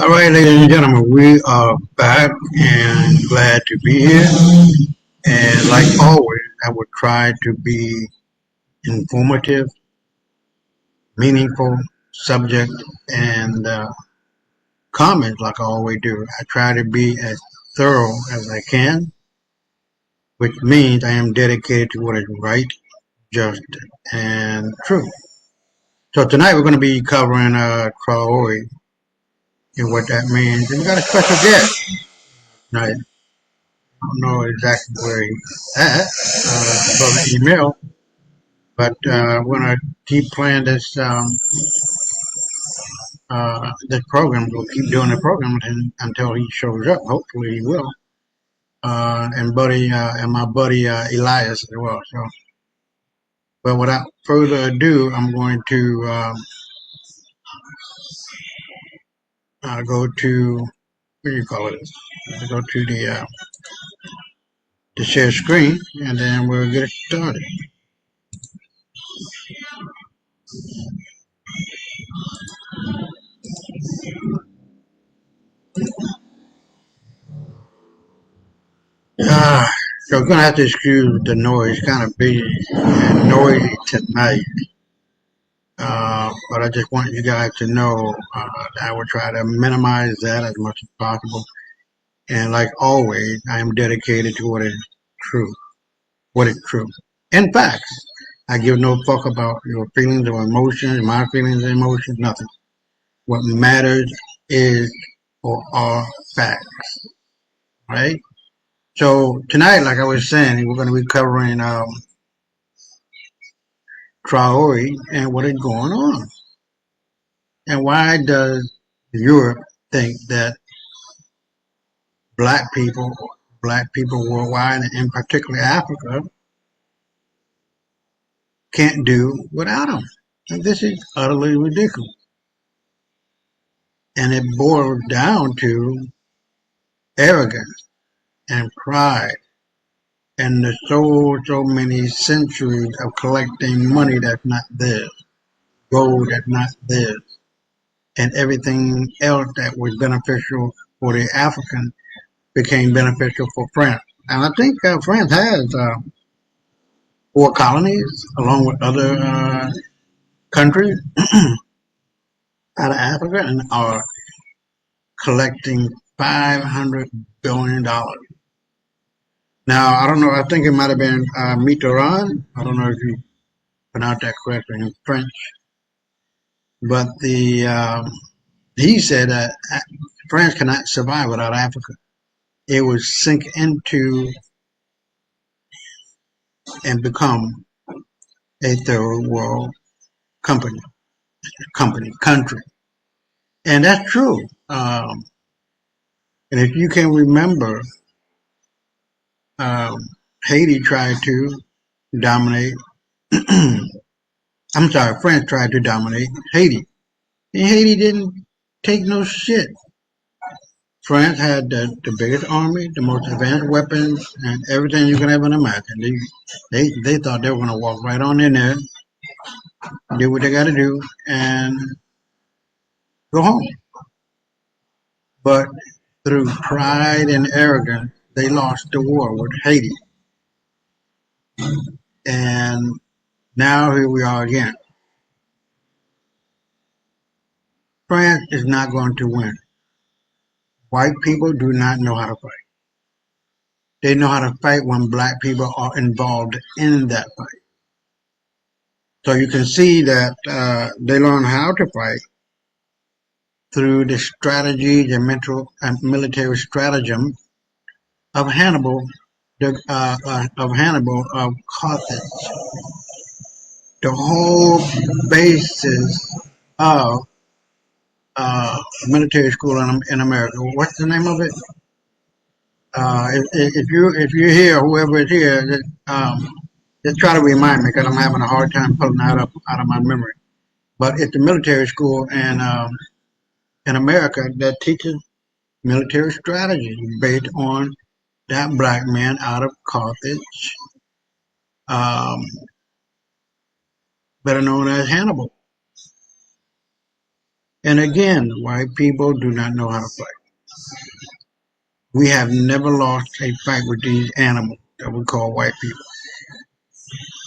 All right, ladies and gentlemen, we are back and glad to be here. And like always, I would try to be informative, meaningful, subject, and comment like I always do. I try to be as thorough as I can, which means I am dedicated to what is right, just, and true. So tonight we're going to be covering Traore and what that means. And we got a special guest tonight. I don't know exactly where he's at, from the email, but we're gonna keep playing this program. We'll keep doing the program until he shows up. Hopefully, he will. And my buddy Elias as well. So, but without further ado, I'm going to go to what do you call it? Go to the share screen, and then we'll get it started. Uh, so I'm gonna have to excuse the noise. Kind of busy and noisy tonight. But I just want you guys to know that I will try to minimize that as much as possible. And like always, I am dedicated to what is true. What is true. In fact, I give no fuck about your feelings or emotions, my feelings and emotions, nothing. What matters is or are facts, right? So tonight, like I was saying, we're going to be covering Traore and what is going on. And why does Europe think that black people, black people worldwide, and in particular Africa, can't do without them? And this is utterly ridiculous. And it boils down to arrogance and pride and the so many centuries of collecting money that's not theirs, gold that's not theirs, and everything else that was beneficial for the African became beneficial for France. And I think France has 4 colonies along with other countries out of Africa and are collecting $500 billion. Now, I don't know, I think it might have been Mitterrand. I don't know if you pronounce that correctly in French, but he said that France cannot survive without Africa. It would sink into and become a third world company, country. And that's true. And if you can remember, um, Haiti tried to dominate. I'm sorry, France tried to dominate Haiti. And Haiti didn't take no shit. France had the biggest army, the most advanced weapons, and everything you can ever imagine. They thought they were going to walk right on in there, do what they got to do, and go home. But through pride and arrogance, they lost the war with Haiti. And now here we are again. France is not going to win. White people do not know how to fight. They know how to fight when black people are involved in that fight. So you can see that they learn how to fight through the strategy, the mental and military stratagem of Hannibal, of Carthage. The whole basis of military school in America. What's the name of it? If you're here, whoever is here, just try to remind me because I'm having a hard time pulling that up out of my memory. But it's a military school in America that teaches military strategy based on that black man out of Carthage, um, better known as Hannibal. And again, white people do not know how to fight. We have never lost a fight with these animals that we call white people.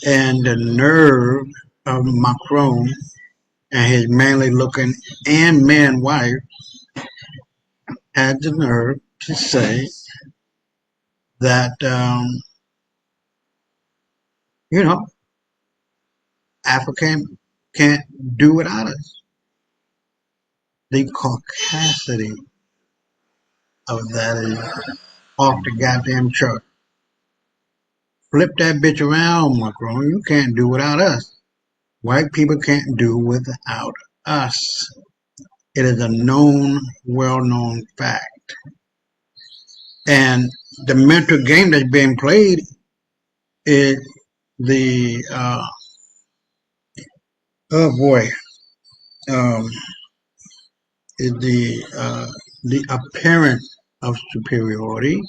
And the nerve of Macron and his manly looking and man wife had the nerve to say that, you know, Africa can't do without us. The caucasity of that is off the goddamn chart. Flip that bitch around, Macron. You can't do without us. White people can't do without us. It is a known, well-known fact. And the mental game that's being played is the, oh boy, um, is the appearance of superiority.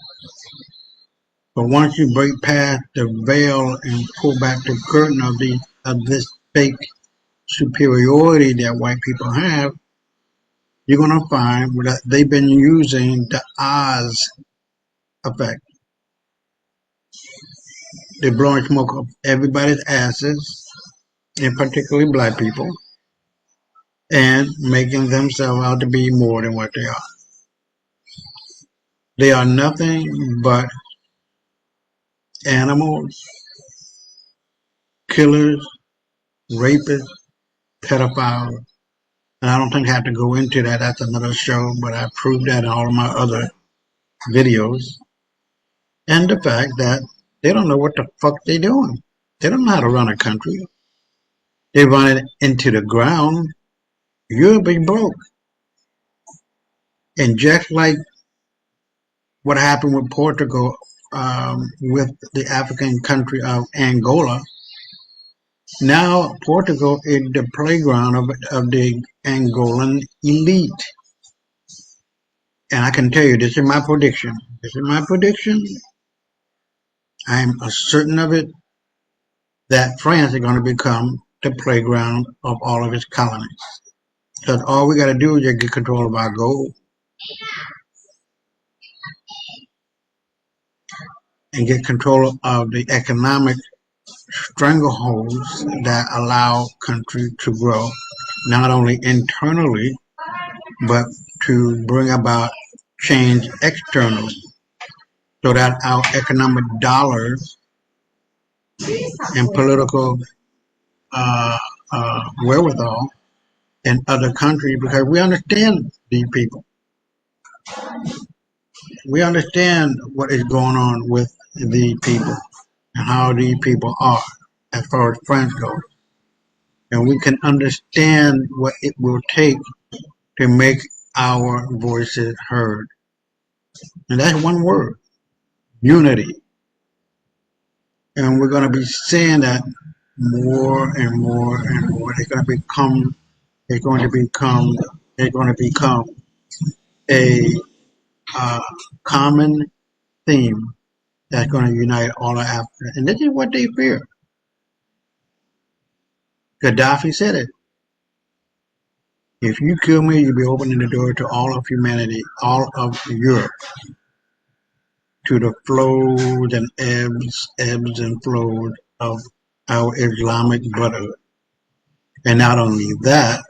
But once you break past the veil and pull back the curtain of this fake superiority that white people have, you're going to find that they've been using the Oz effect. They're blowing smoke up everybody's asses, and particularly black people, and making themselves out to be more than what they are. They are nothing but animals, killers, rapists, pedophiles. And I don't think I have to go into that. That's another show, but I proved that in all of my other videos. And the fact that they don't know what the fuck they're doing. They don't know how to run a country. They run it into the ground. You'll be broke. And just like what happened with Portugal, with the African country of Angola, now Portugal is the playground of the Angolan elite. And I can tell you, this is my prediction. This is my prediction. I am certain of it that France is going to become the playground of all of its colonies. Because all we got to do is just get control of our gold and get control of the economic strangleholds that allow country to grow, not only internally, but to bring about change externally, so that our economic dollars and political uh, wherewithal in other countries, because we understand these people. We understand what is going on with the people and how these people are as far as France goes. And we can understand what it will take to make our voices heard. And that's one word, unity. And we're going to be saying that more and more and more. It's going to become, it's going to become a uh, common theme that's going to unite all of Africa. And this is what they fear. Gaddafi said it. If you kill me, you'll be opening the door to all of humanity, all of Europe, to the flows and ebbs and flows of our Islamic brotherhood. And not only that,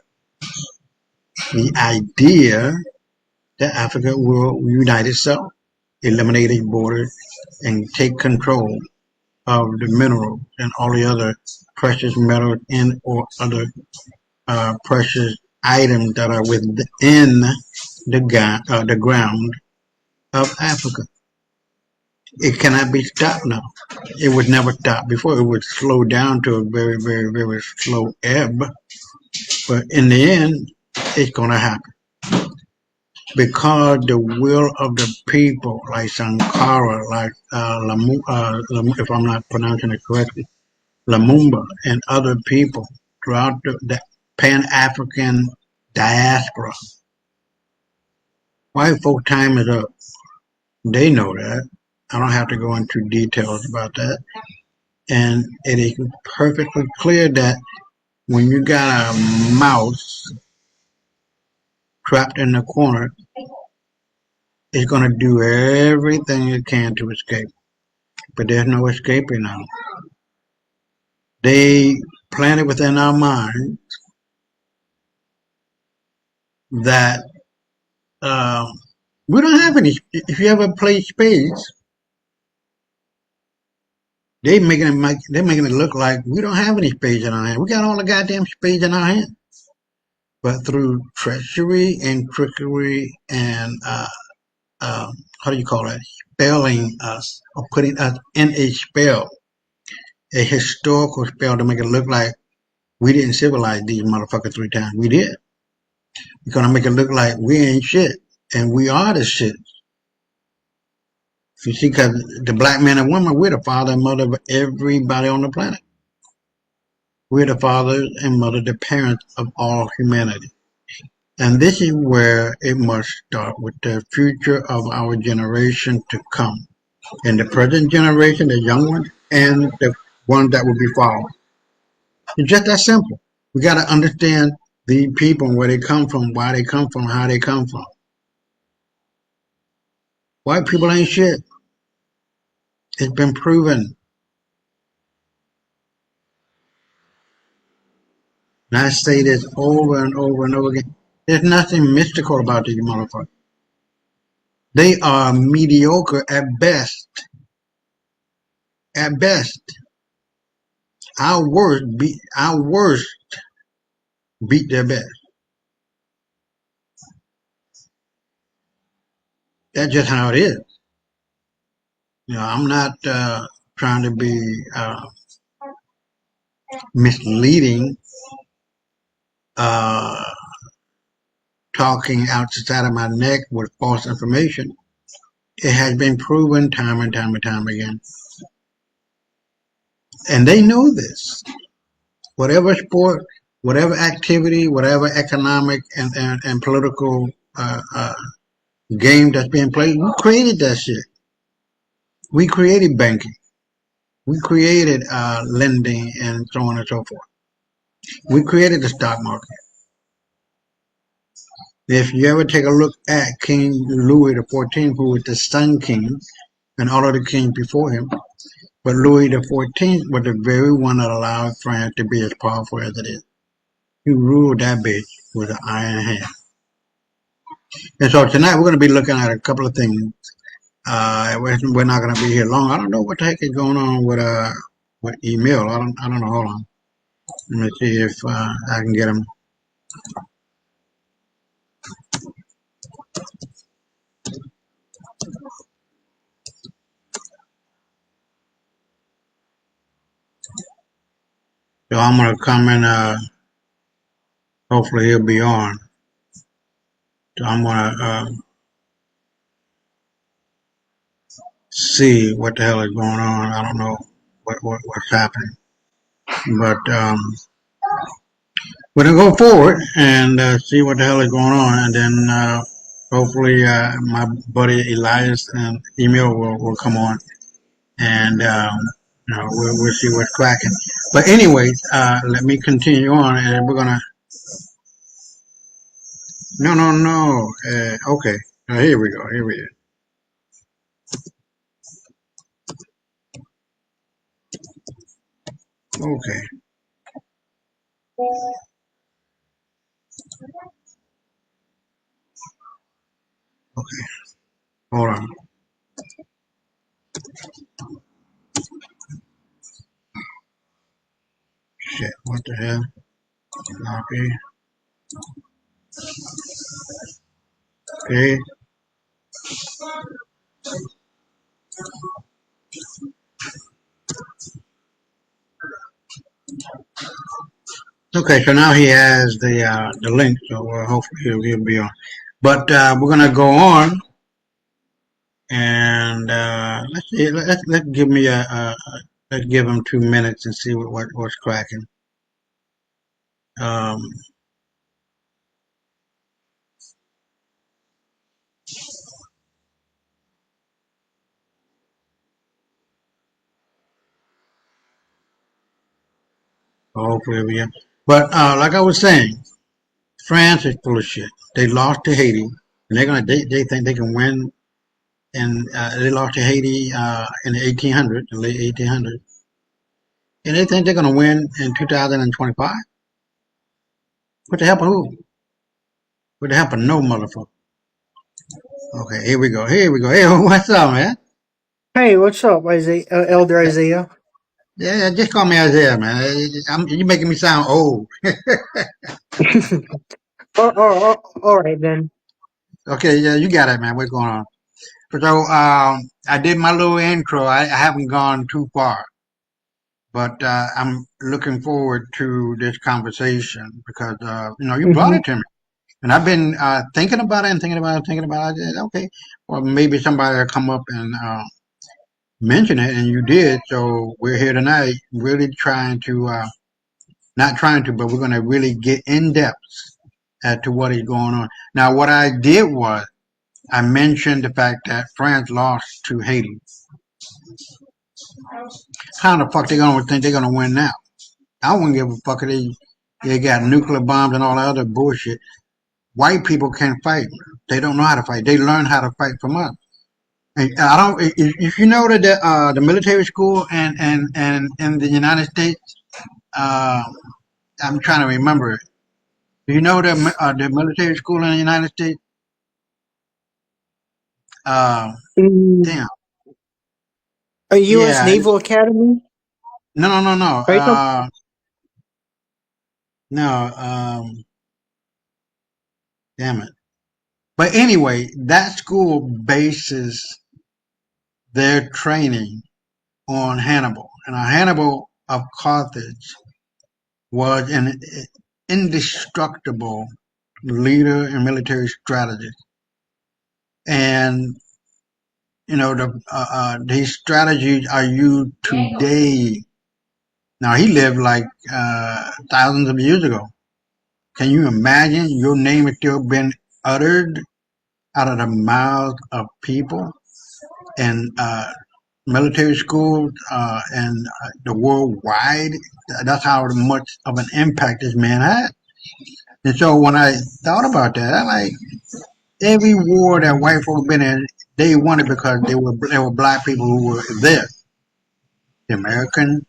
the idea that Africa will unite itself, eliminate its borders, and take control of the minerals and all the other precious metals and or other precious items that are within the ground of Africa. It cannot be stopped now. It was never stopped before. It would slow down to a very, very, very slow ebb. But in the end, it's going to happen. Because the will of the people, like Sankara, like if I'm not pronouncing it correctly, Lumumba and other people throughout the Pan-African diaspora. White folk time is up. They know that. I don't have to go into details about that. And it is perfectly clear that when you got a mouse trapped in the corner, is going to do everything it can to escape. But there's no escaping now. They planted within our mind that uh, we don't have any. If you ever play spades, they're making it look like we don't have any spades in our hand. We got all the goddamn spades in our hand. But through treachery and trickery and how do you call it? Spelling us or putting us in a spell, a historical spell to make it look like we didn't civilize these motherfuckers 3 times. We did. We're gonna make it look like we ain't shit, and we are the shit. You see, because the black man and woman, we're the father and mother of everybody on the planet. We're the fathers and mother, the parents of all humanity. And this is where it must start with the future of our generation to come. And the present generation, the young ones, and the ones that will be following. It's just that simple. We got to understand the people and where they come from, why they come from, how they come from. White people ain't shit. It's been proven. And I say this over and over and over again. There's nothing mystical about these motherfuckers. They are mediocre at best. At best. Our worst beat their best. That's just how it is. I'm not trying to be misleading, uh, talking outside of my neck with false information. It has been proven time and time and time again. And they know this. Whatever sport, whatever activity, whatever economic and political game that's being played, we created that shit. We created banking. We created lending and so on and so forth. We created the stock market. If you ever take a look at King Louis XIV, who was the Sun King, and all of the kings before him, but Louis XIV was the very one that allowed France to be as powerful as it is. He ruled that bitch with an iron hand. And so tonight we're going to be looking at a couple of things. We're not going to be here long. I don't know what the heck is going on with email. I don't know. Hold on. Let me see if I can get him. So I'm going to come and hopefully he'll be on. So I'm going to see what the hell is going on. I don't know what's happening. But we're going to go forward and see what the hell is going on. And then hopefully my buddy Elias and Emil will come on. And we'll see what's cracking. But anyways, let me continue on, and we're gonna. No. Okay, here we go. Here we go. Okay, okay. Hold on. Shit. What the hell? Copy. Okay. Okay. So now he has the link. So hopefully he'll be on. But we're gonna go on, and let's see. Let's give me let's give him 2 minutes and see what's cracking. Um, hopefully we. But like I was saying. France is full of shit. They lost to Haiti, and they think they can win. And they lost to Haiti in the 1800s, the late 1800s, and they think they're gonna win in 2025. What the hell? Who? What the hell? No motherfucker. Okay, here we go. Here we go. Hey, what's up, man? Hey, what's up, Isaiah, Elder Isaiah? Yeah, just call me Isaiah, man. You're making me sound old. All right then. Okay, yeah, you got it, man. What's going on? So, I did my little intro. I haven't gone too far, but I'm looking forward to this conversation because you brought Hmm. it to me, and I've been thinking about it and thinking about it, thinking about it. I said, okay, well, maybe somebody will come up and mention it, and you did. So we're here tonight, really trying to, not trying to, but we're going to really get in depth as to what is going on. Now, what I did was I mentioned the fact that France lost to Haiti. How the fuck they gonna think they're gonna win now? I wouldn't give a fuck if they got nuclear bombs and all that other bullshit. White people can't fight. They don't know how to fight. They learn how to fight from us. And I don't. If you know that the military school and in the United States, uh, I'm trying to remember it. Do you know the military school in the United States? Uh, Mm, damn. a U.S. Yeah. Naval Academy? No, no, no, no. Are you talking? No. Damn it. But anyway, that school bases their training on Hannibal. And Hannibal of Carthage was an indestructible leader and military strategist. And, these strategies are used today. Now, he lived like thousands of years ago. Can you imagine your name is still being uttered out of the mouths of people? And military schools and the worldwide. That's how much of an impact this man had. And so when I thought about that, I like every war that white folks been in, they won it because they were black people who were there. The American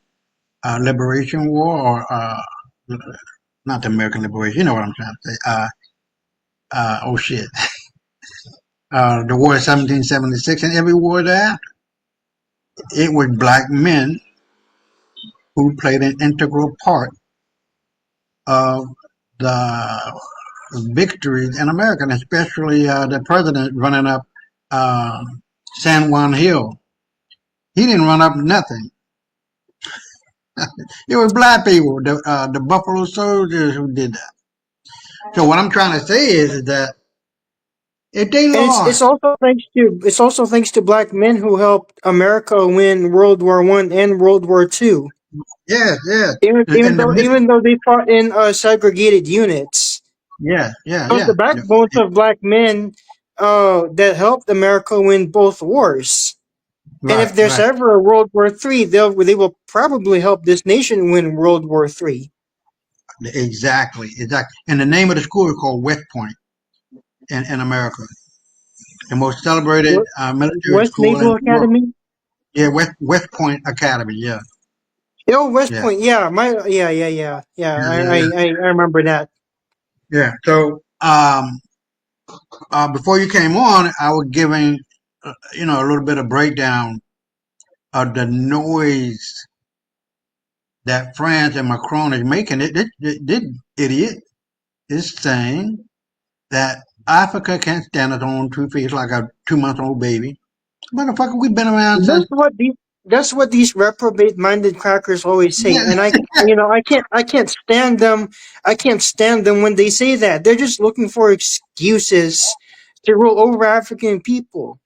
Liberation War, or not the American Liberation. You know what I'm trying to say? Oh shit, the war of 1776 and every war there, it was black men who played an integral part of the victories in America, and especially the president running up uh, San Juan Hill. He didn't run up nothing. It was black people, the Buffalo Soldiers, who did that. So what I'm trying to say is that if they And it's lost, also thanks to black men who helped America win World War I and World War II. yes, yes, Even and the though they fought in segregated units, yeah, yeah, it was yeah, the backbones of black men that helped America win both wars. And right, if there's right, ever a World War III, they will probably help this nation win World War III. exactly, exactly. And the name of the school is called West Point in America, the most celebrated military West school in Naval the world. Academy. Yeah, West Point Academy. Yeah, Oh, West yeah, Point. Yeah, yeah. yeah, I yeah, I yeah. I remember that. Yeah. So before you came on, I was giving a little bit of breakdown of the noise that France and Macron is making. This idiot is saying that Africa can't stand its own 2 feet. It's like a 2 month old baby. Motherfucker, we've been around since. That's what these reprobate-minded crackers always say, Yeah, and I can't stand them. I can't stand them when they say that. They're just looking for excuses to rule over African people.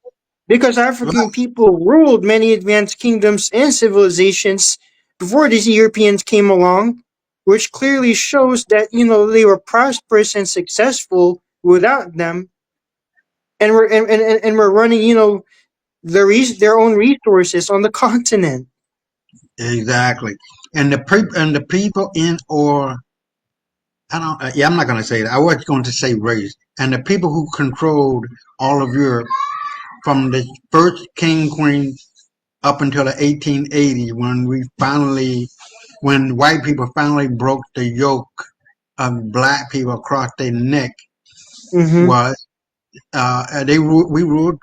Because right, African people ruled many advanced kingdoms and civilizations before these Europeans came along, which clearly shows that they were prosperous and successful without them, and we're running their own resources on the continent. exactly. And the people in or I don't. Yeah, I'm not going to say that. I was going to say race. And the people who controlled all of Europe from the first king queen up until the 1880s, when white people finally broke the yoke of black people across their neck, Mm-hmm. was we ruled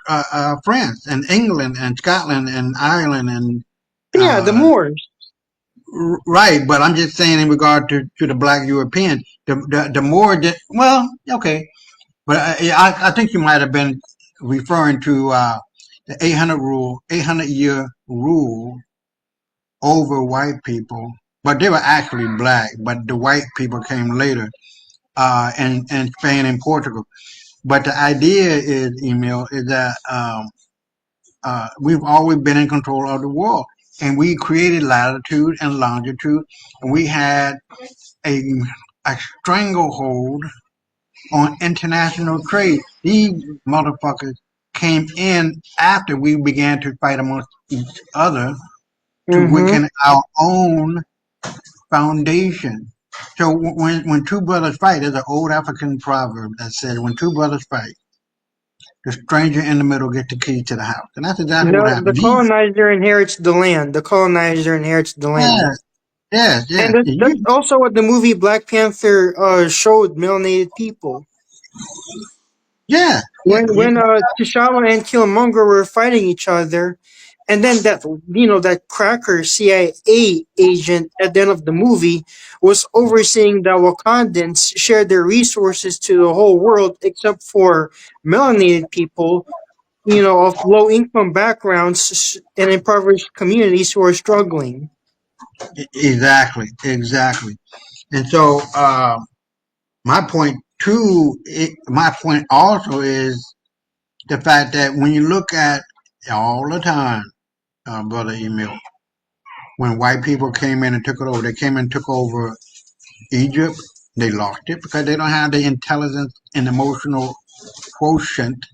France and England and Scotland and Ireland and Yeah, the uh, Moors. right. But I'm just saying in regard to the black European, the more that well, okay, but I think you might have been referring to the 800-year rule over white people, but they were actually black. But the white people came later, in Spain and Portugal. But the idea is, Emil, is that we've always been in control of the world, and we created latitude and longitude, and we had a a stranglehold on international trade. These motherfuckers came in after we began to fight amongst each other to Mm-hmm. weaken our own foundation. So when two brothers fight, there's an old African proverb that says, "When two brothers fight, the stranger in the middle gets the key to the house," and that's exactly what The happened. These, colonizer inherits the land. The colonizer inherits the land. yes, yes, And yes, that's also what the movie Black Panther showed melanated people. yeah, yeah, When T'Challa and Killmonger were fighting each other, and then that cracker CIA agent at the end of the movie was overseeing the Wakandans share their resources to the whole world except for melanated people, of low income backgrounds and impoverished communities who are struggling. exactly, exactly. And so, my point too, my point also is the fact that when you look at all the time, brother Emil, when white people came in and took it over, they came and took over Egypt. They lost it because they don't have the intelligence and emotional quotient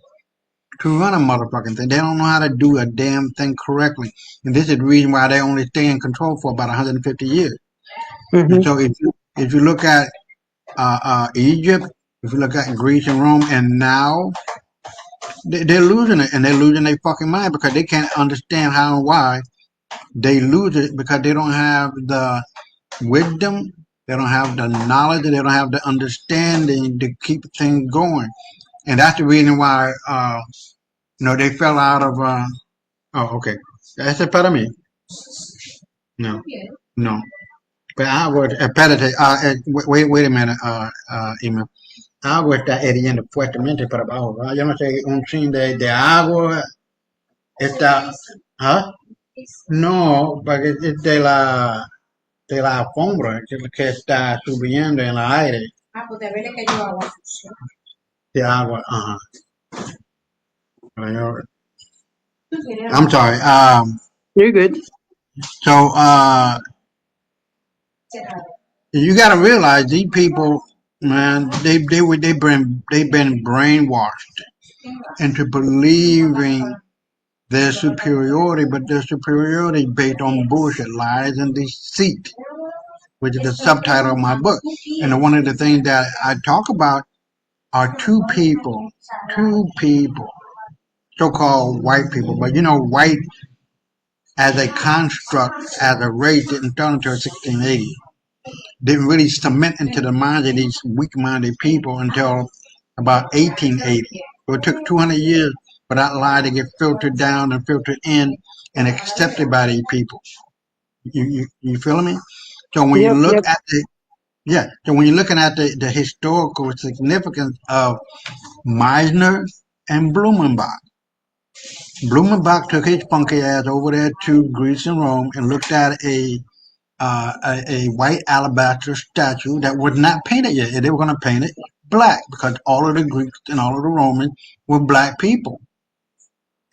to run a motherfucking thing. They don't know how to do a damn thing correctly. And this is the reason why they only stay in control for about 150 years. And Hmm. so if you look at Egypt, if you look at Greece and Rome, and now they're losing it, and they're losing their fucking mind because they can't understand how and why they lose it because they don't have the wisdom, they don't have the knowledge, they don't have the understanding to keep things going, and that's the reason why they fell out of. Oh, okay, ese es para mí. No, no. Pero agua, espérate, wait a minute, Emma. Agua está hirviendo fuertemente para abajo, ¿verdad? Yo no sé, un chin de agua está. ¿Ah? No, porque es de la alfombra que está subiendo en el aire de agua. I'm sorry. You're good. So you got to realize these people, man, they've been brainwashed into believing their superiority, but their superiority is based on bullshit, lies, and deceit, which is the subtitle of my book. And one of the things that I talk about are two people, so-called white people. But white as a construct, as a race, didn't start until 1680. Didn't really cement into the minds of these weak-minded people until about 1880. So it took 200 years for that lie to get filtered down and filtered in and accepted by these people. You feeling me? So when you Yep, look yep. at the yeah, so when you're looking at the historical significance of Meisner and Blumenbach, Blumenbach took his funky ass over there to Greece and Rome and looked at a white alabaster statue that was not painted yet. They were going to paint it black because all of the Greeks and all of the Romans were black people.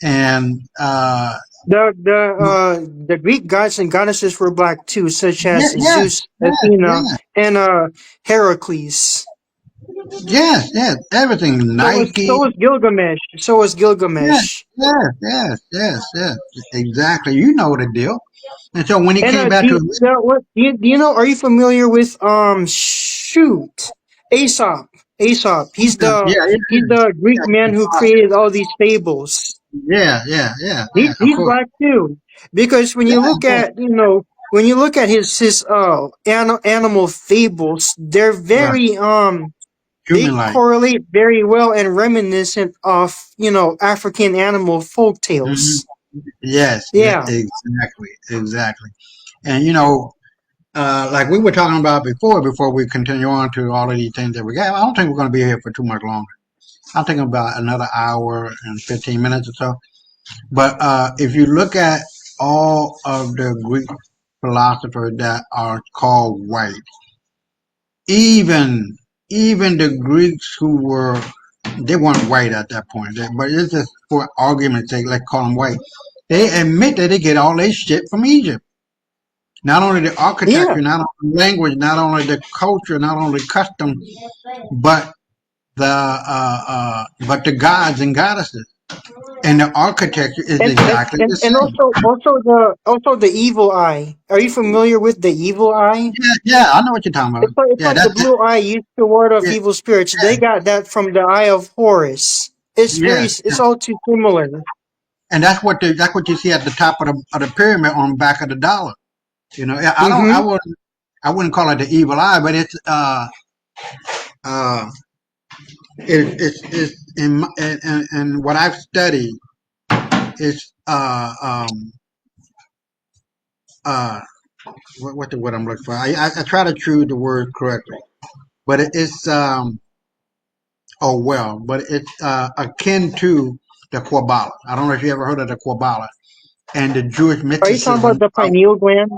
And The Greek gods and goddesses were black too, such as yes, yes, Zeus, yes, Athena, yes, and Heracles. yes, yes, everything. So Nike. was Gilgamesh. So was Yes, Gilgamesh. yes, yes, yes, yes. Exactly. You know the deal. And so when he And came back to what do you know? Are you familiar with shoot, Aesop. Aesop. Yeah, yeah, He's the Greek man who yeah, created all these fables. yeah, yeah, yeah, yeah. Of He's course. black too, because when Yeah, you of look course. at when you look at his animal fables, they're Right. very they Human-like. correlate very well and reminiscent of African animal folk Hmm. tales. Yes, yeah, Yeah. exactly, exactly. And like we were talking about before we continue on to all of these things that we got, I don't think we're going to be here for too much longer. I'm thinking about another hour and 15 minutes or so. But if you look at all of the Greek philosophers that are called white, even even the Greeks who were they weren't white at that point, but it's just for argument's sake, let's call them white. They admit that they get all their shit from Egypt. Not only the Yeah. architecture, not only language, not only the culture, not only custom, but but the gods and goddesses, and the architecture is And and, exactly and, the and same. also the evil eye. Are you familiar with the evil eye? Yeah, yeah, I know what you're talking about. It's Yeah, like the blue eye used to ward off yeah, evil spirits. They got that from the eye of Horus. yeah, It's all too similar. and that's what you see at the top of the pyramid on the back of the dollar. Yeah, Mm-hmm. I wouldn't call it the evil eye, but uh it's in what I've studied. It's uh what the word I'm looking for. I try to choose the word correctly, but it's oh well, but it's akin to the Kabbalah. I don't know if you ever heard of the Kabbalah and the Jewish Are you talking about mysticism. the pineal gland?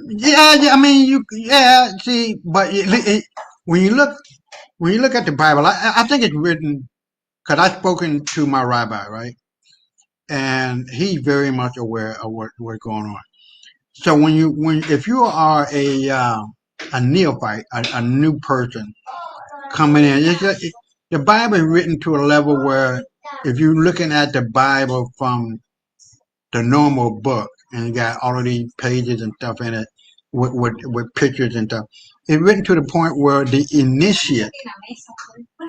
Yeah, yeah. I mean, yeah. See, but when you look when you look at the Bible, I think it's written because I've spoken to my rabbi, right, and he's very much aware of what's going on. So when if you are a neophyte, a new person coming in, the Bible is written to a level where if you're looking at the Bible from the normal book and you got all of these pages and stuff in it with pictures and stuff, it's written to the point where the initiate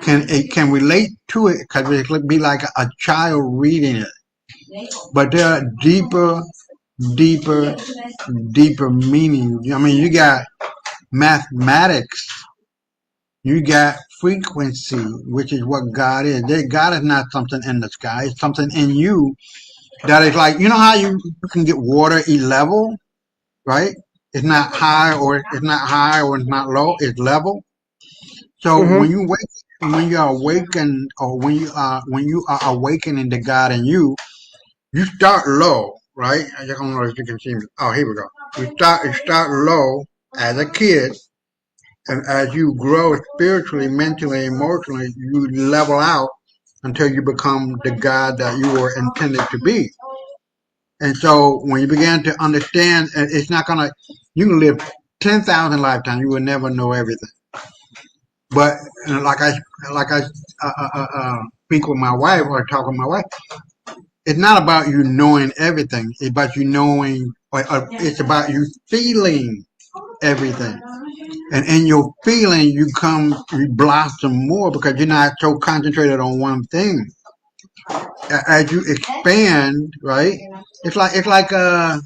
can relate to it because it could be like a child reading it. But there are deeper, deeper meaning. I mean, you got mathematics, you got frequency, which is what God is. God is not something in the sky; it's something in you that is like how you can get water level, right? It's not high or it's not low. It's level. So Mm-hmm. when you are awakened, or when you are awakening the God in you, you start low, right? I don't know if you can see me. Oh, here we go. You start low as a kid, and as you grow spiritually, mentally, emotionally, you level out until you become the God that you were intended to be. And so when you begin to understand, it's not gonna. You can live 10,000 lifetimes. You will never know everything. But like I speak with my wife or talk with my wife, it's not about you knowing everything. It's about you knowing, or it's about you feeling everything. And in your feeling, you blossom more because you're not so concentrated on one thing. As you expand, right? It's like a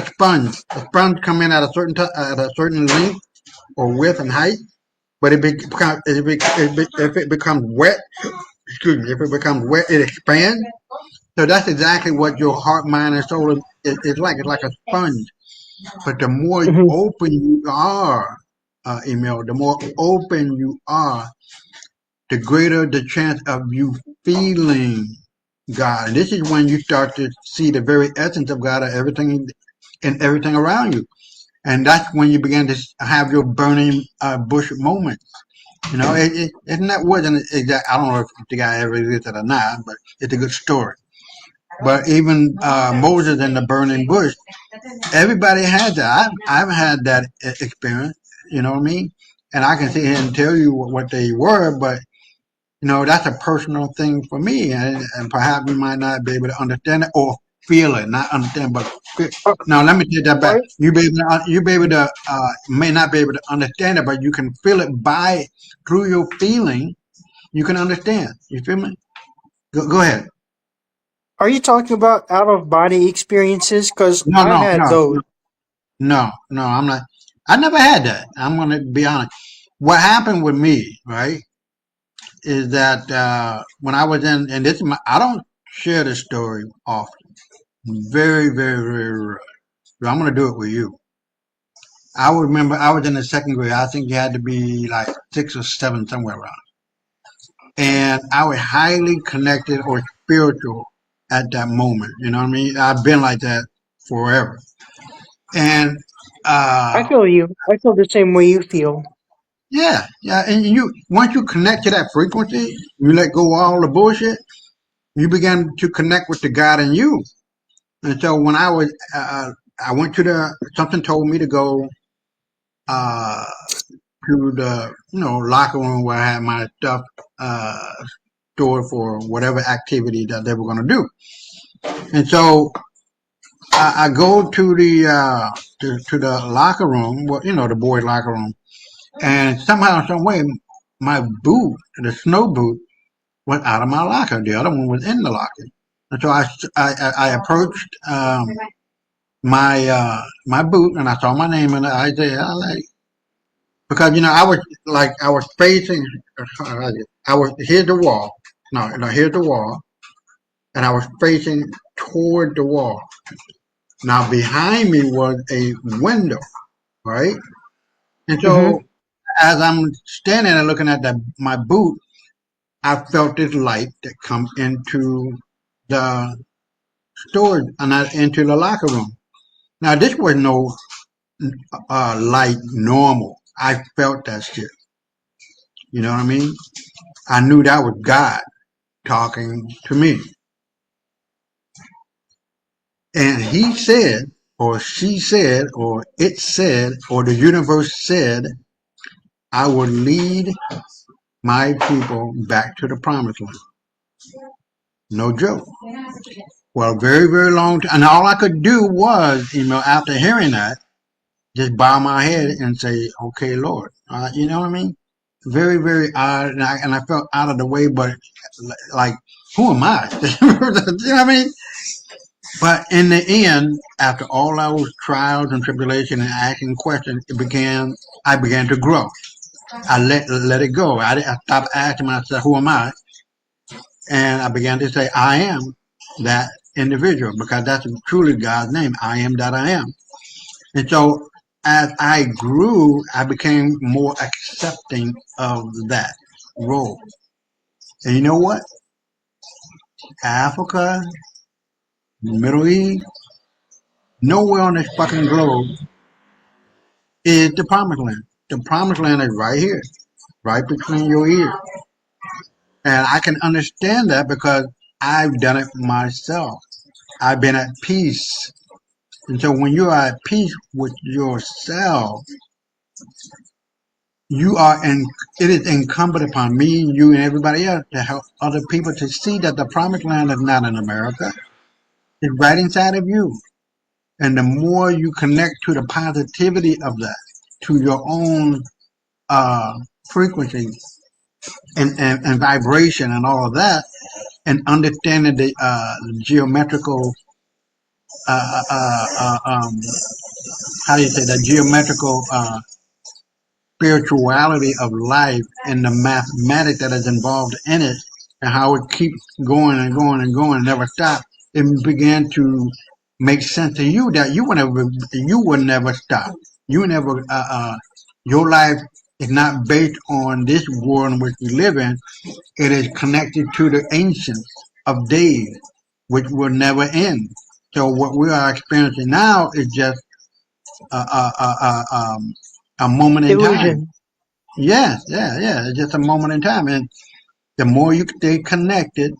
sponge. A sponge come in at at a certain length or width and height, but if it becomes wet, excuse me, if it becomes wet, it expands. So that's exactly what your heart, mind, and soul is like. It's like a sponge. But the more Mm-hmm. open you are, Emil, the more open you are, the greater the chance of you feeling God. And this is when you start to see the very essence of God of everything and everything around you. And that's when you begin to have your burning bush moment. Isn't that wasn't exact? I don't know if the guy ever existed or not, but it's a good story. But even Moses and the burning bush, everybody had that. I've had that experience. You know what I mean? And I can sit here and tell you what they were, but that's a personal thing for me, and perhaps you might not be able to understand it, or feel it, not understand, but feel. Are, Now let me take that back. are You be able to may not be able to understand it, but you can feel it by through your feeling. You can understand. You feel me? Go ahead. are you talking about out of body experiences? Because No, I've no, had no, those. no, no. I'm not. I never had that. I'm gonna be honest. What happened with me, right, is that when I was in, and this is my, I don't share this story often. Very, very, very rare. So I'm gonna do it with you. I remember I was in the second grade. I think you had to be like 6 or 7, somewhere around. And I was highly connected or spiritual at that moment. You know what I mean? I've been like that forever. And I uh, feel you. I feel the same way you feel. yeah, yeah. And you once you connect to that frequency, you let go of all the bullshit. You begin to connect with the God in you. And so when I went to the something told me to go uh, to the locker room where I had my stuff uh, stored for whatever activity that they were going to do. And so I go to to the locker room, well, the boys' locker room, and somehow, some way, my boot, the snow boot, went out of my locker. The other one was in the locker. And so I approached my boot and I saw my name in it. I said, because I was facing, I was here's the wall. No, here's the wall, and I was facing toward the wall. Now behind me was a window, right? And so Mm-hmm. as I'm standing there looking at my boot, I felt this light that come into the storage and into the locker room. Now this was no light normal. I felt that shit. You know what I mean? I knew that was God talking to me. And he said, or she said, or it said, or the universe said, I will lead my people back to the promised land. No joke. Well, very, very long time. And all I could do was, after hearing that, just bow my head and say, okay, Lord. You know what I mean? Very, very odd. And I felt out of the way, but like, who am I? You know what I mean? But in the end, after all those trials and tribulation and asking questions, I began to grow. I let it go. I stopped asking myself, who am I? And I began to say, I am that individual because that's truly God's name. I am that I am. And so as I grew, I became more accepting of that role. And you know what? Africa, Middle East, nowhere on this fucking globe is the promised land. The promised land is right here, right between your ears. And I can understand that because I've done it myself. I've been at peace. And so when you are at peace with yourself, you are in, it is incumbent upon me, you, and everybody else to help other people to see that the promised land is not in America. It's right inside of you. And the more you connect to the positivity of that, to your own uh, frequency and vibration and all of that, and understanding the geometrical, uh, uh, uh, um, how do you say that, geometrical spirituality of life and the mathematics that is involved in it and how it keeps going and going and going and never stop, it began to make sense to you that you would never stop. You never your life is not based on this world in which we live in. It is connected to the ancients of days, which will never end. So what we are experiencing now is just a, a, a, a, um, a moment in time. Illusion. Yes, yeah, yeah. It's just a moment in time. And the more you stay connected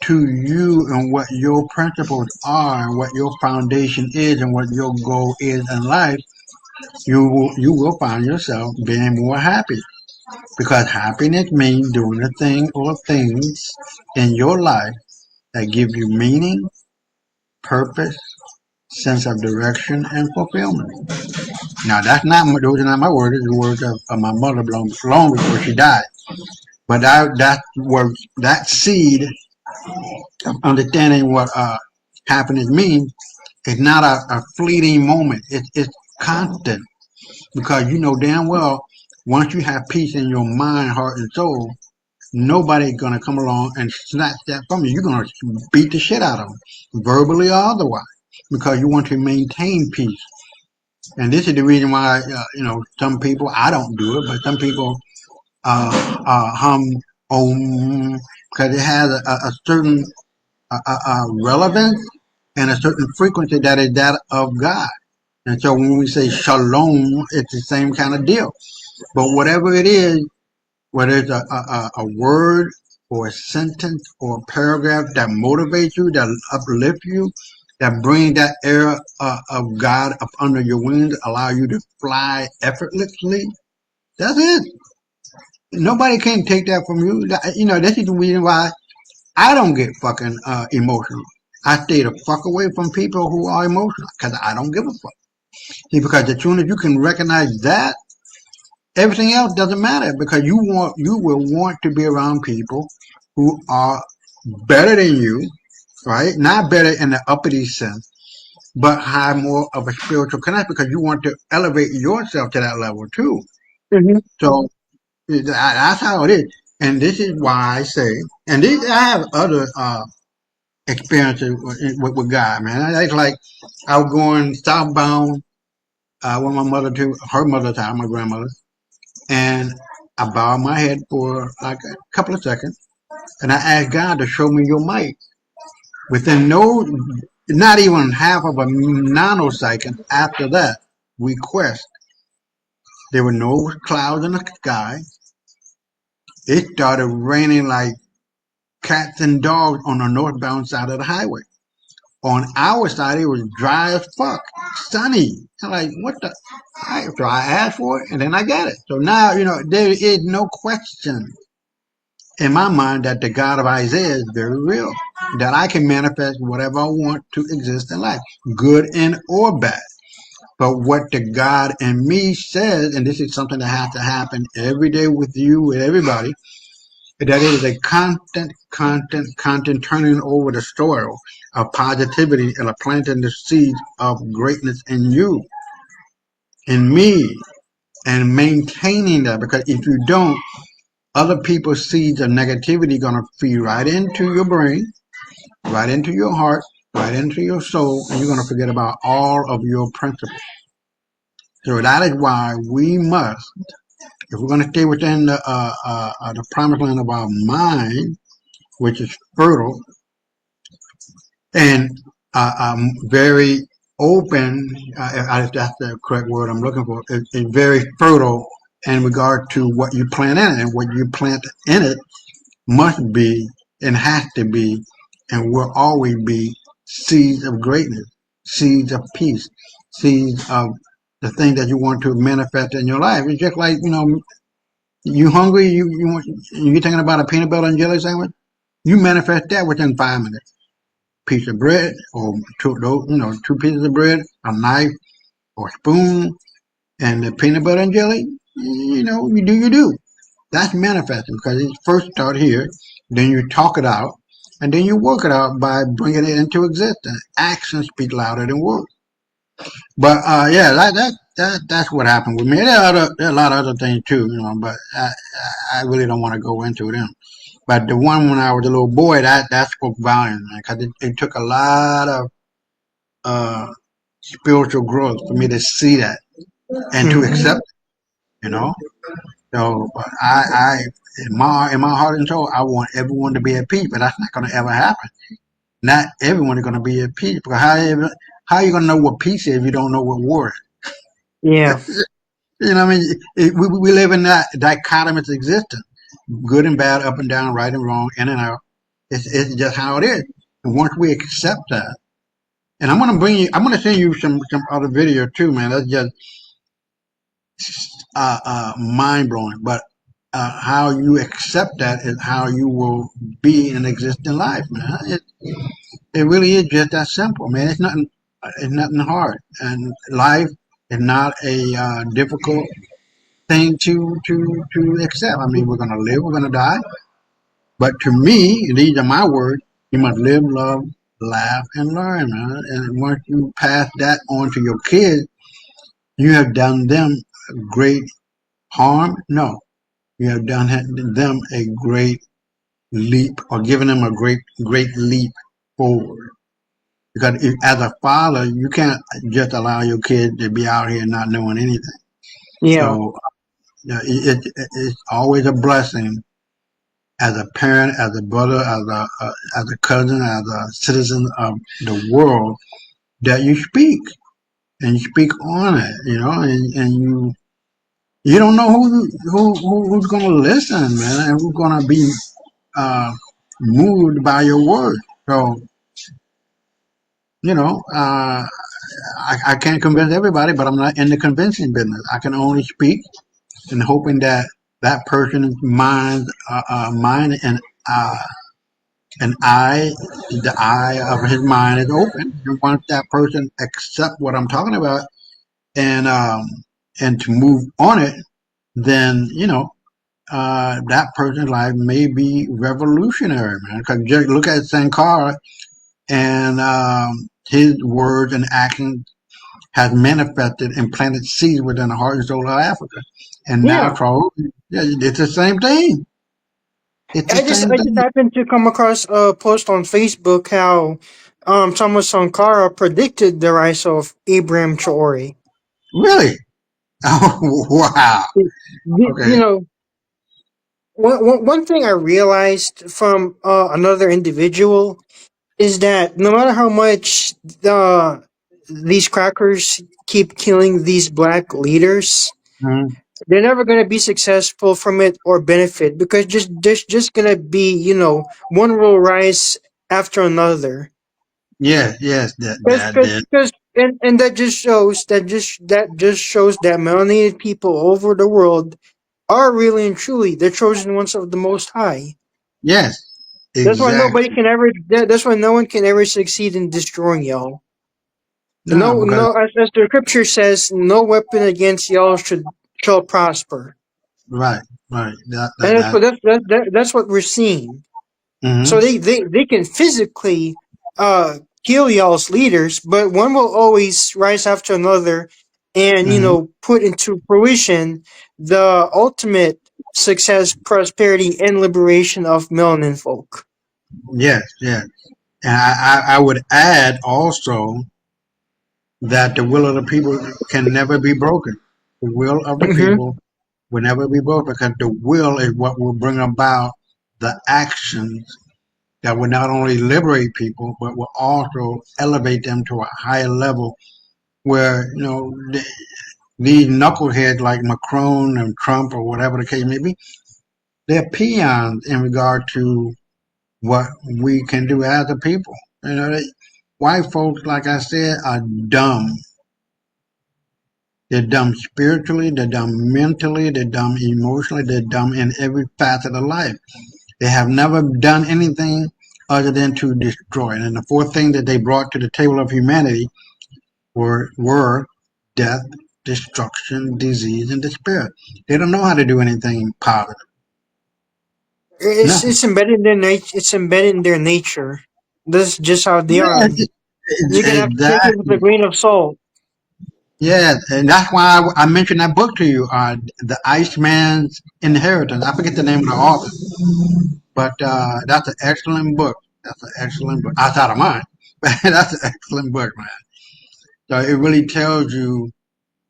to you and what your principles are, and what your foundation is, and what your goal is in life, you will find yourself being more happy. Because happiness means doing the thing or things in your life that give you meaning, purpose, sense of direction, and fulfillment. Now, those are not my words, it's the words of my mother long before she died. But that seed of understanding what happiness means is not a fleeting moment. It's constant because you know damn well once you have peace in your mind, heart, and soul, nobody's gonna come along and snatch that from you. You're gonna beat the shit out of them, verbally or otherwise, because you want to maintain peace. And this is the reason why some people, I don't do it, but some people hum om because it has a certain relevance and a certain frequency that is that of God. And so when we say shalom, it's the same kind of deal. But whatever it is, whether it's a word or a sentence or a paragraph that motivates you, that uplifts you, that brings that air of God up under your wings, allow you to fly effortlessly, that's it. Nobody can take that from you. This is the reason why I don't get fucking emotional. I stay the fuck away from people who are emotional because I don't give a fuck. See, because as soon as you can recognize that, everything else doesn't matter because you will want to be around people who are better than you, right? Not better in the uppity sense, but have more of a spiritual connect because you want to elevate yourself to that level too. Hmm. So that's how it is. And this is why I say, and I have other experiences with God, man. It's like I was going southbound with my mother to her mother's house, my grandmother, and I bowed my head for like a couple of seconds, and I asked God to show me your might. Within not even half of a nanosecond after that request, there were no clouds in the sky. It started raining like cats and dogs on the northbound side of the highway. On our side, it was dry as fuck, sunny. I'm like, what the? So I asked for it, and then I got it. So now, there is no question in my mind that the God of Isaiah is very real. That I can manifest whatever I want to exist in life, good and or bad. But what the God in me says, and this is something that has to happen every day with you, with everybody, that it is a constant turning over the soil of positivity and planting the seeds of greatness in you, in me, and maintaining that. Because if you don't, other people's seeds of negativity gonna feed right into your brain, right into your heart, right into your soul, and you're gonna forget about all of your principles. So that is why we must, if we're gonna stay within the promised land of our mind, which is fertile, and very open, if that's the correct word I'm looking for, is very fertile in regard to what you plant in it. And what you plant in it must be and has to be and will always be seeds of greatness, seeds of peace, seeds of the thing that you want to manifest in your life. It's just like, you hungry, you're thinking about a peanut butter and jelly sandwich, you manifest that within 5 minutes. Piece of bread or two pieces of bread, a knife or spoon, and the peanut butter and jelly. You do. That's manifesting because it first start here, then you talk it out, and then you work it out by bringing it into existence. Actions speak louder than words. But yeah, that's what happened with me. There are a lot of other things too, but I really don't want to go into them. But the one when I was a little boy, that spoke volumes, man, because it took a lot of uh, spiritual growth for me to see that and to Hmm. accept it, So, but I in my heart and soul, I want everyone to be at peace, but that's not going to ever happen. Not everyone is going to be at peace because how are you going to know what peace is if you don't know what war Yeah. is? What I mean? We live in that dichotomous existence, good and bad, up and down, right and wrong, in and out. It's just how it is. And once we accept that, and I'm gonna send you some other video too, man. That's just mind blowing. But how you accept that is how you will be in existing life, man. It really is just that simple, man. It's nothing hard, and life is not a difficult thing to accept. I mean, we're gonna live, we're gonna die, but to me, these are my words. You must live, love, laugh, and learn, man. And once you pass that on to your kids, you have done them great harm. No, you have done them a great leap, or given them a great leap forward. Because as a father, you can't just allow your kid to be out here not knowing anything. Yeah. So it's always a blessing as a parent, as a brother, as a cousin, as a citizen of the world that you speak and you speak on it, and you don't know who's going to listen, man, and who's going to be uh, moved by your words. So you know, I can't convince everybody, but I'm not in the convincing business. I can only speak and hoping that that person's mind uh, and eye, the eye of his mind is open. And once that person accept what I'm talking about and to move on it, then that person's life may be revolutionary, man. Because just look at Sankara and his words and actions has manifested and planted seeds within the heart and soul of Africa. And now Yeah. Traore, yeah, it's the same thing. It's the same I just thing. happened to come across a post on Facebook how Thomas Sankara predicted the rise of Abraham Traore. Really? Oh, wow. You Okay. know, one thing I realized from another individual is that no matter how much these crackers keep killing these black leaders, Mhm. they're never going to be successful from it or benefit because just there's just going to be one will rise after another. Yes, yes, that that Because did. and that just shows that melanated people over the world are really and truly the chosen ones of the Most High. Yes, That's why nobody exactly. can ever. That's why no one can ever succeed in destroying y'all. No, because As the scripture says, no weapon against y'all shall prosper, right, right. That and that that. that's what we're seeing. Hmm. So they can physically kill y'all's leaders, but one will always rise after another, and Hmm. put into fruition the ultimate success, prosperity, and liberation of melanin folk. Yes, yes. And I would add also that the will of the people can never be broken. The will of the Hmm. people will never be broken because the will is what will bring about the actions that will not only liberate people but will also elevate them to a higher level where these knuckleheads like Macron and Trump or whatever the case may be, they're peons in regard to what we can do as a people. White folks, like I said, are dumb. They're dumb spiritually, they're dumb mentally, they're dumb emotionally, they're dumb in every facet of life. They have never done anything other than to destroy. And the fourth thing that they brought to the table of humanity were death, destruction, disease, and despair. They don't know how to do anything positive. It's Nothing. it's embedded in their nature. It's embedded in their nature. That's just how they Yeah, are. You're gonna have to take it with a exactly. grain of salt. Yeah, and that's why I mentioned that book to you, The Iceman's Inheritance. I forget the name of the author, but that's an excellent book. That's an excellent book. Outside of mine, but that's an excellent book, man. So it really tells you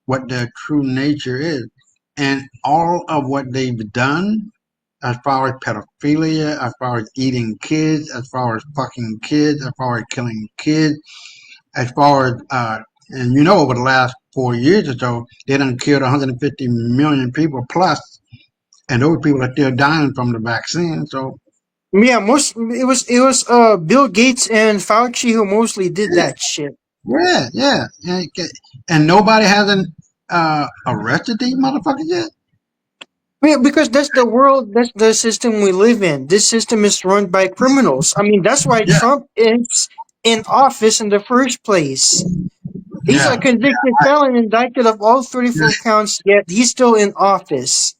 what their true nature is. And all of what they've done, as far as pedophilia, as far as eating kids, as far as fucking kids, as far as killing kids, as far as, and over the last 4 years or so, they done killed 150 million people plus, and those people are still dying from the vaccine. So, Yeah, it was Bill Gates and Fauci who mostly did yeah, that shit. yeah, yeah. And nobody hasn't arrested these motherfuckers yet. Yeah, because that's the system we live in. This system is run by criminals. I mean, that's why Yeah, Trump is. in office in the first place. He's Yeah, a convicted felon indicted of all yeah, 34 counts, yet he's still in office.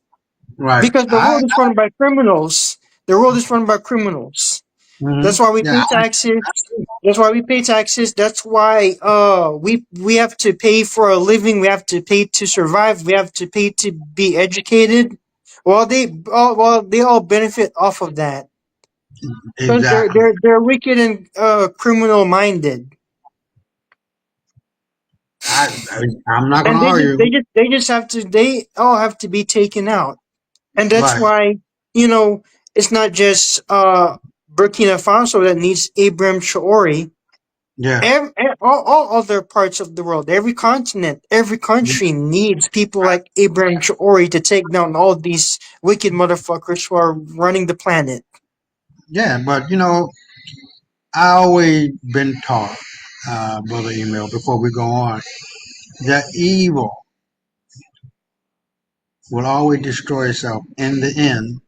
right. Because the world is run by criminals. The world is run by criminals. Mhm. That's why we Yeah, pay taxes. That's why we pay taxes. That's why we have to pay for a living. We have to pay to survive. We have to pay to be educated. Well, they all benefit off of that because exactly. they're wicked and criminal minded, I'm not gonna and argue. they just have to they all have to be taken out. And that's Right. why, it's not just Burkina Faso that needs Abraham Traore. Yeah. All other parts of the world, every continent, every Yeah. country needs people like Abraham Traore to take down all these wicked motherfuckers who are running the planet. Yeah, but I always been taught, brother email, before we go on, that evil will always destroy itself in the end,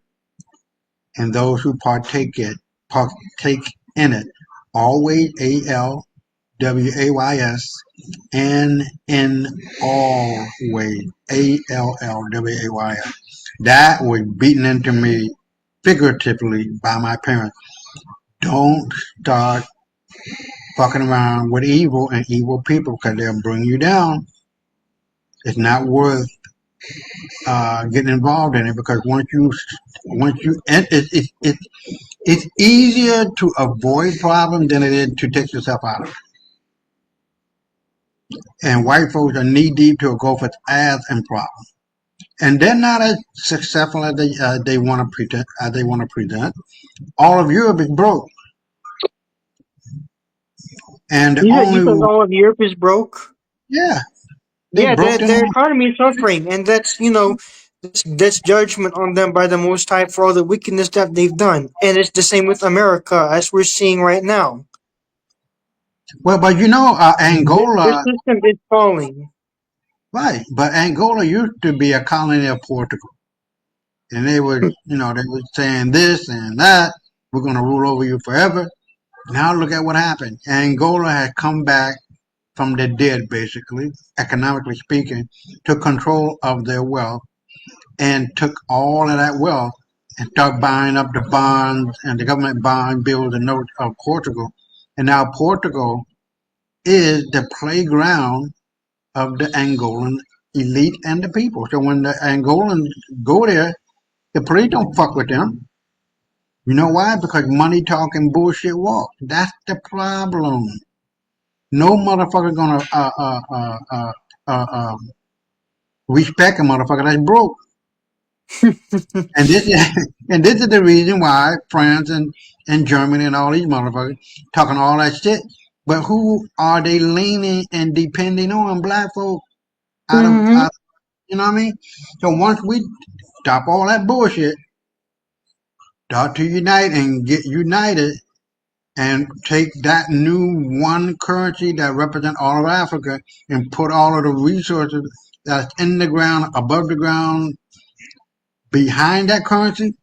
and those who partake in it, always ALWAYS, and in all ways ALLWAYS. That was beaten into me figuratively by my parents. Don't start fucking around with evil and evil people because they'll bring you down. It's not worth getting involved in it because once you it's easier to avoid problems than it is to take yourself out of it. And white folks are knee deep to a gopher's ass in problems, and they're not as successful as they want to pretend. All of Europe is broke, and the You only said all of Europe is broke. yeah they Yeah, broke their them. economy is suffering, and that's judgment on them by the Most High for all the wickedness that they've done. And it's the same with America, as we're seeing right now. Well, but This Angola, system is falling. right? But Angola used to be a colony of Portugal, and they were saying this and that. We're going to rule over you forever. Now look at what happened. Angola has come back from the dead, basically, economically speaking, took control of their wealth and took all of that wealth and started buying up the bonds and the government bond bills and notes of Portugal. And now Portugal is the playground of the Angolan elite and the people. So when the Angolans go there, the police don't fuck with them. You know why? Because money talking bullshit walk. That's the problem. No motherfucker gonna uh, uh, respect a motherfucker that's broke. And this is and this is the reason why France and Germany and all these motherfuckers talking all that shit. But who are they leaning and depending on? Black folk Hmm. out of you know what I mean? So once we stop all that bullshit, start to unite and get united and take that new one currency that represents all of Africa and put all of the resources that's in the ground, above the ground, behind that currency,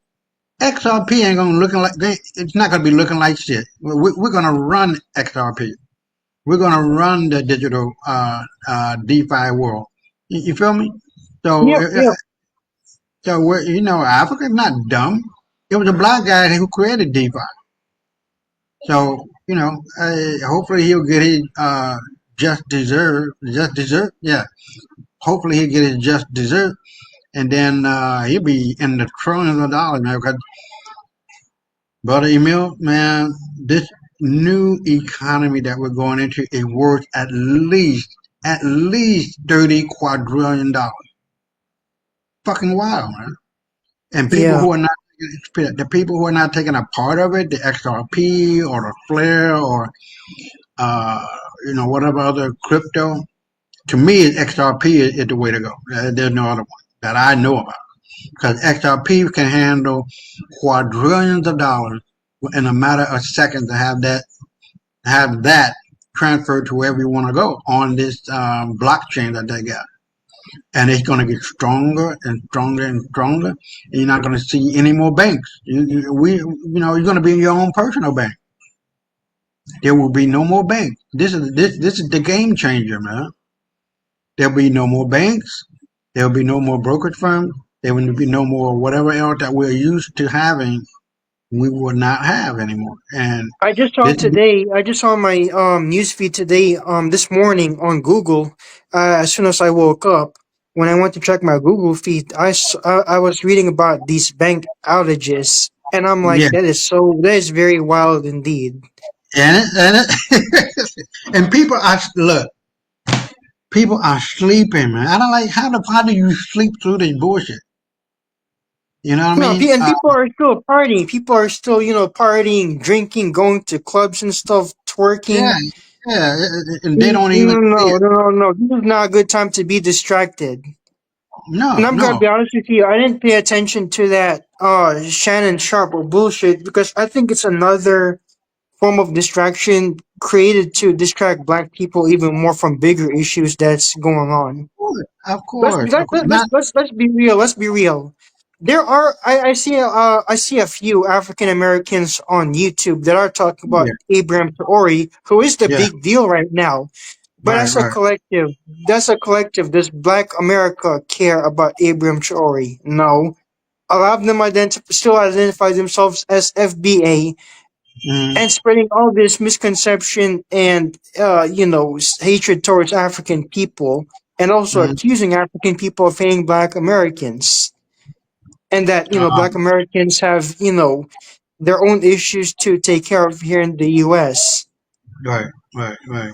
XRP ain't gonna looking like it's not gonna be looking like shit. We're gonna run XRP. We're gonna run the digital DeFi world. You feel me? So Yep, yep. Africa's not dumb. It was a black guy who created DeFi. So hopefully he'll get his just desert. Yeah, hopefully he'll get his just desert, and then he'll be in the trillions of dollars, man. Because brother Emil, man, this new economy that we're going into is worth at least 30 quadrillion dollars. Fucking wild, man. And people Yeah. who are not the people who are not taking a part of it, the XRP or the Flare or uh, whatever other crypto. To me, XRP is the way to go. There's no other one that I know about because XRP can handle quadrillions of dollars in a matter of seconds to have that transferred to wherever you want to go on this blockchain that they got. And it's going to get stronger and stronger and stronger. And you're not going to see any more banks. You're going to be in your own personal bank. There will be no more banks. This is the game changer, man. There'll be no more banks. There'll be no more brokerage firms. There will be no more whatever else that we're used to having. We will not have anymore. And I just saw this, today. I just saw my news feed today. This morning on Google. As soon as I woke up, when I went to check my Google feed, I was reading about these bank outages, and I'm yeah, like, that is very wild indeed. and and people are look. People are sleeping, man. I don't like how do you sleep through this bullshit? You know what I No, mean? and people are still partying. People are still, partying, drinking, going to clubs and stuff, Yeah, twerking. yeah, and they don't even see No, it. no, no, no. This is not a good time to be distracted. And No, I'm gonna no. be honest with you, I didn't pay attention to that Shannon Sharp or bullshit because I think it's another form of distraction created to distract black people even more from bigger issues that's going on. Of course, of course. Not, Let's be real. Let's be real. There are I see a few African Americans on YouTube that are talking about yeah, Abraham Traore, who is the yeah, big deal right now. But right, as a right. collective, does Black America care about Abraham Traore? No. A lot of them still identify themselves as FBA Mm, and spreading all this misconception and hatred towards African people, and also mm, accusing African people of hating Black Americans, and that Black Americans have their own issues to take care of here in the U.S. right, right, right.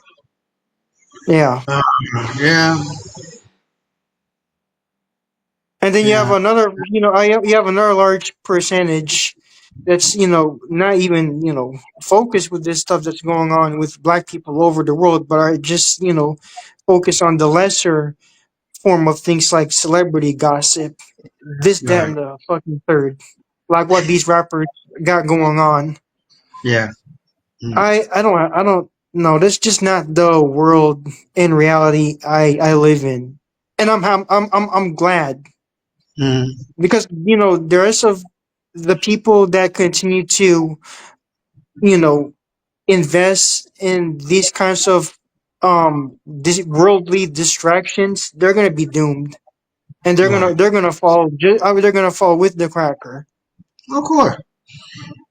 Yeah, Uh, yeah, and then you have yeah, another you have another large percentage that's not even focused with this stuff that's going on with Black people over the world, but are just focused on the lesser form of things like celebrity gossip, this, that, right. and the fucking third, like what these rappers got going on. Yeah. Mm, I don't know. That's just not the world in reality I live in, and I'm glad mm, because the rest of the people that continue to you know invest in these kinds of worldly distractions, they're gonna be doomed, and right. they're gonna fall. They're gonna fall with the cracker. Of course.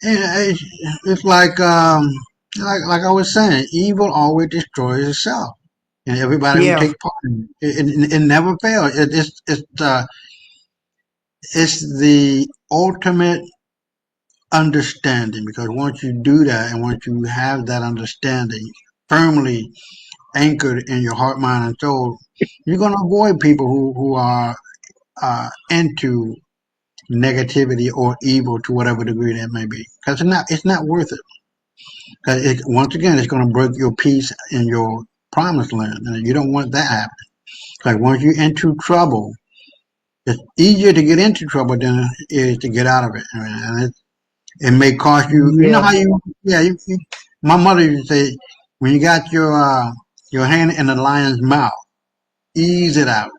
And it's like I was saying, evil always destroys itself, and everybody who Yeah. takes part in it, it never fails. It's the ultimate understanding because once you do that, and once you have that understanding firmly anchored in your heart, mind, and soul, you're going to avoid people who are into negativity or evil to whatever degree that may be, because it's not worth it. 'Cause once again, it's going to break your peace in your promised land, and you don't want that happening. Like once you're into trouble, it's easier to get into trouble than it is to get out of it. I mean, and it may cost you. You know Yeah. how you? Yeah, my mother used to say, when you got your hand in the lion's mouth, ease it out.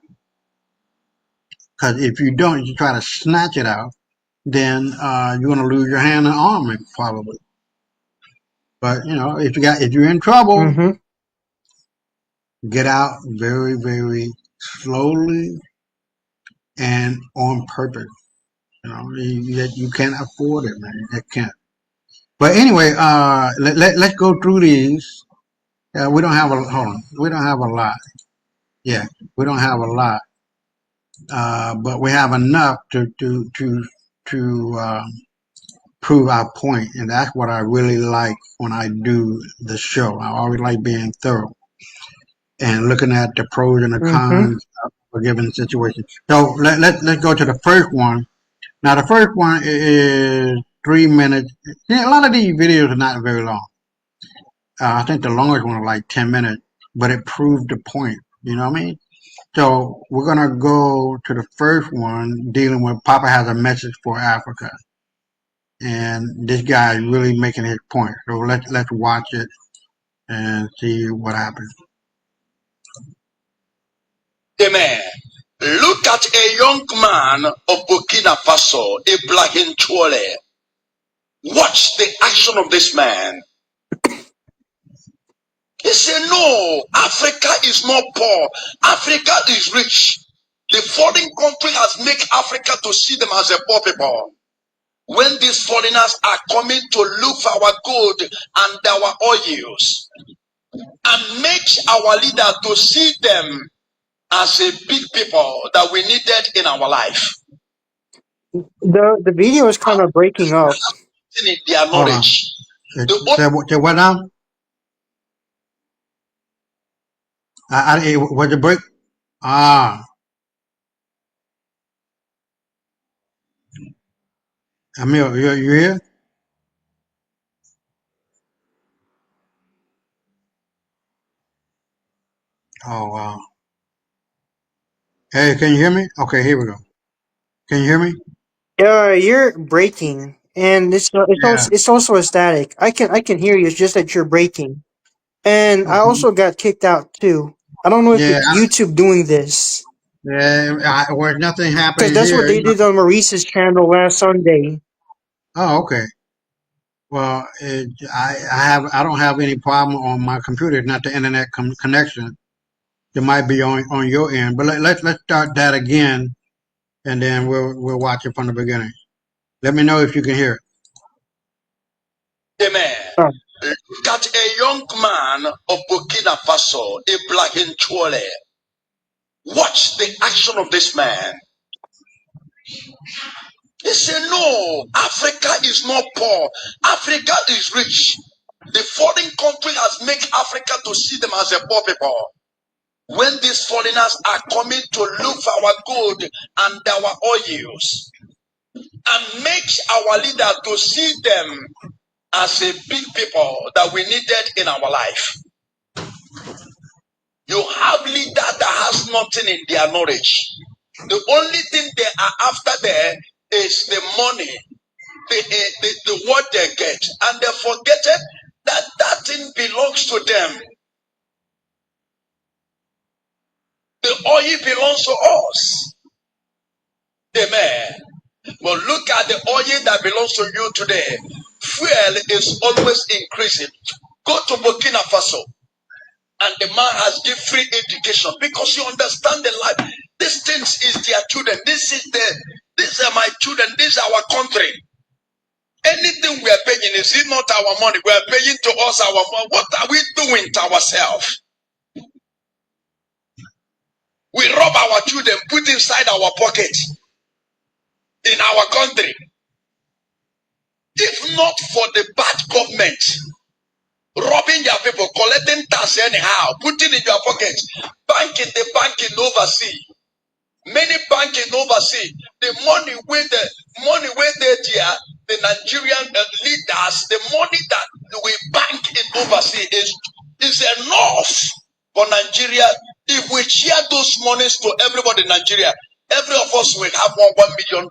Because if you don't, you try to snatch it out, then you're going to lose your hand and arm probably. But if you're in trouble, Mm-hmm. get out very, very slowly and on purpose. You can't afford it, man. You can't. But anyway, let's go through these. We don't have a hold on. We don't have a lot. Yeah, we don't have a lot, but we have enough to prove our point, and that's what I really like when I do the show. I always like being thorough and looking at the pros and the Mm-hmm. cons of a given situation. So let's go to the first one. Now the first one is 3 minutes. Yeah, a lot of these videos are not very long. I think the longest one was like 10 minutes, but it proved the point. You know what I mean? So we're gonna go to the first one dealing with Papa has a message for Africa, and this guy is really making his point. So let's watch it and see what happens. Amen. Look at a young man of Burkina Faso, Ibrahim Traore. Watch the action of this man. He said, no, Africa is not poor. Africa is rich. The foreign country has made Africa to see them as a poor people. When these foreigners are coming to look for our gold and our oils, and makes our leader to see them as a big people that we needed in our life. The video is kind of breaking up. In their Hold on. knowledge. Say what now? Was the break? Ah, Emil, you here? Oh, wow. Hey, can you hear me? Okay, here we go. Can you hear me? You're breaking, and Yeah. it's also a static. I can hear you. It's just that you're breaking, and I Okay. also got kicked out too. I don't know if Yeah. it's YouTube doing this, Yeah. Well, nothing because happening that's what here. they did on Maurice's channel last Sunday. Oh, okay. Well, I don't have any problem on my computer. Not the internet connection. It might be on your end, but let's start that again, and then we'll watch it from the beginning. Let me know if you can hear it. Amen. Oh, Look at a young man of Burkina Faso, Ibrahim Traore. Watch the action of this man. He said, no, Africa is not poor. Africa is rich. The foreign country has made Africa to see them as a poor people. When these foreigners are coming to look for our gold and our oils, and makes our leader to see them as a big people that we needed in our life. You have leaders that has nothing in their knowledge. The only thing they are after there is the money, the what they get, and they forget it, that that thing belongs to them. The oil belongs to us. Amen. But look at the oil that belongs to you today. Fuel is always increasing. Go to Burkina Faso, and the man has given free education because you understand the life. These things is their children. These are my children. This is our country. Anything we are paying, is it not our money? We are paying to us our money. What are we doing to ourselves? We rob our children, put inside our pocket in our country. If not for the bad government, robbing your people, collecting tax anyhow, putting in your pocket, banking the banking overseas. Many banking overseas, the money with there, the Nigerian leaders, the money that we bank in overseas is enough for Nigeria. If we share those monies to everybody in Nigeria, every of us will have $1 million.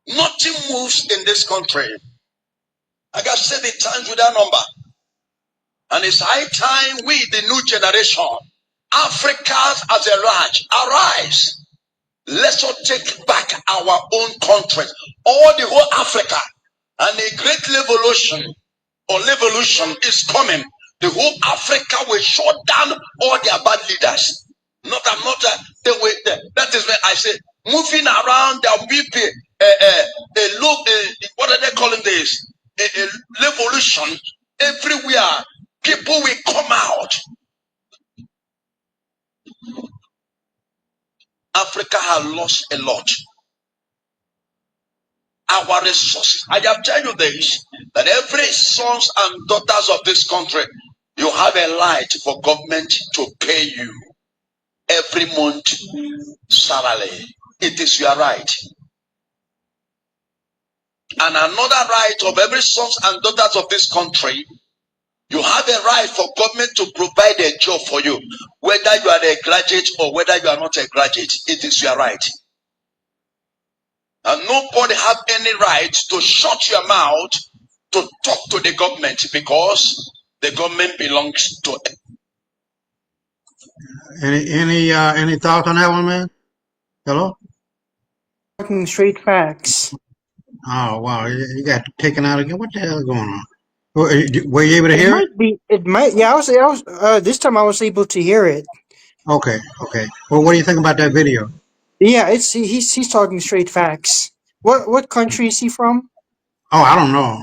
Nothing moves in this country. Like I said, the times without number. And it's high time we, the new generation, Africans as a large, arise. Let's all take back our own country, all the whole Africa. And a great revolution or revolution is coming. The whole Africa will shut down all their bad leaders. I'm not the way. That is when I say, moving around, there will be what are they calling this? A revolution everywhere. People will come out. Africa has lost a lot. Our resources. I have told you this, that every sons and daughters of this country, you have a right for government to pay you every month salary. It is your right. And another right of every sons and daughters of this country, you have a right for government to provide a job for you, whether you are a graduate or whether you are not a graduate. It is your right. And nobody have any right to shut your mouth to talk to the government because the government belongs to. Any thoughts on that one, man? Hello. straight facts. Oh wow, you got taken out again. What the hell is going on? Were you able to It hear it? might be. It might. Yeah, I was. This time I was able to hear it. Okay, okay. Well, what do you think about that video? Yeah, it's he's talking straight facts. What country is he from? Oh, I don't know.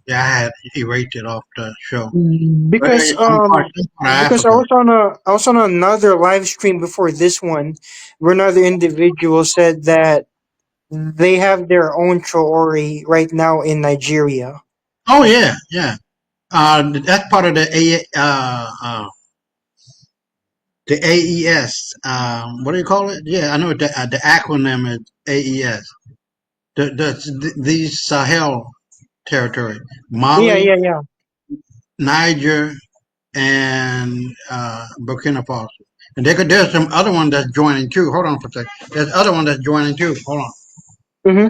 Yeah, I had erased it off the show. But Because I'm from because Africa. I was on another live stream before this one, where another individual said that they have their own Traore right now in Nigeria. Oh yeah, yeah. That's part of the AES. What do you call it? Yeah, I know the acronym is AES. These Sahel territory, Yeah, Mali, yeah, yeah. Niger, and Burkina Faso. And there's some other one that's joining too. Hold on for a second. There's other one that's joining too. Hold on. Hmm.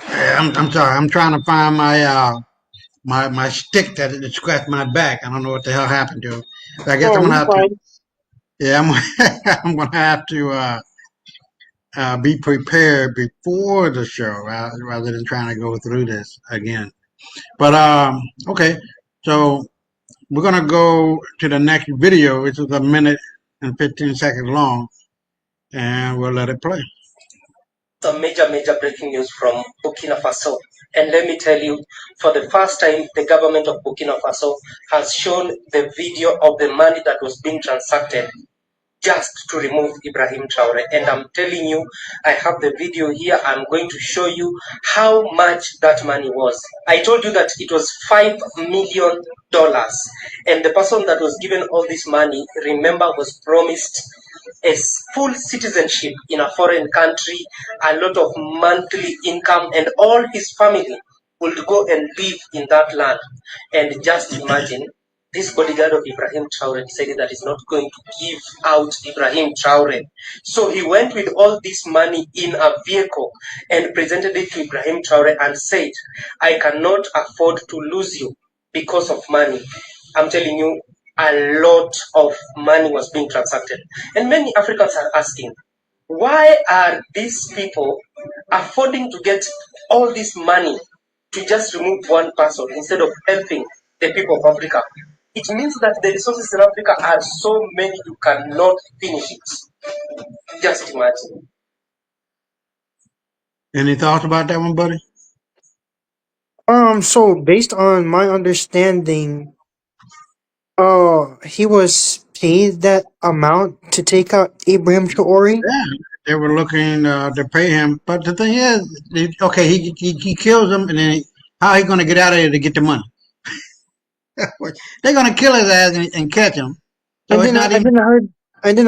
Yeah, I'm sorry. I'm trying to find my stick that it scratched my back. I don't know what the hell happened to it. But I guess I'm Oh, gonna he's have to. fine. Yeah, I'm gonna have to be prepared before the show rather than trying to go through this again. But okay, so we're gonna go to the next video, which is a minute and 15 seconds long, and we'll let it play. Some major breaking news from Burkina Faso. And let me tell you, for the first time, the government of Burkina Faso has shown the video of the money that was being transacted just to remove Ibrahim Traore. And I'm telling you, I have the video here. I'm going to show you how much that money was. I told you that it was $5 million. And the person that was given all this money, remember, was promised a full citizenship in a foreign country, a lot of monthly income, and all his family would go and live in that land. And just imagine, this bodyguard of Ibrahim Traore decided that he's not going to give out Ibrahim Traore. So he went with all this money in a vehicle and presented it to Ibrahim Traore and said, I cannot afford to lose you because of money. I'm telling you, a lot of money was being transacted. And many Africans are asking, why are these people affording to get all this money to just remove one person instead of helping the people of Africa? It means that the resources in Africa are so many you cannot finish it. Just imagine. Any thoughts about that one, buddy? So based on my understanding, he was paid that amount to take out Ibrahim Traore. Yeah, they were looking to pay him, but the thing is, okay, he kills him, and then how he gonna get out of here to get the money? They're gonna kill his ass and catch him. So And it's then not even.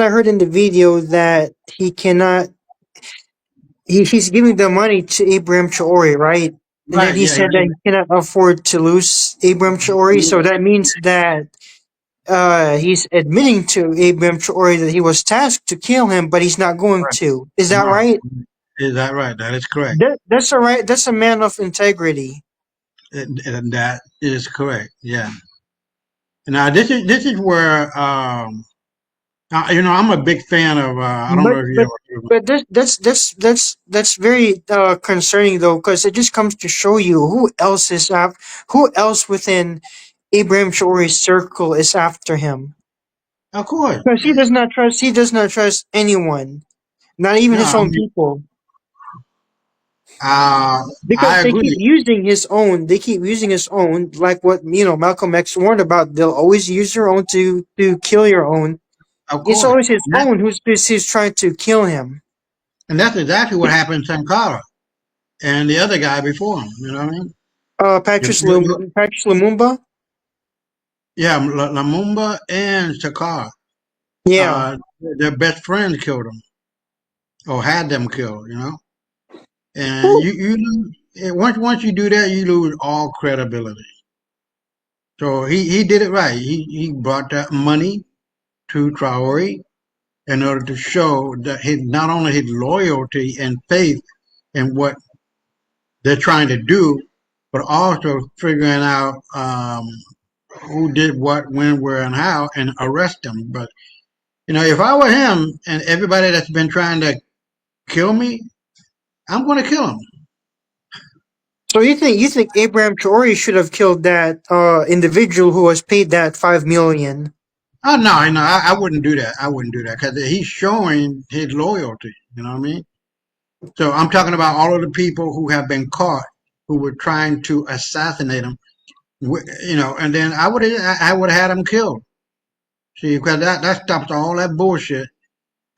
I heard in the video that he cannot. He's giving the money to Ibrahim Traore, right? And then Right, he yeah, said that he cannot afford to lose Ibrahim Traore. So that means that he's admitting to Ibrahim Traore that he was tasked to kill him, but he's not going right. to. Is that No, right? is that right? That is correct. That's all right. That's a man of integrity. That is correct. Yeah. Now this is where I'm a big fan of. I don't But know if you but ever heard of. but that's very concerning though, because it just comes to show you who else within Ibrahim Traore's circle is after him. Of course. Because he does not trust anyone, not even No, his I own mean, people. Because I agree. they keep using his own, like what Malcolm X warned about. They'll always use your own to kill your own. Of It's course. always his And, that, own who's trying to kill him. and that's exactly what happened to Sankara and the other guy before him. You know what I mean? Patrice Lumumba. Yeah, Lamumba and Sakara. Yeah. Their best friends killed them or had them killed. And Who once you do that, you lose all credibility. So he did it right. He brought that money to Traore in order to show that his not only his loyalty and faith in what they're trying to do, but also figuring out who did what, when, where, and how, and arrest them. But if I were him and everybody that's been trying to kill me, I'm going to kill him. So you think Abraham Traore should have killed that individual who was paid that 5 million? Oh no, no, I wouldn't do that. I wouldn't do that because he's showing his loyalty. You know what I mean? So I'm talking about all of the people who have been caught who were trying to assassinate him. And then I would have had him killed. See, because that stops all that bullshit.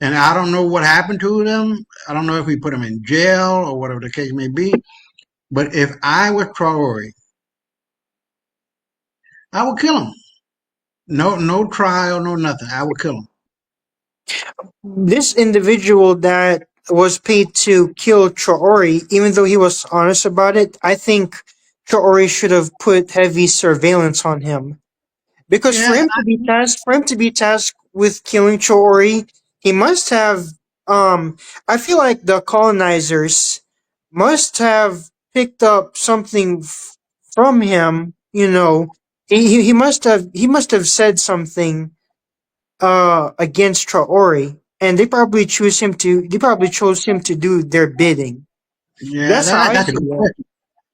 And I don't know what happened to them. I don't know if we put them in jail or whatever the case may be. But if I was Traore, I would kill him. No, no trial, no nothing. I would kill him. This individual that was paid to kill Traore, even though he was honest about it, I think Traore should have put heavy surveillance on him. Because Yeah, for him to be tasked with killing Traore, he must have. I feel like the colonizers must have picked up something from him. He must have said something against Traore, and they probably chose him to do their bidding. yeah, That's how I that's a see good it. question.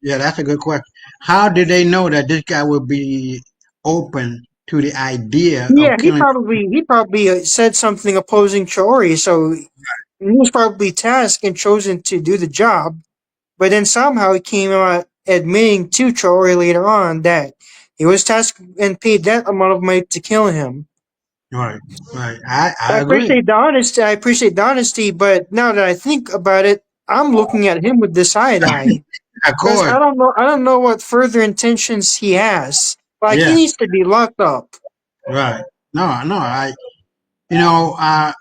Yeah, that's a good question. How did they know that this guy would be open to the idea Yeah, of he killing? probably he probably said something opposing Traore, so he was probably tasked and chosen to do the job. But then somehow he came out admitting to Traore later on that he was tasked and paid that amount of money to kill him. Right, right. I I agree. appreciate the honesty. I appreciate the honesty, but now that I think about it, I'm looking at him with the side eye. Of Because course. I don't know what further intentions he has. Like he Yeah, needs to be locked up. right. No, no. You know, uh,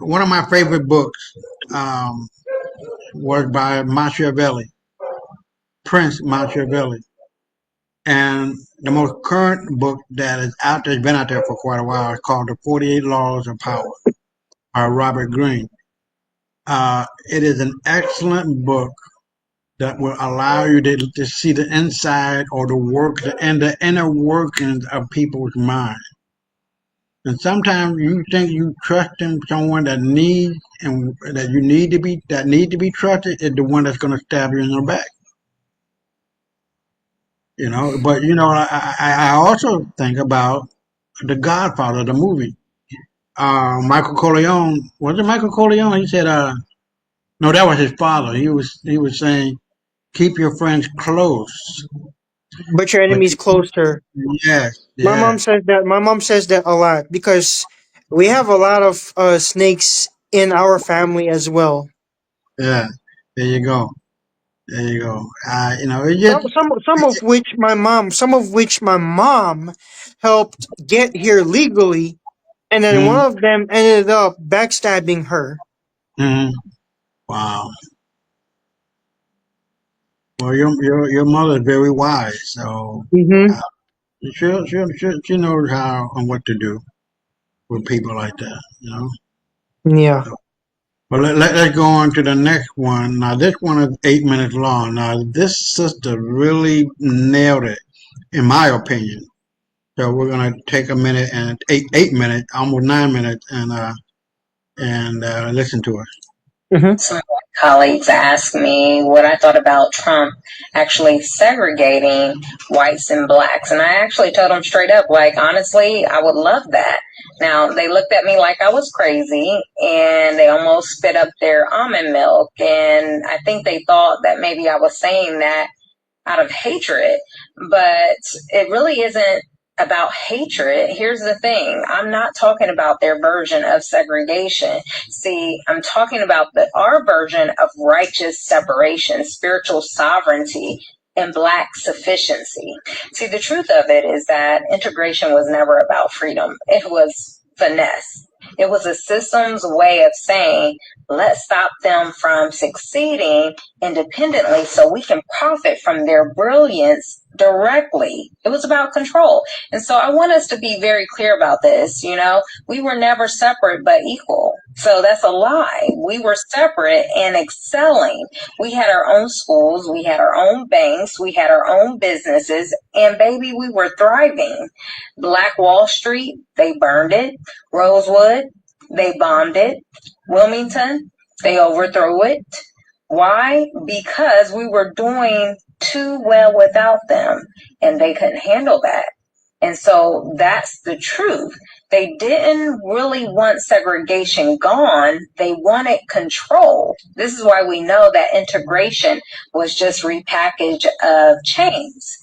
one of my favorite books um, was by Machiavelli, Prince Machiavelli. And the most current book that is out there, has been out there for quite a while, is called The 48 Laws of Power by Robert Greene. It is an excellent book that will allow you to see the inside or the work and the inner workings of people's mind. And sometimes you think you trust in someone that you need to be trusted is the one that's going to stab you in the back. But I also think about the Godfather, the movie. Michael Corleone, was it Michael Corleone? He said, no, that was his father. He was saying, keep your friends close, But your but enemy's closer. yes, My mom yes, says that. My mom says that a lot because we have a lot of snakes in our family as well. yeah. There you go. There you go. It Some of which my mom helped get here legally, and then one mm, of them ended up backstabbing her. mm, wow. Well, your mother is very wise, so Mm-hmm. uh, she knows how and what to do with people like that. Yeah. Well, let's go on to the next one. Now, this one is 8 minutes long. Now, this sister really nailed it, in my opinion. So we're gonna take a minute and 8 minutes, almost 9 minutes, and listen to her. Mm-hmm. Some of my colleagues asked me what I thought about Trump actually segregating whites and blacks. And I actually told them straight up, like, honestly, I would love that. Now, they looked at me like I was crazy and they almost spit up their almond milk. And I think they thought that maybe I was saying that out of hatred, but it really isn't about hatred. Here's the thing. I'm not talking about their version of segregation. See, I'm talking about our version of righteous separation, spiritual sovereignty, and black sufficiency. See, the truth of it is that integration was never about freedom. It was finesse. It was a system's way of saying, let's stop them from succeeding independently so we can profit from their brilliance directly. It was about control. And so I want us to be very clear about this. We were never separate but equal. So that's a lie. We were separate and excelling. We had our own schools, we had our own banks, we had our own businesses, and baby, we were thriving. Black Wall Street, they burned it. Rosewood, they bombed it. Wilmington, they overthrew it. Why? Because we were doing too well without them, and they couldn't handle that. And so that's the truth. They didn't really want segregation gone. They wanted control. This is why we know that integration was just repackage of chains.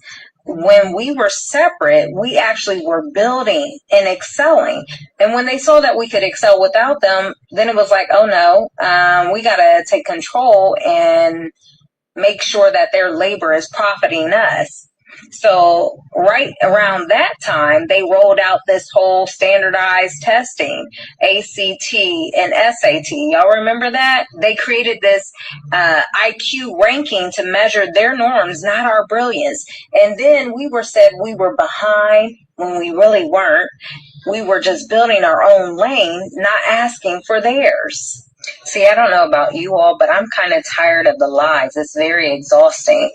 When we were separate, we actually were building and excelling. And when they saw that we could excel without them, then it was like, oh no, we got to take control and make sure that their labor is profiting us. So right around that time, they rolled out this whole standardized testing, ACT and SAT. Y'all remember that? They created this IQ ranking to measure their norms, not our brilliance. And then we were said we were behind when we really weren't. We were just building our own lane, not asking for theirs. See, I don't know about you all, but I'm kind of tired of the lies. It's very exhausting,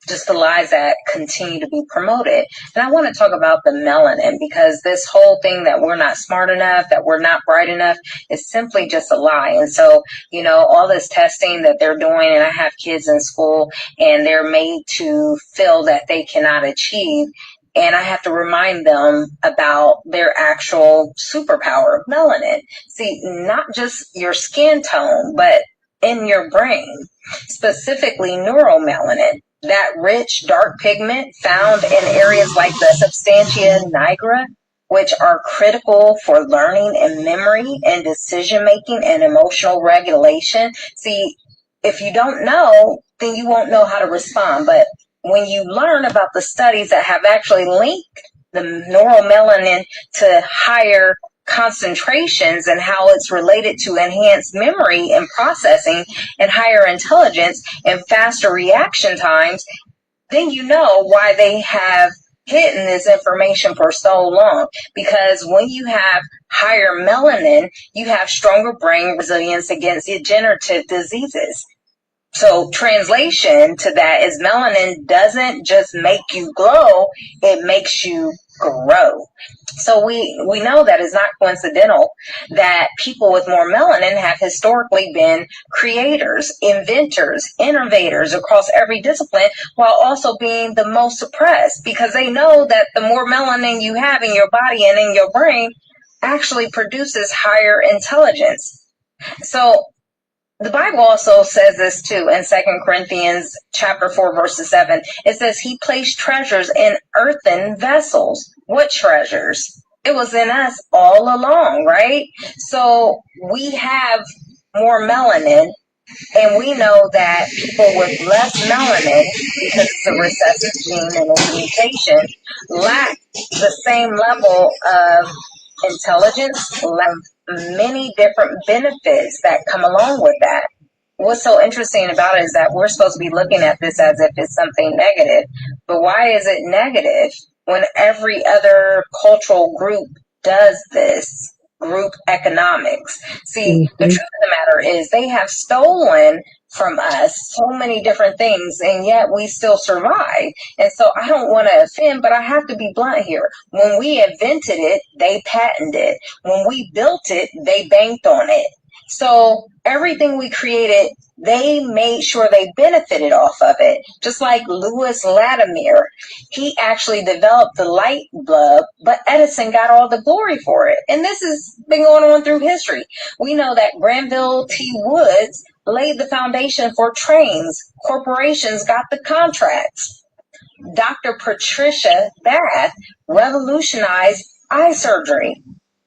just the lies that continue to be promoted. And I want to talk about the melanin, because this whole thing that we're not smart enough, that we're not bright enough, is simply just a lie. And so, all this testing that they're doing, and I have kids in school, and they're made to feel that they cannot achieve. And I have to remind them about their actual superpower, melanin. See, not just your skin tone, but in your brain, specifically neuromelanin. That rich, dark pigment found in areas like the substantia nigra, which are critical for learning and memory and decision making and emotional regulation. See, if you don't know, then you won't know how to respond. But when you learn about the studies that have actually linked the neuromelanin to higher concentrations and how it's related to enhanced memory and processing and higher intelligence and faster reaction times, then you know why they have hidden this information for so long. Because when you have higher melanin, you have stronger brain resilience against degenerative diseases. So translation to that is melanin doesn't just make you glow, it makes you grow. So we know that it's not coincidental that people with more melanin have historically been creators, inventors, innovators across every discipline, while also being the most suppressed, because they know that the more melanin you have in your body and in your brain actually produces higher intelligence. So the Bible also says this too in 2 Corinthians chapter 4, verses 7. It says he placed treasures in earthen vessels. What treasures? It was in us all along, right? So we have more melanin, and we know that people with less melanin, because it's a recessive gene and it's a mutation, lack the same level of intelligence, many different benefits that come along with that. What's so interesting about it is that we're supposed to be looking at this as if it's something negative. But why is it negative when every other cultural group does this? Group economics. See, the truth of the matter is they have stolen from us so many different things, and yet we still survive. And so I don't want to offend, but I have to be blunt here. When we invented it, they patented it. When we built it, they banked on it. So everything we created, they made sure they benefited off of it. Just like Louis Latimer, he actually developed the light bulb, but Edison got all the glory for it. And this has been going on through history. We know that Granville T. Woods laid the foundation for trains. Corporations got the contracts. Dr. Patricia Bath revolutionized eye surgery.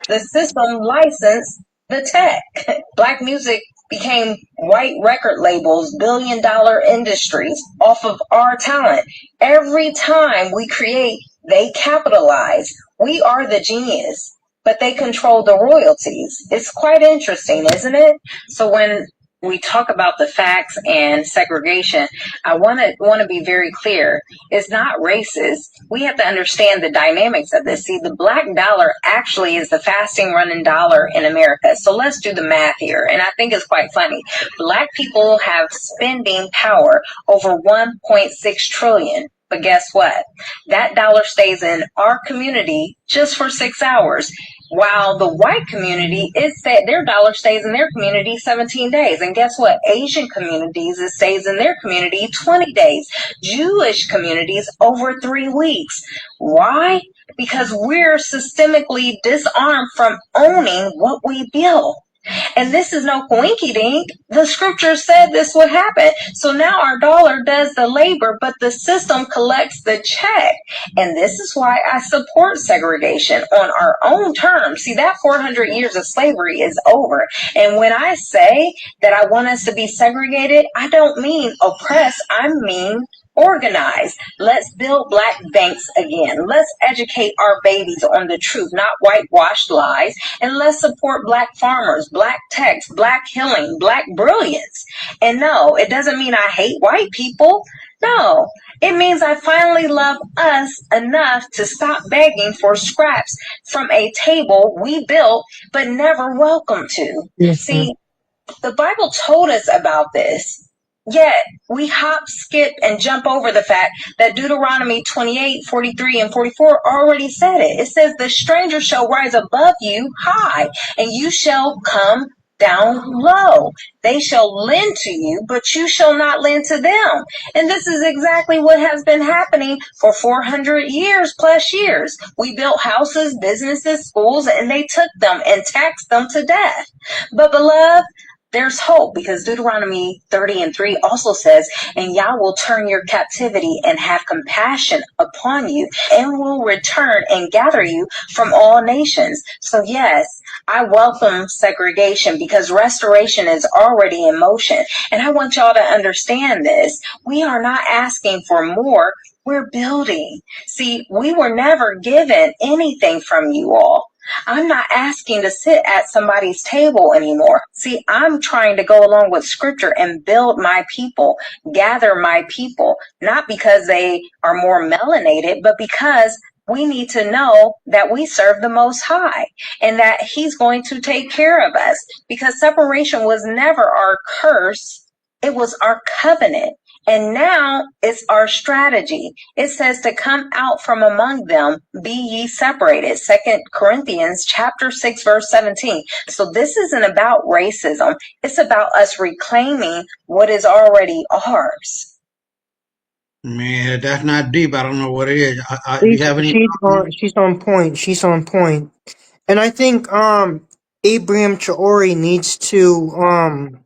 The system licensed the tech. Black music became white record labels, billion-dollar industries off of our talent. Every time we create, they capitalize. We are the genius. but they control the royalties. It's quite interesting, isn't it? So when we talk about the facts and segregation, I want to be very clear. It's not racist. We have to understand the dynamics of this. See, the black dollar actually is the fastest running dollar in America. So let's do the math here. And I think it's quite funny. Black people have spending power over 1.6 trillion. But guess what? That dollar stays in our community just for 6 hours. While the white community, their dollar stays in their community 17 days. And guess what? Asian communities, it stays in their community 20 days. Jewish communities over 3 weeks. Why? Because we're systemically disarmed from owning what we build. And this is no coinky dink. The scripture said this would happen. So now our dollar does the labor, but the system collects the check. And this is why I support segregation on our own terms. See, that 400 years of slavery is over. And when I say that I want us to be segregated, I don't mean oppressed. I mean organize. Let's build black banks again. Let's educate our babies on the truth, not whitewashed lies. And let's support black farmers, black techs, black healing, black brilliance. And no, it doesn't mean I hate white people. No, it means I finally love us enough to stop begging for scraps from a table we built but never welcome to. Mhm. See, the Bible told us about this. Yet we hop, skip, and jump over the fact that Deuteronomy 28, 43, and 44 already said it. It says, the stranger shall rise above you high, and you shall come down low. They shall lend to you, but you shall not lend to them. And this is exactly what has been happening for 400 years plus years. We built houses, businesses, schools, and they took them and taxed them to death. But beloved, there's hope, because Deuteronomy 30 and 3 also says, and Yah will turn your captivity and have compassion upon you, and will return and gather you from all nations. So yes, I welcome segregation, because restoration is already in motion. And I want y'all to understand this. We are not asking for more. We're building. See, we were never given anything from you all. I'm not asking to sit at somebody's table anymore. See, I'm trying to go along with scripture and build my people, gather my people, not because they are more melanated, but because we need to know that we serve the Most High and that He's going to take care of us, because separation was never our curse. It was our covenant. And now it's our strategy. It says to come out from among them, be ye separated. 2 Corinthians chapter 6, verse 17. So this isn't about racism. It's about us reclaiming what is already ours. Man, that's not deep. I don't know what it is. Do you She's have any? she's on point. She's on point. And I think Abraham Traore needs to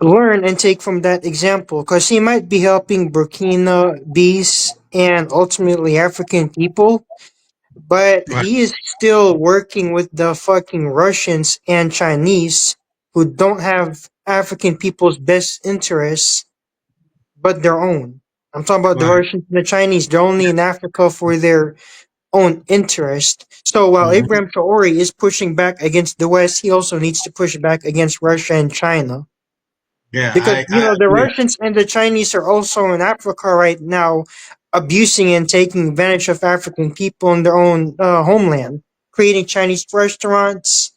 learn and take from that example, because he might be helping Burkina bees and ultimately African people, but Right. he is still working with the fucking Russians and Chinese, who don't have African people's best interests but their own. I'm talking about the Right. Russians and the Chinese. They're only in Africa for their own interest. So while Hmm. Abraham Traore is pushing back against the West, he also needs to push back against Russia and China. Yeah, Because, I the agree. Russians and the Chinese are also in Africa right now, abusing and taking advantage of African people in their own homeland, creating Chinese restaurants,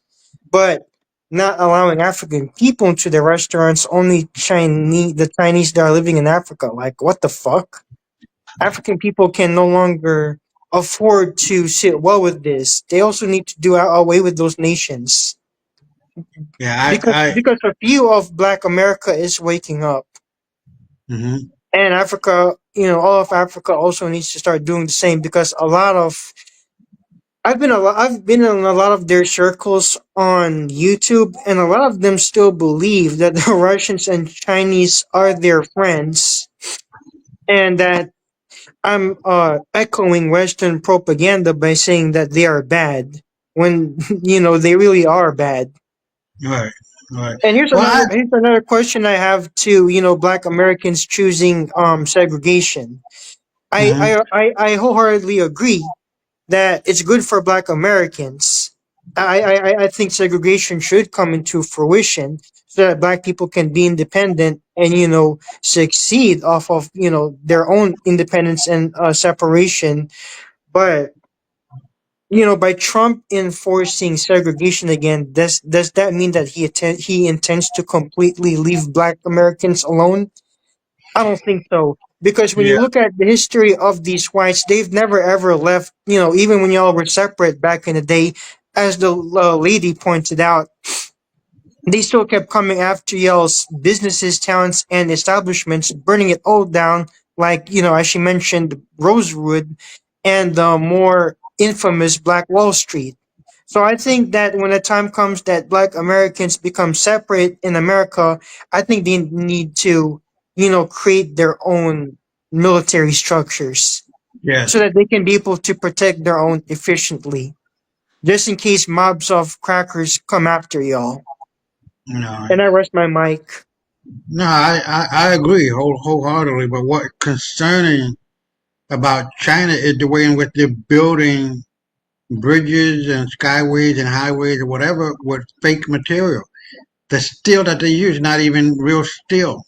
but not allowing African people into their restaurants, only the Chinese that are living in Africa. Like, what the fuck? African people can no longer afford to sit well with this. They also need to do away with those nations, Yeah, because a few of Black America is waking up, hmm and Africa, all of Africa also needs to start doing the same, because I've been in a lot of their circles on YouTube, and a lot of them still believe that the Russians and Chinese are their friends, and that I'm echoing Western propaganda by saying that they are bad when they really are bad. right, right. And here's Well, another question I have to Black Americans choosing segregation. mhm. I wholeheartedly agree that it's good for Black Americans. I think segregation should come into fruition so that Black people can be independent and succeed off of their own independence and separation. But by Trump enforcing segregation again, does that mean that he intends to completely leave Black Americans alone? I don't think so. Because when you Yeah. look at the history of these whites, they've never ever left, even when y'all were separate back in the day, as the lady pointed out, they still kept coming after y'all's businesses, towns, and establishments, burning it all down, like, as she mentioned, Rosewood and the more infamous Black Wall Street. So I think that when the time comes that Black Americans become separate in America, I think they need to, create their own military structures Yes. so that they can be able to protect their own efficiently, just in case mobs of crackers come after y'all. No. And I rest my mic. No, I agree wholeheartedly. But what concerning about China is the way in which they're building bridges and skyways and highways or whatever with fake material. The steel that they use is not even real steel.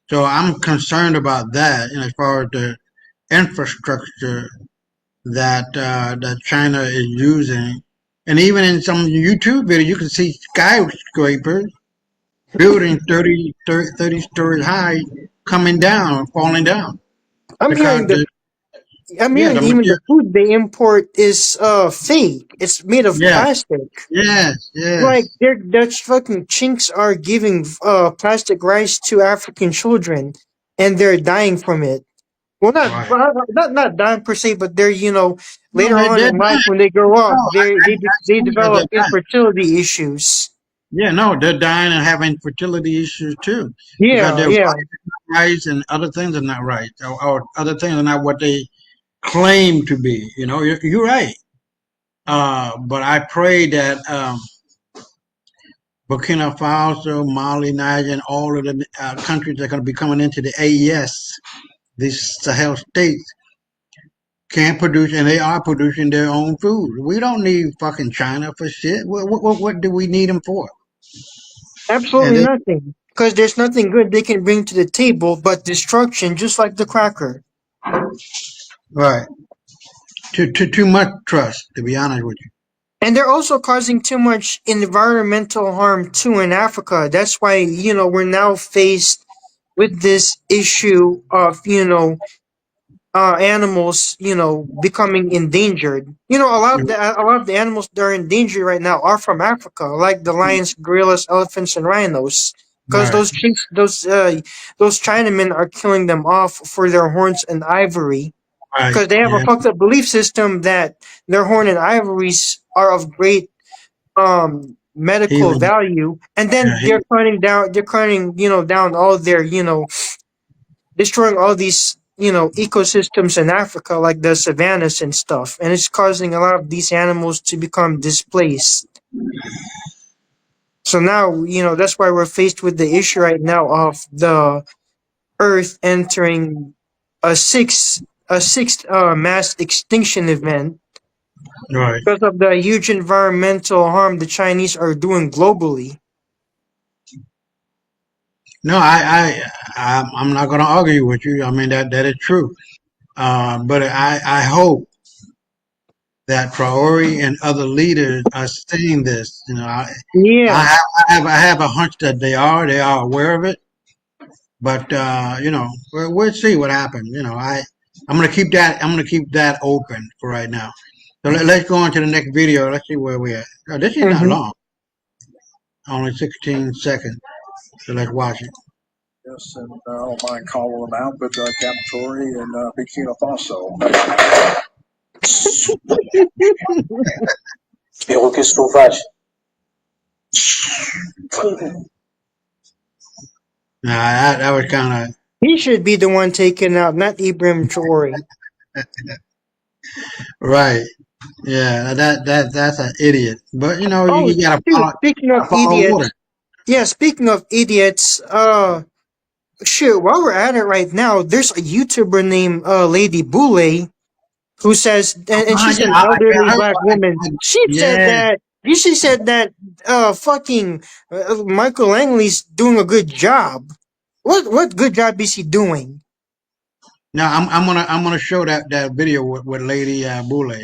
So I'm concerned about that, as far as the infrastructure that China is using. And even in some YouTube videos, you can see skyscrapers building 30 stories high coming down, falling down. I'm Because, hearing the I'm yeah, the hearing even material, the food they import is fake. It's made of yes, plastic. yes, Like yes, they're Dutch fucking chinks are giving plastic rice to African children, and they're dying from it. Well, right. not dying per se, but they're No, later on they're in life dying. when they grow up, No, I they see that they're develop dying. infertility issues. Yeah, no, they're dying and having fertility issues too, because Yeah, their yeah. bodies are not right and other things are not right, or other things are not what they claim to be. You're right. But I pray that Burkina Faso, Mali, Niger, and all of the countries that are going to be coming into the AES, these Sahel states, can produce, and they are producing their own food. We don't need fucking China for shit. What do we need them for? And Absolutely they, nothing. Because there's nothing good they can bring to the table but destruction, just like the cracker. right, too much trust, to be honest with you. And they're also causing too much environmental harm too in Africa. That's why, we're now faced with this issue of, animals, becoming endangered. A lot of the animals that are endangered right now are from Africa, like the lions, gorillas, elephants, and rhinos. Because Right, those Chinamen are killing them off for their horns and ivory. right, Because they have a yeah, fucked up belief system that their horn and ivories are of great medical healing, value, and yeah, then they're cutting down all their destroying all these ecosystems in Africa, like the savannas and stuff, and it's causing a lot of these animals to become displaced. So now that's why we're faced with the issue right now of the earth entering a sixth mass extinction event right. because of the huge environmental harm the Chinese are doing globally. No, I'm not going to argue with you. I mean that is true. But I hope that Traore and other leaders are seeing this. Yeah. I have a hunch that they are aware of it. But we'll see what happens. I'm gonna keep that open for right now. So let's go on to the next video. Let's see where we at. This is not Hmm. long, only 16 seconds. So let's watch it. Yes, and I don't mind calling them out, but Traore and Burkina Faso. Perroquet sauvage. Nah, that was kind He should be the one taken out, not Ibrahim Traore. of right. Yeah, that's an idiot. But Oh, you gotta dude, speaking of follow order. idiots, yeah, speaking of idiots, shit, while we're at it right now, there's a YouTuber named Lady Boule who says, and she's Yeah, an yeah, elderly black woman. She said yeah. that. She said that fucking Michael Langley's doing a good job. What good job is he doing? Now I'm gonna show that video with Lady Boule.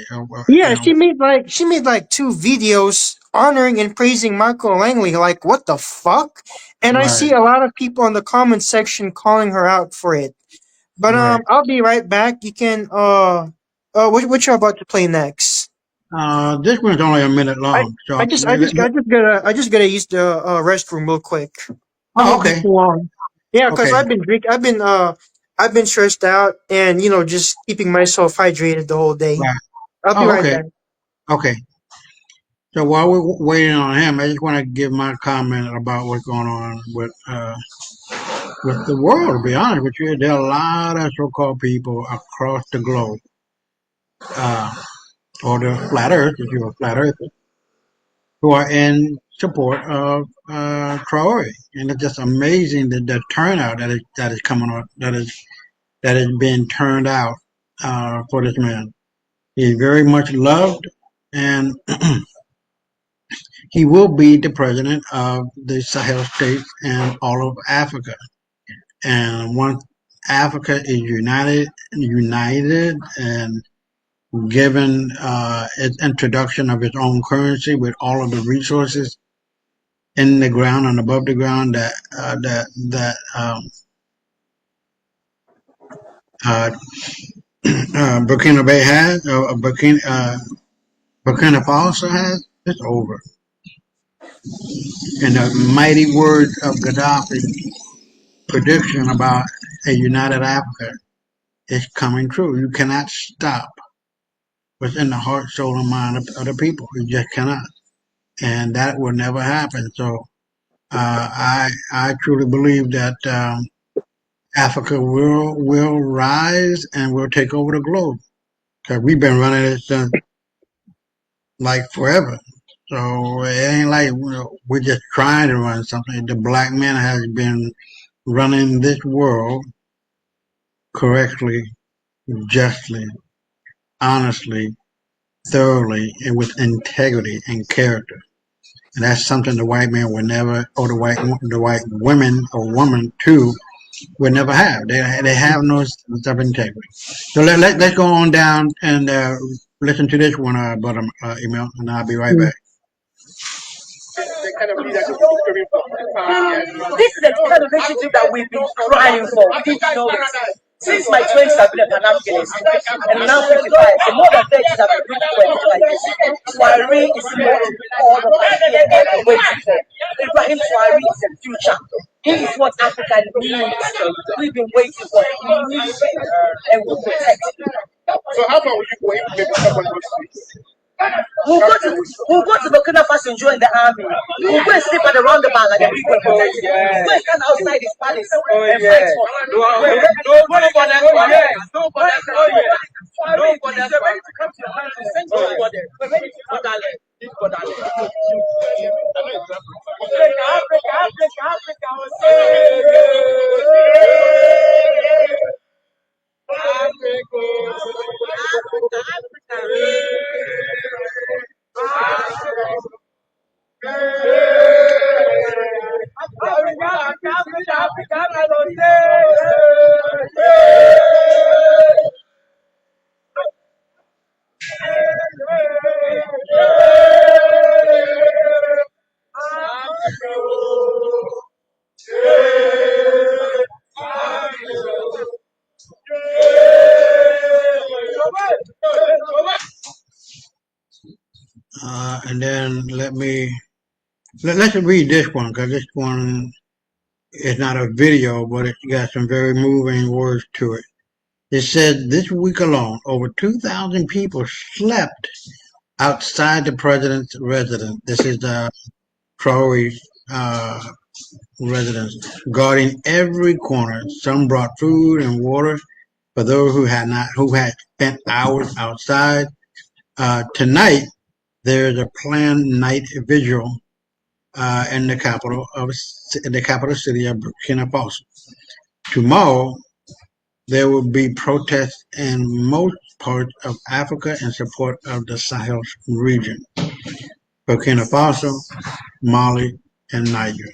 Yeah, she made like two videos honoring and praising Michael Langley. Like, what the fuck? And I Right, see a lot of people in the comment section calling her out for it. But right. I'll be right back. You can what you about to play next? This one's only a minute I long, so I just I just I just gotta use the restroom real quick. It oh, won't be okay, too long. Yeah, cause okay, I've been stressed out and just keeping myself hydrated the whole day. right. I'll be Oh, right okay, back. okay. So while we're waiting on him, I just want to give my comment about what's going on with the world. To be honest with you, there are a lot of so-called people across the globe, uh, or the flat Earth, if you're a flat earther, who are in support of Traore, and it's just amazing the turnout that is coming on, that is being turned out for this man. He's very much loved, and he will be the president of the Sahel states and all of Africa. And once Africa is united and given its introduction of its own currency with all of the resources in the ground and above the ground that uh, Burkina Bay has, or Burkina Faso has, it's over. And the mighty words of Gaddafi's prediction about a united Africa is coming true. You cannot stop what's in the heart, soul, and mind of the people. You just cannot, and that will never happen. So I truly believe that Africa will rise and will take over the globe because we've been running it since like forever. So it ain't like we're just trying to run something. The black man has been running this world correctly, justly, honestly, thoroughly, and with integrity and character. And that's something the white man would never, or the white women or woman too would never have. They have no sense of integrity. So let's go on down and listen to this one, brother email, and I'll be right Mm. back. The kind of leadership we've been craving for the past years. This is the kind of leadership that we've been crying for. We didn't know it. Since my 20s, I've been a Pan Africanist, and now 55. So more than 30 years, I've been rooting for it like this. Tuari is what all of us here are waiting for. Ibrahim Tuari is the future. He is what Africa needs. We've been waiting for it. We need it, and we'll protect it. So how far will you go if maybe someone goes to we'll go to Burkina Faso and join the army. We'll go and sleep at the roundabout like the people protecting. We'll go and stand outside his palace and fight for him. Nobody is ready to come to your country. Send somebody. We're ready to go down there. Africa, Africa, Africa, And then let's read this one because this one is not a video, but it's got some very moving words to it. It said this week alone, over 2,000 people slept outside the president's residence. This is Traore's residence, guarding every corner. Some brought food and water for those who had spent hours outside. Tonight, there's a planned night vigil in the capital city of Burkina Faso. Tomorrow, there will be protests in most parts of Africa in support of the Sahel region, Burkina Faso, Mali, and Niger.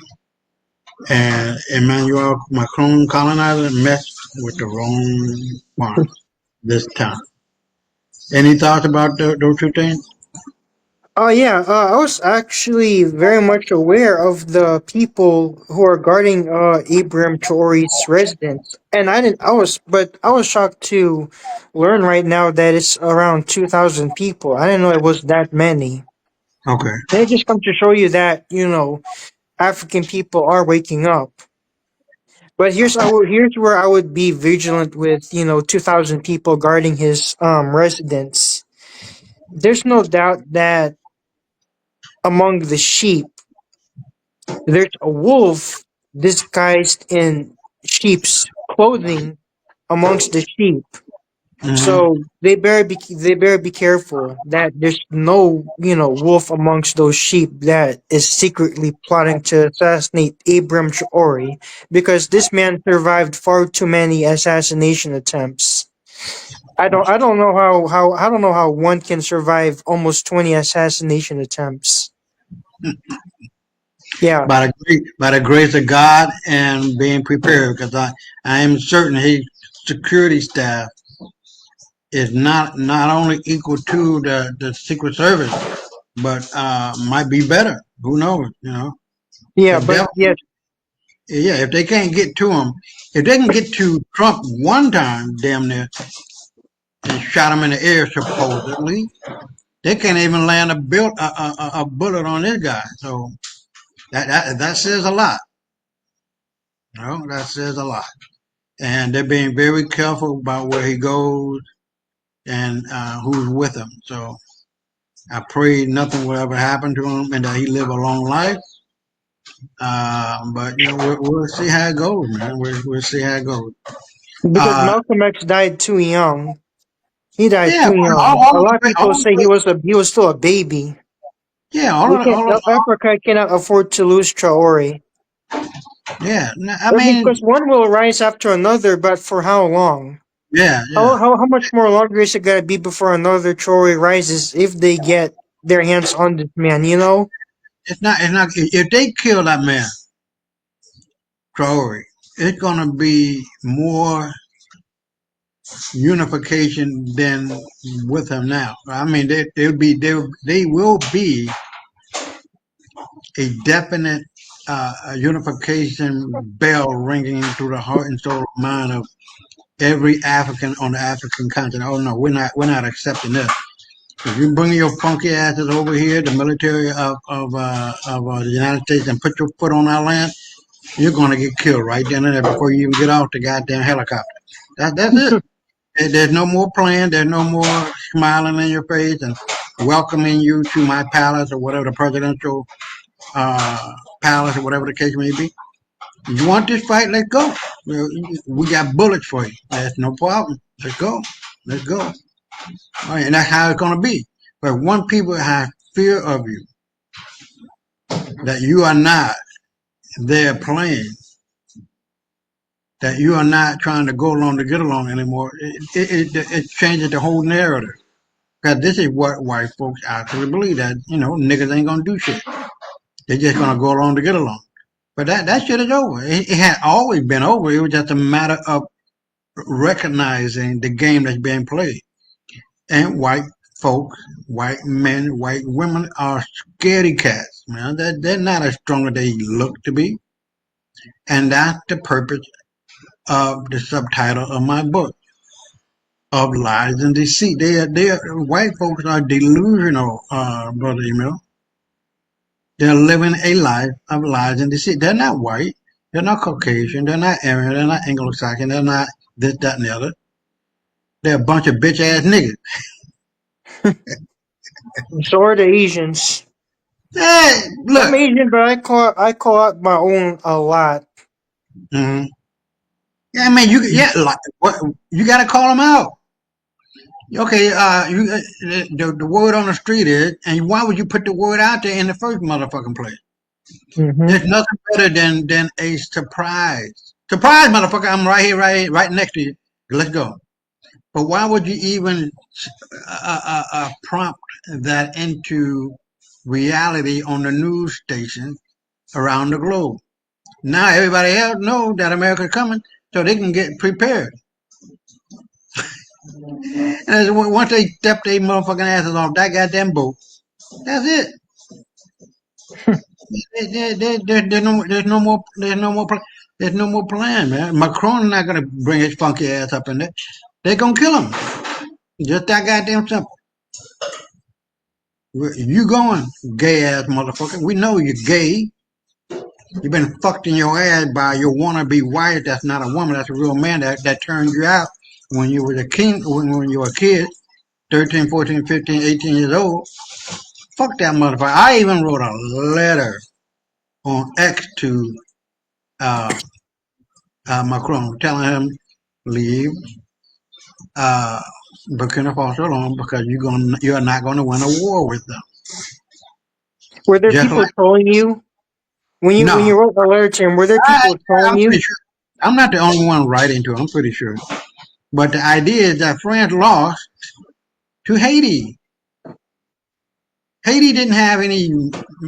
And Emmanuel Macron colonizer messed with the wrong one this time. Any thoughts about those two things? Oh yeah, I was actually very much aware of the people who are guarding Abraham Traore's residence, and I was shocked to learn right now that it's around 2,000 people. I didn't know it was that many. Okay. And it just comes to show you that African people are waking up. But here's where I would be vigilant with 2,000 people guarding his residence. There's no doubt that among the sheep there's a wolf disguised in sheep's clothing amongst the sheep. Mm-hmm. So they better be careful that there's no wolf amongst those sheep that is secretly plotting to assassinate Abram Traore, because this man survived far too many assassination attempts. I don't know how I don't know how one can survive almost 20 assassination attempts. Yeah. By the grace of God and being prepared, because I am certain his security staff is not only equal to the Secret Service, but might be better. Who knows? Yeah, Because but yes, yeah, if they can't get to him, if they can get to Trump one time, damn near, and shot him in the air supposedly, they can't even land a bullet on this guy. So that says a lot. That says a lot. And they're being very careful about where he goes and who's with him. So I pray nothing will ever happen to him and that he live a long life. But we'll see how it goes, man. We'll see how it goes. because Uh, Malcolm X died too young. He died yeah, too young. A lot of people say he was still a baby. yeah, We can't. Africa cannot afford to lose Traore. yeah. I I mean, mean, because one will rise after another, but for how long? yeah, yeah. How much more longer is it gonna be before another Traore rises if they get their hands on this man? It's not. If they kill that man, Traore, it's gonna be more unification than with him now. I mean, they will be a definite unification bell ringing through the heart and soul mind of every African on the African continent. Oh no, we're not accepting this. If you bring your funky asses over here, the military of the United States, and put your foot on our land, you're going to get killed right then and there before you even get off the goddamn helicopter. That's it. There's no more playing. There's no more smiling in your face and welcoming you to my palace or whatever the presidential uh, palace or whatever the case may be. You want this fight? Let's go. We got bullets for you. That's no problem. Let's go. Let's go. All right, and that's how it's going to be. But when people have fear of you, that you are not there playing, that you are not trying to go along to get along anymore, it changes the whole narrative. Because this is what white folks actually believe, that, niggas ain't going to do shit. They're just going to go along to get along. But that shit is over. It had always been over. It was just a matter of recognizing the game that's being played. And white folks, white men, white women are scaredy cats, man. They're not as strong as they look to be. And that's the purpose of the subtitle of my book, of lies and deceit. White folks are delusional, Brother Emil. They're living a life of lies and deceit. They're not white. They're not Caucasian. They're not Aryan. They're not Anglo-Saxon. They're not this, that, and the other. They're a bunch of bitch ass niggas. So are the Asians. Hey, I'm look. Asian, but I call out my own a lot. Mhm. Yeah, I mean, like what you got to call them out. Okay, the word on the street is, and why would you put the word out there in the first motherfucking place? Hmm. There's nothing better than a surprise. Surprise, motherfucker! I'm right here, right next to you. Let's go. But why would you even prompt that into reality on the news station around the globe? Now everybody else knows that America's coming, so they can get prepared. And once they step their motherfucking asses off that goddamn boat, that's it. There's no more plan, man. Macron's not gonna bring his funky ass up in there. They're gonna kill him. Just that goddamn simple. You going, gay ass motherfucker? We know you're gay. You've been fucked in your ass by your wannabe wife. That's not a woman. That's a real man that turned you out when you were a king, when you were a kid, 13, 14, 15, 18 years old. Fuck that motherfucker. I even wrote a letter on X to uh, Macron telling him leave uh, Burkina Faso alone because you're not gonna win a war with them. Were there Just people like trolling you when no, you wrote the letter to him? Were there people trolling I'm pretty you? sure. I'm not the only one writing to it. I'm pretty sure. But the idea is that France lost to Haiti. Haiti didn't have any,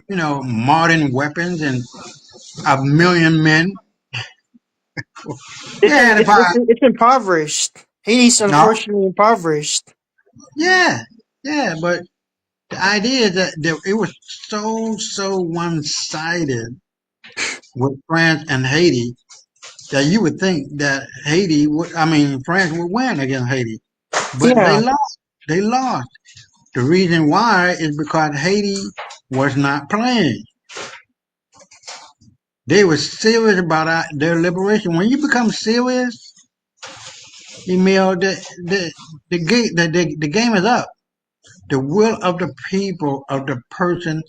modern weapons and a million men. Yeah, It's impoverished. Haiti's no, unfortunately impoverished. yeah, yeah. But the idea is that it was so one sided with France and Haiti that you would think that France would win against Haiti, but they Yeah, lost. They lost. The reason why is because Haiti was not playing. They were serious about their liberation. When you become serious, Emil, the game is up. The will of the people, of the person,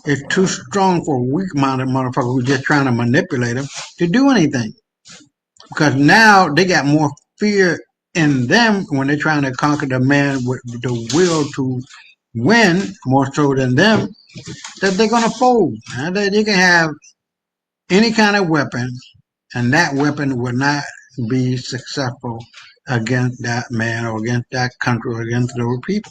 is too strong for a weak-minded motherfucker who's just trying to manipulate them to do anything. Because now they got more fear in them when they're trying to conquer the man with the will to win more so than them, that they're gonna fold. And that you can have any kind of weapon, and that weapon will not be successful against that man or against that country or against those people.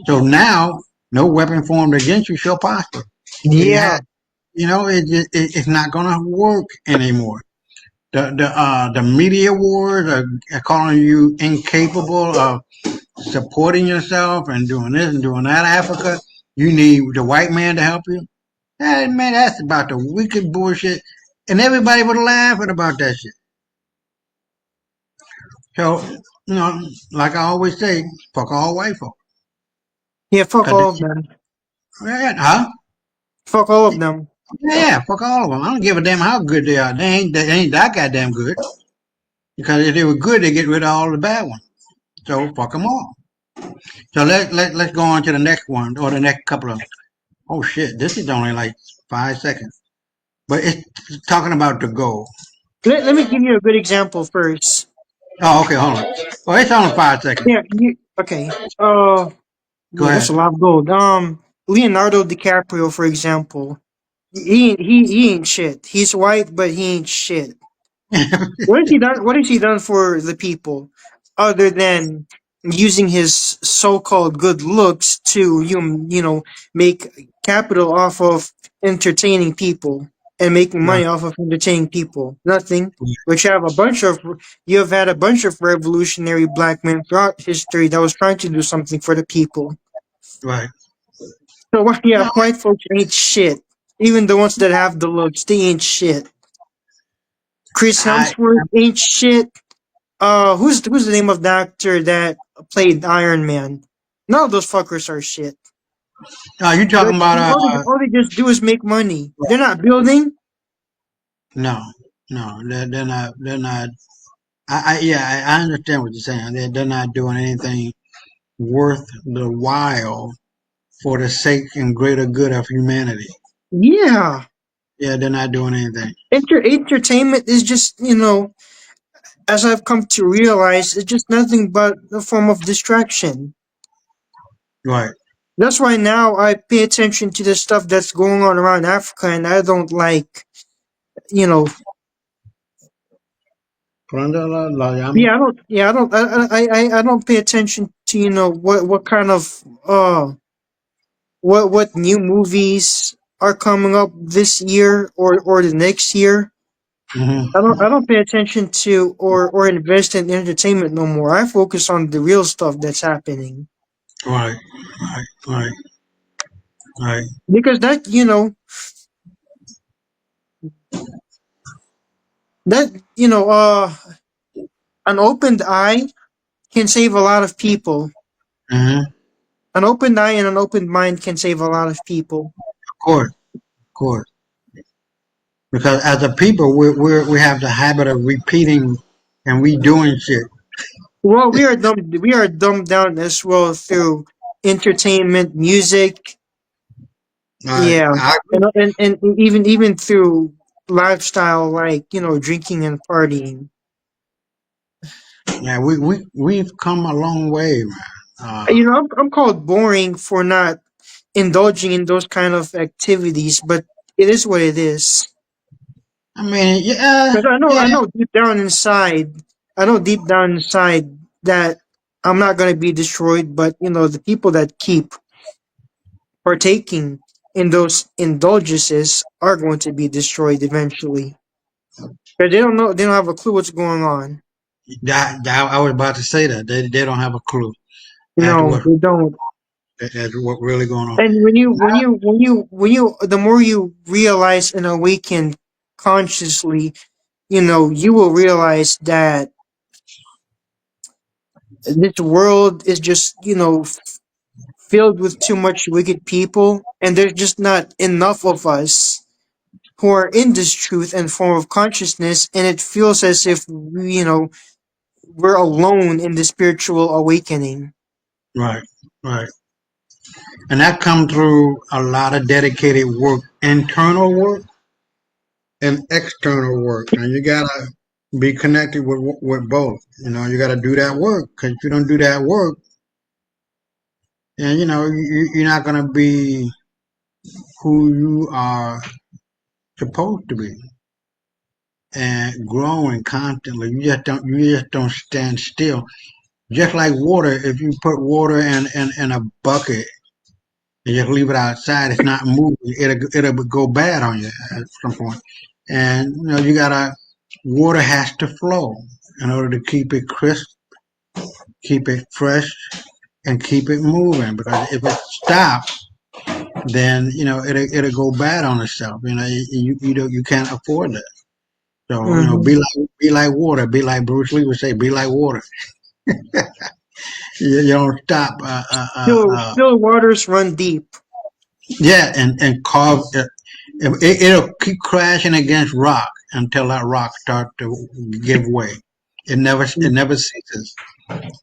So now, no weapon formed against you shall prosper. It yeah. has, it's not going to work anymore. The media wars are calling you incapable of supporting yourself and doing this and doing that. Africa, you need the white man to help you. Man, that's about the wicked bullshit. And everybody was laughing about that shit. So, like I always say, fuck all white folk. Yeah, fuck Cause all of them. huh? Fuck all of them. Yeah, fuck all of them. I don't give a damn how good they are. They ain't that goddamn good. Because if they were good, they get rid of all the bad ones. So fuck them all. So let's go on to the next one or the next couple of. Oh shit, this is only like 5 seconds, but it's talking about the goal. Let me give you a good example first. Oh, okay, hold on. Well, it's only 5 seconds. Yeah, okay. Go Yeah, that's ahead. a lot of gold. Leonardo DiCaprio, for example, he ain't shit. He's white, but he ain't shit. What has he done? What has he done for the people, other than using his so-called good looks to make capital off of entertaining people and making Right, money off of entertaining people? Nothing. Which you have had a bunch of revolutionary black men throughout history that was trying to do something for the people. right. So yeah, No, white folks ain't shit. Even the ones that have the looks, they ain't shit. Chris I. Hemsworth ain't shit. Who's the name of the actor that played Iron Man? None of those fuckers are shit. You talking about All they just do is make money. They're not building. no, no. They're not. They're not. Yeah, I understand what you're saying. They're not doing anything worth the while for the sake and greater good of humanity. Yeah, Yeah, they're not doing anything. entertainment is just as I've come to realize, it's just nothing but a form of distraction. Right. That's why now I pay attention to the stuff that's going on around Africa, and I don't like, you know, Cuando la llamo. Yeah, I don't. Yeah, I don't. I don't pay attention to what kind of what new movies are coming up this year or the next year. Hmm. I don't pay attention to or invest in entertainment no more. I focus on the real stuff that's happening Right, right, right, right. because that an opened eye can save a lot of people. Hmm. Of An open eye and an open mind can save a lot of people. course, of course. Because as a people, we have the habit of repeating and redoing shit. Well, we are dumbed down as well through entertainment, music, yeah, I and even through lifestyle like drinking and partying. Yeah, we've come a long way, man. I'm called boring for not indulging in those kind of activities, but it is what it is. I mean, yeah, Because yeah, I know deep down inside that I'm not going to be destroyed, but the people that keep partaking in those indulgences are going to be destroyed eventually. Because they don't have a clue what's going on. I was about to say that they don't have a clue as to No, they don't. what really going on. And the more you realize and awaken consciously, you will realize that this world is just, filled with too much wicked people, and there's just not enough of us who are in this truth and form of consciousness, and it feels as if we're alone in the spiritual awakening. Right, right, and that comes through a lot of dedicated work, internal work and external work. And you gotta be connected with both. You gotta do that work because if you don't do that work, and you're not gonna be who you are supposed to be and growing constantly. You just don't stand still. Just like water, if you put water in a bucket and just leave it outside, it's not moving. It'll go bad on you at some point. And you gotta water has to flow in order to keep it crisp, keep it fresh, and keep it moving. Because if it stops, then it'll go bad on itself. You can't afford that. So Hmm. be like water. Be like Bruce Lee would say, be like water. You don't stop. Still waters run deep. Yeah, and carve. It'll keep crashing against rock until that rock starts to give way. It never ceases.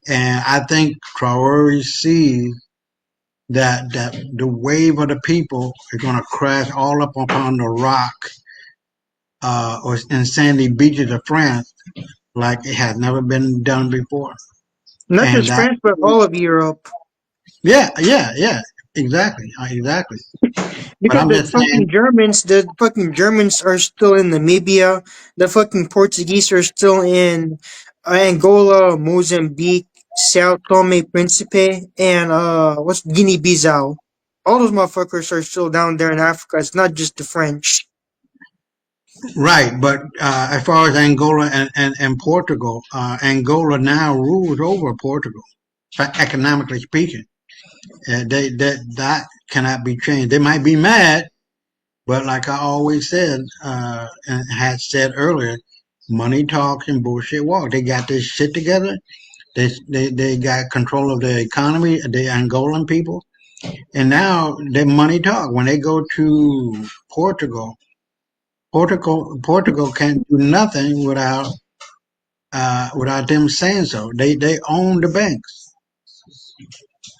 And I think Traore sees that the wave of the people is going to crash all up upon the rock or in sandy beaches of France like it has never been done before. Not And just that, France, but all of Europe. yeah, yeah, yeah, exactly, exactly. But Because I'm just saying, the fucking Germans are still in Namibia. The fucking Portuguese are still in Angola, Mozambique, Sao Tome Principe, and what's Guinea-Bissau. All those motherfuckers are still down there in Africa. It's not just the French. right, but as far as Angola and Portugal, Angola now rules over Portugal, economically speaking. That cannot be changed. They might be mad, but like I always said, and had said earlier, money talks and bullshit walks. They got this shit together. They got control of the economy, the Angolan people, and now their money talk. When they go to Portugal can't do nothing without them saying so. They own the banks.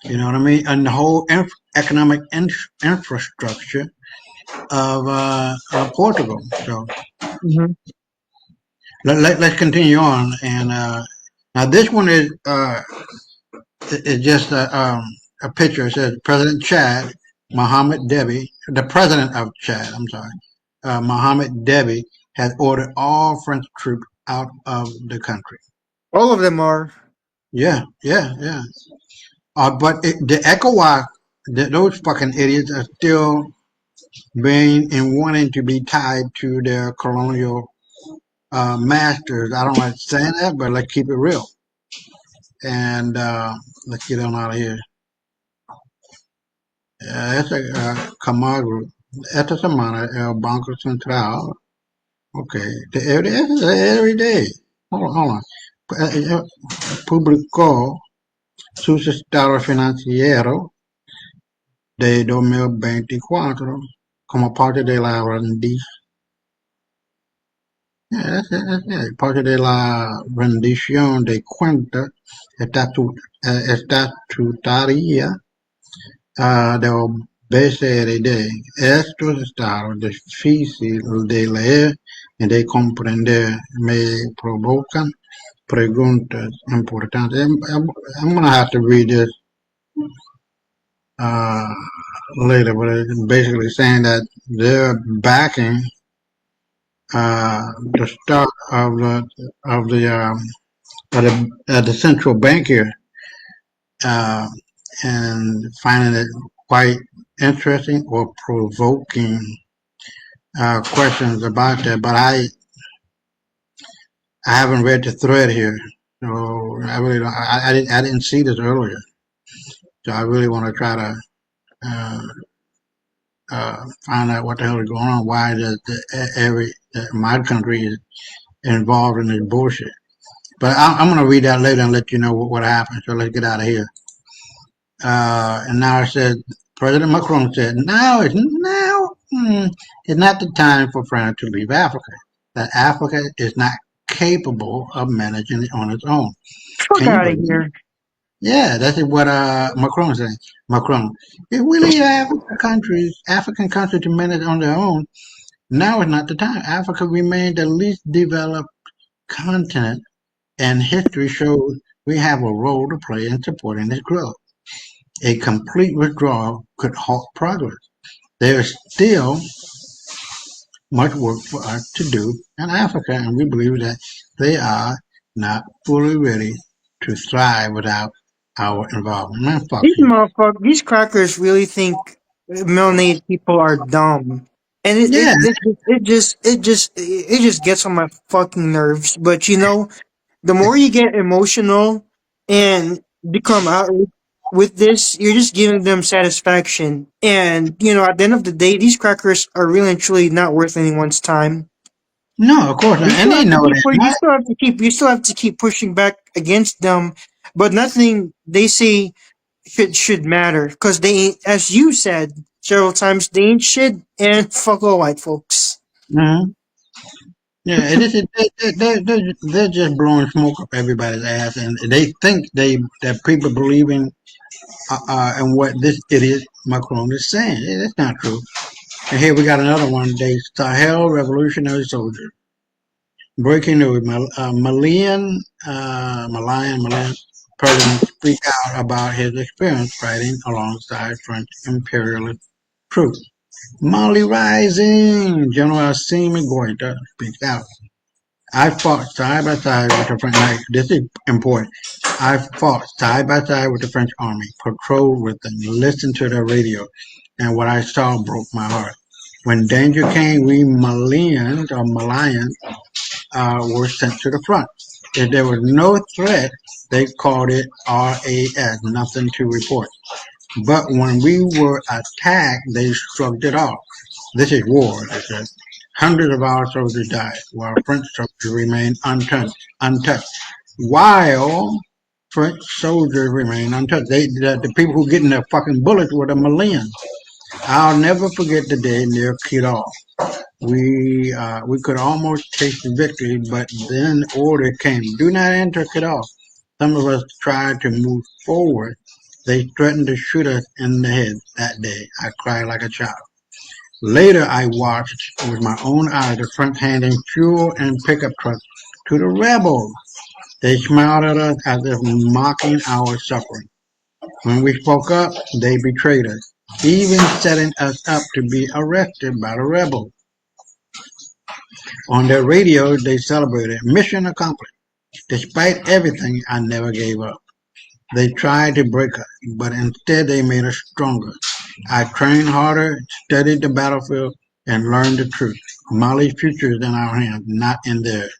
You know what I mean? And the whole economic infrastructure of Portugal. So Hmm. let's continue on. And now this one is just a picture. It says President Chad Mohammed Deby, the president of Chad. I'm sorry, Mohammed Deby has ordered all French troops out of the country. All of them are. Yeah, yeah, yeah. But the ECOWAS, those fucking idiots are still being and wanting to be tied to their colonial masters. I don't like saying that, but let's keep it real. And let's get on out of here. Esta Camargo, esta semana el Banco Central, okay, every day, hold on, publicó sus estados financieros de 2024 como parte de la rendición. Parte de la rendición de cuentas estatutaria del BCRD. Estos estados difíciles de leer y de comprender me provocan preguntas importantes. I'm going to have to read this uh, later, but it's basically saying that they're backing the start of the central bank here, uh, and finding it quite interesting or provoking questions about that. But I haven't read the thread here, so I really don't. I didn't see this earlier, so I really want to try to uh, find out what the hell is going on. Why my country is involved in this bullshit. But I'm going to read that later and let you know what happened. So let's get out of here. And now it says, President Macron said, it's not the time for France to leave Africa. That Africa is not capable of managing it on its own. Fuck Can you out of believe it? here. Yeah, that's what Macron is saying. Macron, if we leave African countries to manage on their own, now is not the time. Africa remains the least developed continent, and history shows we have a role to play in supporting this growth. A complete withdrawal could halt progress. There is still much work for us to do in Africa, and we believe that they are not fully ready to thrive without our involvement. Man, fuck These you. motherfuckers, these crackers really think melanated people are dumb, and Yeah, it just gets on my fucking nerves. But the more you get emotional and become out with this, you're just giving them satisfaction. And at the end of the day, these crackers are really and truly not worth anyone's time. no, of course not, You and still they have to know keep that. you still have to keep you still have to keep pushing back against them, but nothing they say should matter because they ain't, as you said several times, they ain't shit and fuck all white folks. Mhm. Yeah, it is. They're just blowing smoke up everybody's ass, and they think that people believe in what this idiot Macron is saying. That's not true. And here we got another one. They Sahel Revolutionary Soldiers breaking news. Malian president speak out about his experience fighting alongside French imperialist troops. Mali Rising! General Assimi Goita speaks out. I fought side by side with the French. Like, this is important. I fought side by side with the French army, patrolled with them, listened to their radio, and what I saw broke my heart. When danger came, we Malians were sent to the front. If there was no threat, they called it RAS, nothing to report. But when we were attacked, they shrugged it off. This is war, they said. Hundreds of our soldiers died, while French soldiers remained untouched. While French soldiers remained untouched. The people who getting their fucking bullets were the Malians. I'll never forget the day near Kidal. We could almost taste the victory, but then order came: do not enter Kidal. Some of us tried to move forward. They threatened to shoot us in the head that day. I cried like a child. Later, I watched with my own eyes the French handing fuel and pickup trucks to the rebels. They smiled at us as if mocking our suffering. When we spoke up, they betrayed us, even setting us up to be arrested by the rebels. On their radio, they celebrated mission accomplished. Despite everything, I never gave up. They tried to break us, but instead they made us stronger. I trained harder, studied the battlefield, and learned the truth. Mali's future is in our hands, not in theirs.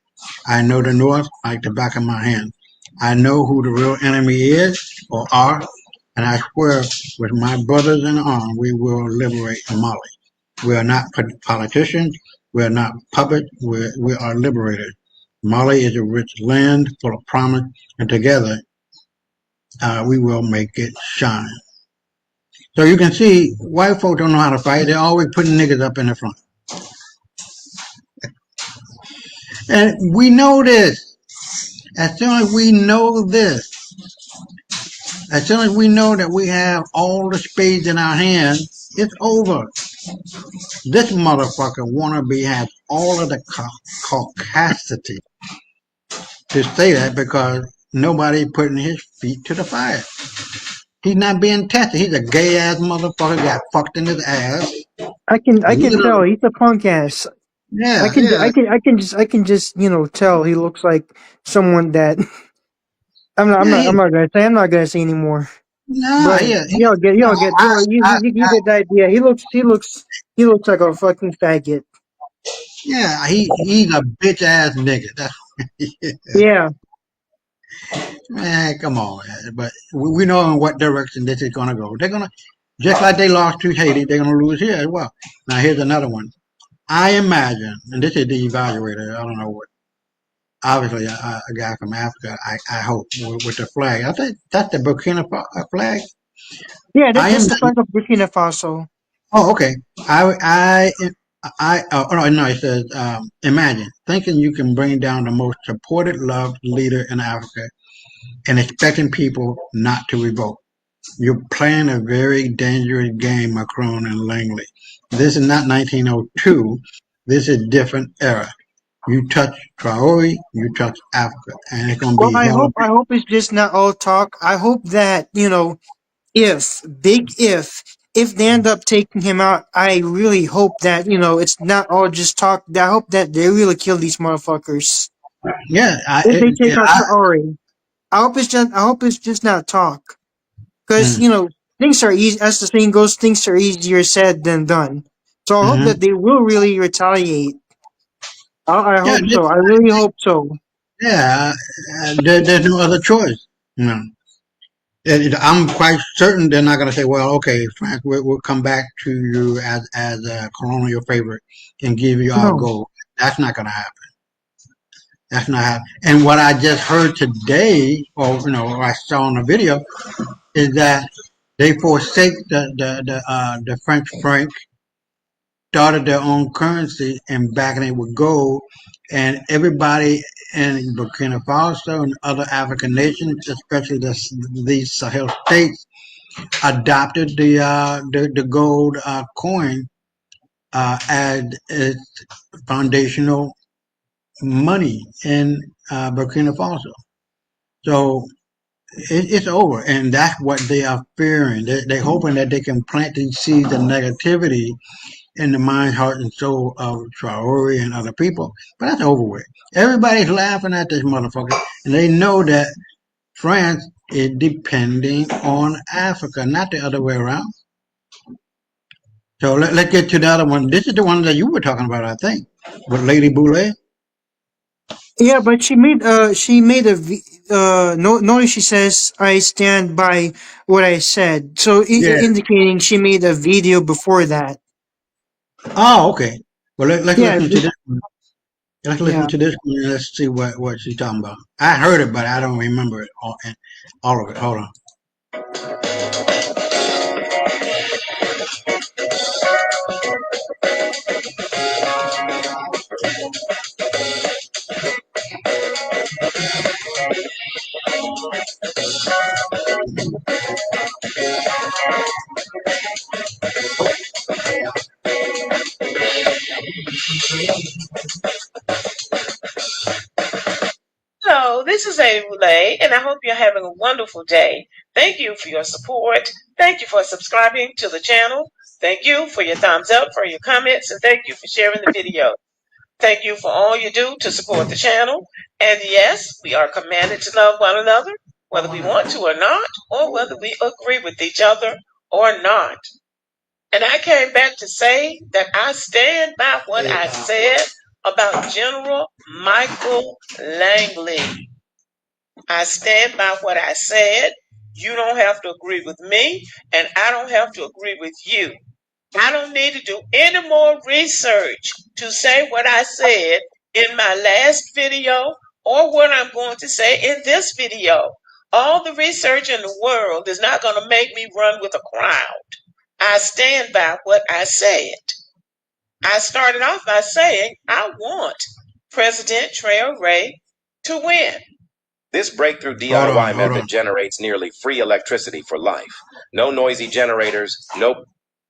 I know the North like the back of my hand. I know who the real enemy is or are, and I swear with my brothers in arms we will liberate Mali. We are not politicians. We are not puppets. We are liberators. Mali is a rich land full of promise, and together we will make it shine. So you can see, white folks don't know how to fight. They're always putting niggas up in the front. And we know this. As soon as we know this, as soon as we know that we have all the spades in our hands, it's over. This motherfucker wannabe has all of the caucasity to say that because nobody putting his feet to the fire. He's not being tested. He's a gay ass motherfucker. Got fucked in his ass. I can tell Literally. he's a punk ass. Yeah, yeah. I can just tell he looks like someone that Yeah, he, I'm not gonna say anymore. nah, But yeah. No, you get the idea. He looks like a fucking faggot. yeah, he's a bitch ass nigga. That's Yeah. man, come on, man. But we know in what direction this is gonna go. They're gonna just like they lost to Haiti, they're gonna lose here as well. Now here's another one. I imagine, and this is the evaluator. I don't know what. Obviously, a guy from Africa. I hope with the flag. I think that's the Burkina flag. Yeah, I am. that's the flag of Burkina Faso. Oh, okay. Oh no, no. It says, imagine thinking you can bring down the most supported, loved leader in Africa and expecting people not to revolt. You're playing a very dangerous game, Macron and Langley. This is not 1902. This is a different era. You touch Traore, you touch Africa, and it's gonna Well, be hell of I hope it's just not all talk. I hope that, if big if they end up taking him out, I really hope that, it's not all just talk. I hope that they really kill these motherfuckers. yeah. If they take out Traore. I hope it's just not talk. Because, Mm, things are easy, as the saying goes, things are easier said than done. So I hope mhm. that they will really retaliate. I Yeah, hope so. I really hope so. yeah. There's no other choice. No. I'm quite certain they're not going to say, "Well, okay, France, we'll come back to you as a colonial favorite and give you our No. gold." That's not going to happen. That's not happening. And what I just heard today, or or I saw on the video, is that they forsake the French franc, started their own currency, and backing it with gold, and everybody in Burkina Faso and other African nations, especially these Sahel states, adopted the gold coin as its foundational money in Burkina Faso. So it's over, and that's what they are fearing. They're hoping that they can plant these seeds of negativity in the mind, heart, and soul of Traore and other people. But that's over with. Everybody's laughing at this motherfucker, and they know that France is depending on Africa, not the other way around. So let's get to the other one. This is the one that you were talking about, I think, with Lady Boulay. Yeah, but she made no notice she says I stand by what I said. So Yeah. indicating she made a video before that. Oh, okay. Well, let's Yeah, listen to this one. Let's listen yeah. to this one and let's see what she's talking about. I heard it, but I don't remember it all of it. Hold on. Hello, this is Ray, and I hope you're having a wonderful day. Thank you for your support. Thank you for subscribing to the channel. Thank you for your thumbs up, for your comments, and thank you for sharing the video. Thank you for all you do to support the channel. And yes, we are commanded to love one another, whether we want to or not, or whether we agree with each other or not. And I came back to say that I stand by what I said about General Michael Langley. I stand by what I said. You don't have to agree with me, and I don't have to agree with you. I don't need to do any more research to say what I said in my last video or what I'm going to say in this video. All the research in the world is not going to make me run with a crowd. I stand by what I said. I started off by saying I want President Traore to win. This breakthrough DIY method generates nearly free electricity for life. No noisy generators, no...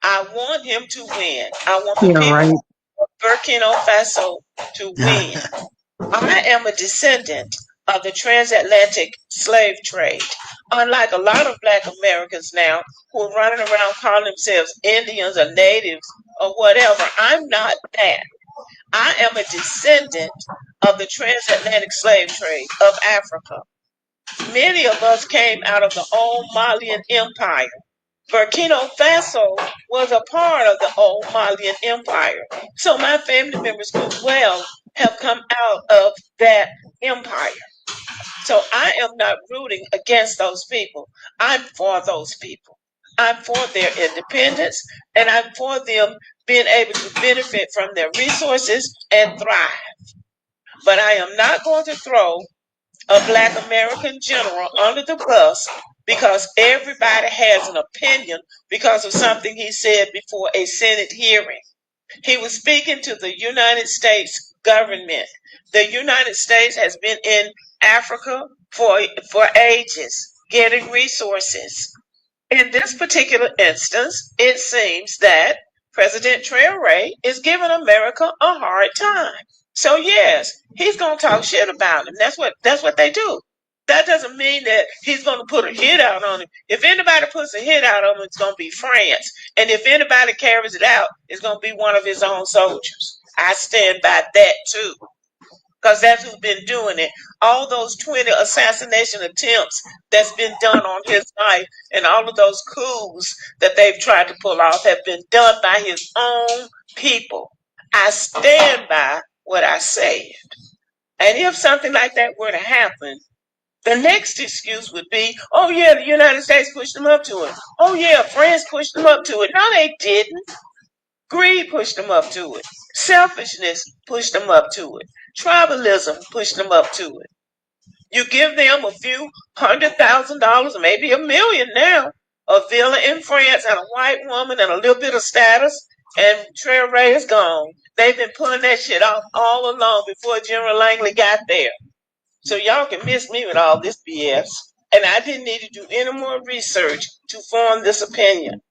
I want him to win. I want the Yeah, people right. of Burkina Faso to win. I am a descendant of the transatlantic slave trade. Unlike a lot of Black Americans now who are running around calling themselves Indians or natives or whatever, I'm not that. I am a descendant of the transatlantic slave trade of Africa. Many of us came out of the old Malian Empire. Burkina Faso was a part of the old Malian Empire. So my family members could well have come out of that empire. So I am not rooting against those people. I'm for those people. I'm for their independence and I'm for them being able to benefit from their resources and thrive. But I am not going to throw a Black American general under the bus because everybody has an opinion because of something he said before a Senate hearing. He was speaking to the United States government. The United States has been in Africa for ages, getting resources. In this particular instance, it seems that President Traore is giving America a hard time. So yes, he's gonna talk shit about him. That's what they do. That doesn't mean that he's gonna put a hit out on him. If anybody puts a hit out on him, it's gonna be France. And if anybody carries it out, it's gonna be one of his own soldiers. I stand by that too. Because that's who's been doing it. All those 20 assassination attempts that's been done on his life and all of those coups that they've tried to pull off have been done by his own people. I stand by what I said. And if something like that were to happen, the next excuse would be, oh yeah, the United States pushed them up to it. Oh yeah, France pushed them up to it. No, they didn't. Greed pushed them up to it. Selfishness pushed them up to it. Tribalism pushed them up to it. You give them a few $100,000, maybe $1 million now, a villa in France and a white woman and a little bit of status, and Traore is gone. They've been pulling that shit off all along before General Langley got there. So y'all can miss me with all this BS. And I didn't need to do any more research to form this opinion.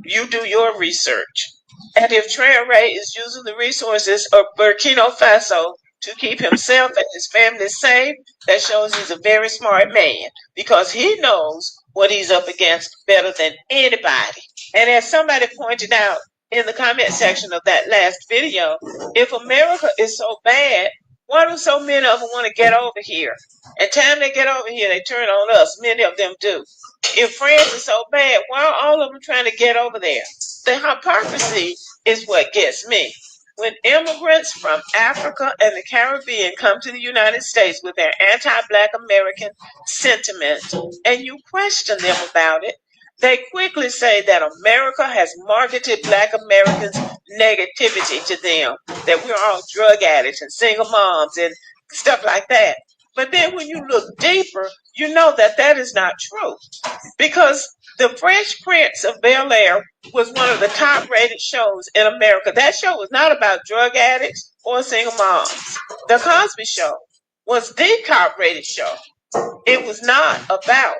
You do your research. And if Traore is using the resources of Burkina Faso to keep himself and his family safe, that shows he's a very smart man because he knows what he's up against better than anybody. And as somebody pointed out in the comment section of that last video, if America is so bad, why do so many of them want to get over here? And time they get over here, they turn on us. Many of them do. If France is so bad, why are all of them trying to get over there? The hypocrisy is what gets me. When immigrants from Africa and the Caribbean come to the United States with their anti-Black American sentiment and you question them about it, they quickly say that America has marketed Black Americans' negativity to them, that we're all drug addicts and single moms and stuff like that. But then when you look deeper, you know that that is not true. Because The Fresh Prince of Bel Air was one of the top rated shows in America. That show was not about drug addicts or single moms. The Cosby Show was the top rated show. It was not about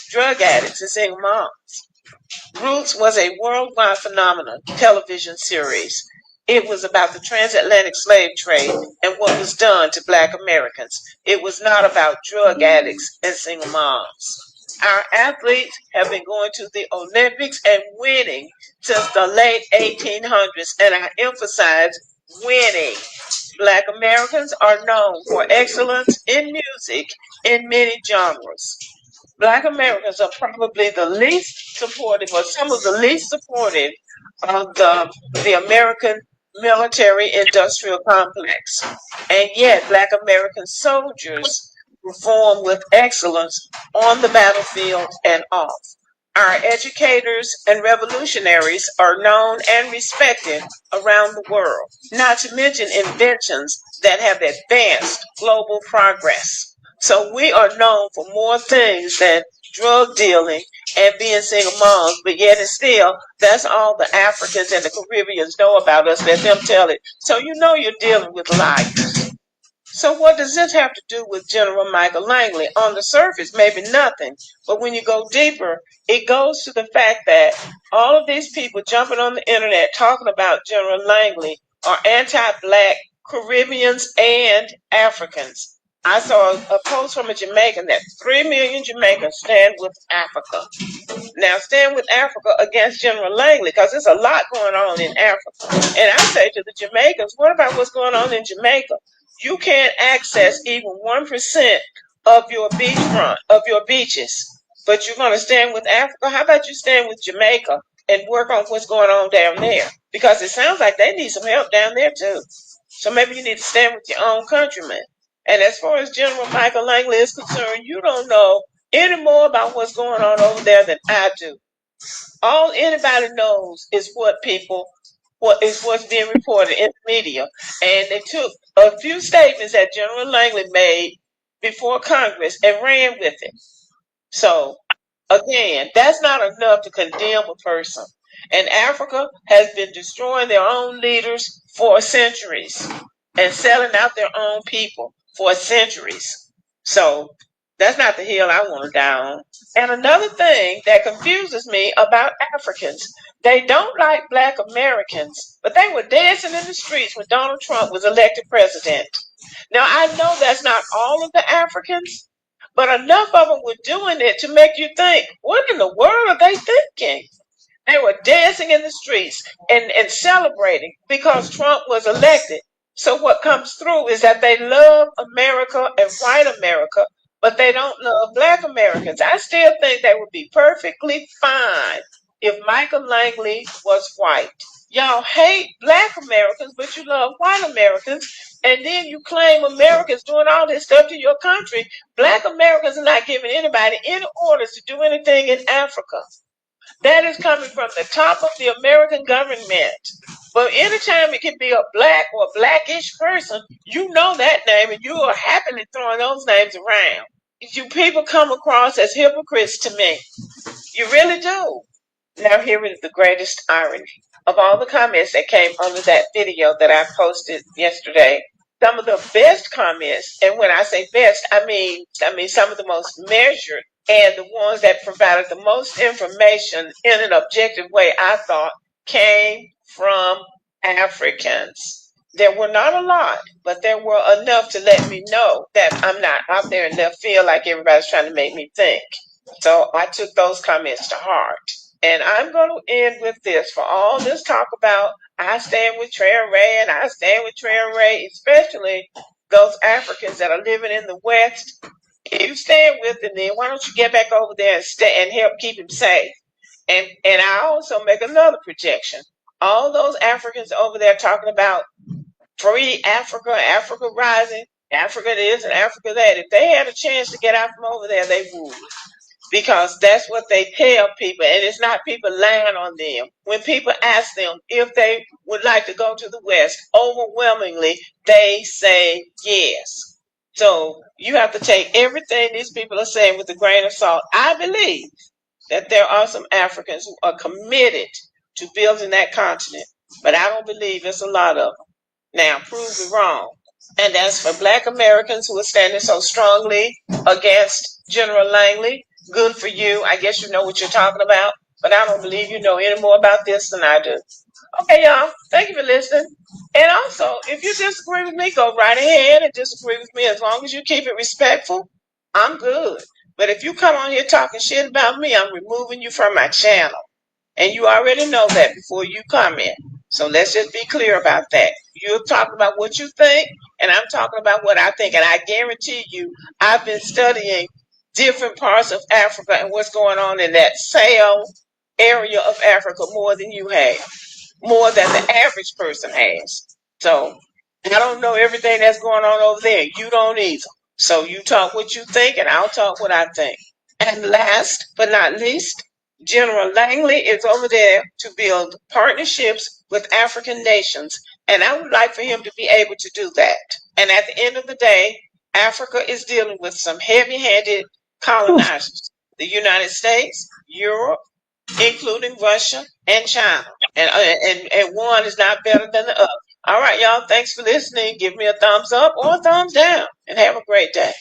drug addicts and single moms. Roots was a worldwide phenomenon television series. It was about the transatlantic slave trade and what was done to Black Americans. It was not about drug addicts and single moms. Our athletes have been going to the Olympics and winning since the late 1800s, and I emphasize winning. Black Americans are known for excellence in music in many genres. Black Americans are probably the least supportive, or some of the least supportive of the American military industrial complex. And yet, Black American soldiers perform with excellence on the battlefield and off. Our educators and revolutionaries are known and respected around the world, not to mention inventions that have advanced global progress. So we are known for more things than drug dealing and being single moms, but yet and still, that's all the Africans and the Caribbeans know about us. Let them tell it. So you know you're dealing with liars. So what does this have to do with General Michael Langley? On the surface, maybe nothing. But when you go deeper, it goes to the fact that all of these people jumping on the internet talking about General Langley are anti-black Caribbeans and Africans. I saw a post from a Jamaican that 3 million Jamaicans stand with Africa. Now, stand with Africa against General Langley, because there's a lot going on in Africa. And I say to the Jamaicans, what about what's going on in Jamaica? You can't access even 1% of your beachfront, of your beaches, but you're going to stand with Africa? How about you stand with Jamaica and work on what's going on down there? Because it sounds like they need some help down there too. So maybe you need to stand with your own countrymen. And as far as General Michael Langley is concerned, you don't know any more about what's going on over there than I do. All anybody knows is what's being reported in the media. And they took a few statements that General Langley made before Congress and ran with it. So again, that's not enough to condemn a person. And Africa has been destroying their own leaders for centuries and selling out their own people for centuries. So that's not the hill I want to die on. And another thing that confuses me about Africans, they don't like black Americans, but they were dancing in the streets when Donald Trump was elected president. Now, I know that's not all of the Africans, but enough of them were doing it to make you think, what in the world are they thinking? They were dancing in the streets and celebrating because Trump was elected. So what comes through is that they love America and white America, but they don't love black Americans. I still think they would be perfectly fine if Michael Langley was white. Y'all hate black Americans, but you love white Americans, and then you claim Americans doing all this stuff to your country. Black Americans are not giving anybody any orders to do anything in Africa. That is coming from the top of the American government. But anytime it can be a black or blackish person, you know that name and you are happily throwing those names around. You people come across as hypocrites to me. You really do. Now, here is the greatest irony. Of all the comments that came under that video that I posted yesterday, some of the best comments, and when I say best, I mean some of the most measured and the ones that provided the most information in an objective way, I thought, came from Africans. There were not a lot, but there were enough to let me know that I'm not out there in left field like everybody's trying to make me think. So I took those comments to heart. And I'm going to end with this. For all this talk about I stand with Traore and I stand with Traore, especially those Africans that are living in the West, if you stand with them, then why don't you get back over there and stay and help keep them safe? And I also make another projection. All those Africans over there talking about free Africa, Africa rising, Africa this and Africa that. If they had a chance to get out from over there, they would. Because that's what they tell people, and it's not people lying on them. When people ask them if they would like to go to the West, overwhelmingly they say yes. So you have to take everything these people are saying with a grain of salt. I believe that there are some Africans who are committed to building that continent, but I don't believe it's a lot of them. Now, prove me wrong. And as for black Americans who are standing so strongly against General Langley, good for you. I guess you know what you're talking about, but I don't believe you know any more about this than I do. Okay, y'all. Thank you for listening. And also, if you disagree with me, go right ahead and disagree with me. As long as you keep it respectful, I'm good. But if you come on here talking shit about me, I'm removing you from my channel. And you already know that before you comment. So let's just be clear about that. You're talking about what you think, and I'm talking about what I think. And I guarantee you, I've been studying different parts of Africa and what's going on in that Sahel area of Africa more than you have, more than the average person has. So I don't know everything that's going on over there. You don't either. So you talk what you think, and I'll talk what I think. And last but not least, General Langley is over there to build partnerships with African nations. And I would like for him to be able to do that. And at the end of the day, Africa is dealing with some heavy handed Oof. colonizers the United States, Europe, including Russia and China. And one is not better than the other. All right, y'all. Thanks for listening. Give me a thumbs up or a thumbs down, and have a great day.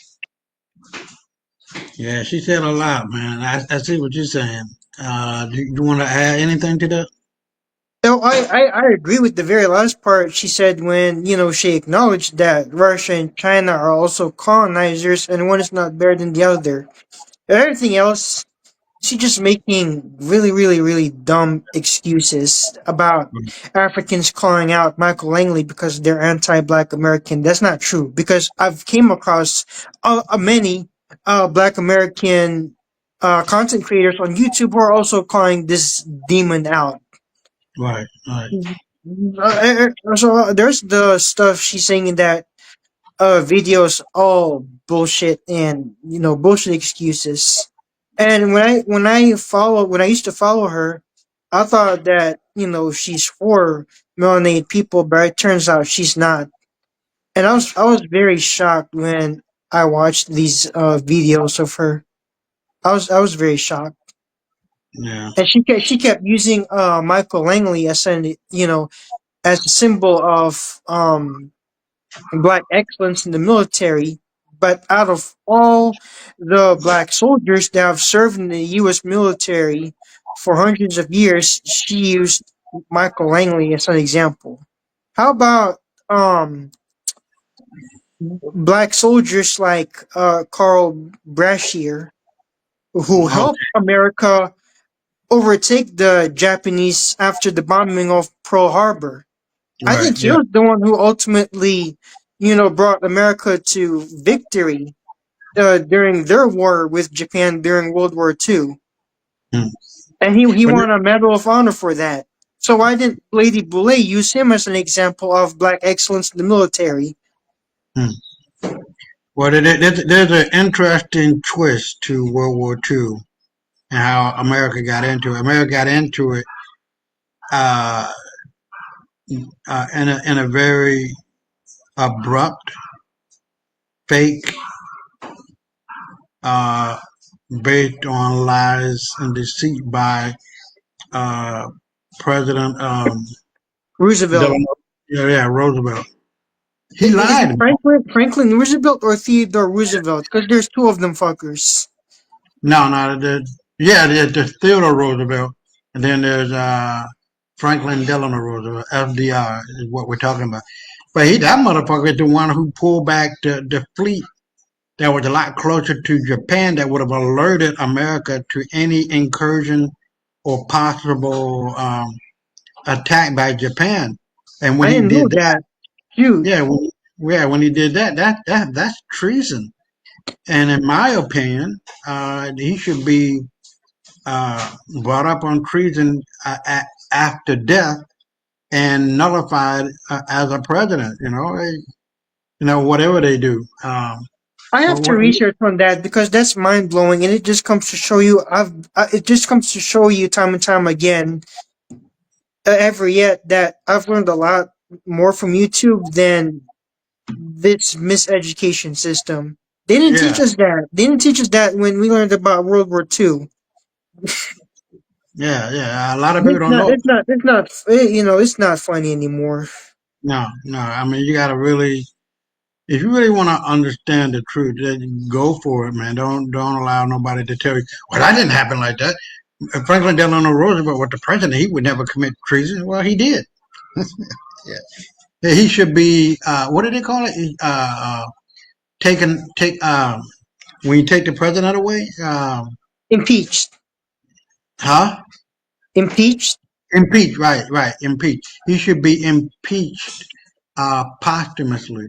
Yeah, she said a lot, man. I see what you're saying. Do you want to add anything to that? No, I agree with the very last part she said when, she acknowledged that Russia and China are also colonizers and one is not better than the other. Everything else, she's just making really, really, really dumb excuses about Africans calling out Michael Langley because they're anti-Black American. That's not true because I've came across many Black American content creators on YouTube who are also calling this demon out. Right, right. So there's the stuff she's saying that videos all bullshit and bullshit excuses. And when I used to follow her, I thought that she's for melanated people, but it turns out she's not. And I was very shocked when I watched these videos of her. I was very shocked, Yeah. and she kept using Michael Langley as as a symbol of Black excellence in the military. But out of all the Black soldiers that have served in the U.S. military for hundreds of years, she used Michael Langley as an example. How about Black soldiers like Carl Brashear, who Oh, helped America overtake the Japanese after the bombing of Pearl Harbor? I right. think he Yeah. was the one who ultimately, brought America to victory during their war with Japan during World War II, Hmm. and he But won a Medal of Honor for that. So why didn't Lady Boulay use him as an example of Black excellence in the military? hmm. Well, there's an interesting twist to World War II and how America got into it. America got into it uh, in a very abrupt, fake, uh, based on lies and deceit by uh, President Roosevelt. Delano. Yeah, yeah, Roosevelt. He Is it lied. Franklin Roosevelt or Theodore Roosevelt? Because there's two of them fuckers. No, no, yeah, there's Theodore Roosevelt, and then there's Franklin Delano Roosevelt, FDR is what we're talking about. But that motherfucker is the one who pulled back the fleet that was a lot closer to Japan that would have alerted America to any incursion or possible attack by Japan. And when I he didn't know did that, that. Shoot. yeah, when he did that, that's treason. And in my opinion, he should be brought up on treason after death and nullified as a president. Whatever they do. I have But to what, research on that because that's mind blowing, and it just comes to show you. It just comes to show you time and time again, every yet that I've learned a lot more from YouTube than this miseducation system. They didn't yeah, teach us that. They didn't teach us that when we learned about World War II. yeah, yeah. A lot of people It's don't not. know. It's not. It's not. It's not funny anymore. No, no. I mean, you got to really, if you really want to understand the truth, then go for it, man. Don't allow nobody to tell you, well, that didn't happen like that. Franklin Delano Roosevelt was the president. He would never commit treason. Well, he did. Yeah. He should be. What do they call it? Take when you take the president away. Impeached. Huh? Impeached. Impeach, right, right, impeach. He should be impeached posthumously.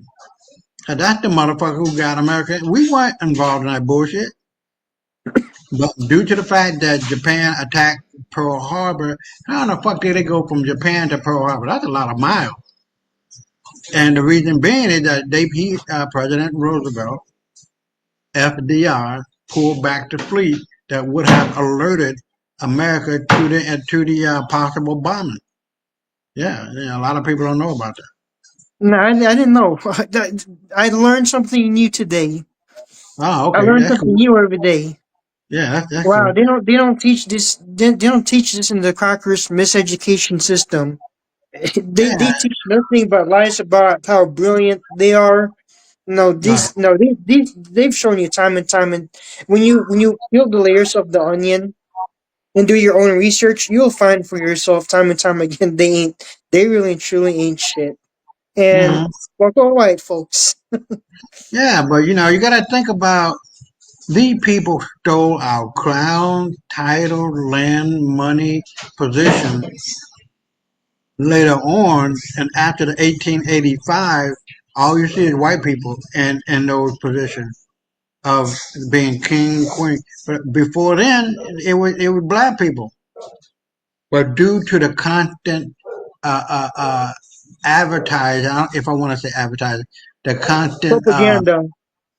'Cause that's the motherfucker who got America. We weren't involved in that bullshit. But due to the fact that Japan attacked Pearl Harbor, how the fuck did they go from Japan to Pearl Harbor? That's a lot of miles. And the reason being is that President Roosevelt, FDR, pulled back the fleet that would have alerted America to the possible bombing. Yeah, yeah, a lot of people don't know about that. No, I didn't know. I learned something new today. Oh, I okay, learned that's something cool. new every day. Yeah, that's Wow, cool. they don't teach this. They don't teach this in the Crackers miseducation system. They Yeah, teach nothing but lies about how brilliant they are. No, right. they've shown you time and time, and when you peel the layers of the onion and do your own research, you'll find for yourself time and time again they really and truly ain't shit. And Hmm. fuck all white folks. Yeah, but you got to think about these people stole our crown, title, land, money, position later on, and after the 1885, all you see is white people in those positions of being king, queen. But before then, it was black people. But due to the constant advertising, if I want to say advertising, the constant Propaganda.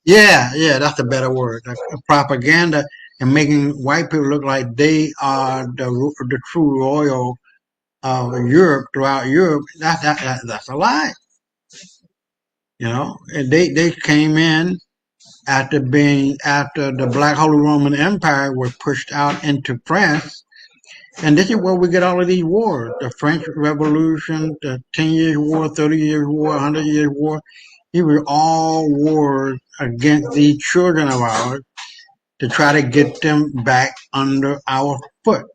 yeah, yeah, that's a better word. Like propaganda and making white people look like they are the true royal of Europe throughout Europe. That's a lie. And they came in after the Black Holy Roman Empire was pushed out into France, and this is where we get all of these wars: the French Revolution, the 10 Years' War, 30 Years' War, 100 Years' War. These were all wars against these children of ours to try to get them back under our foot.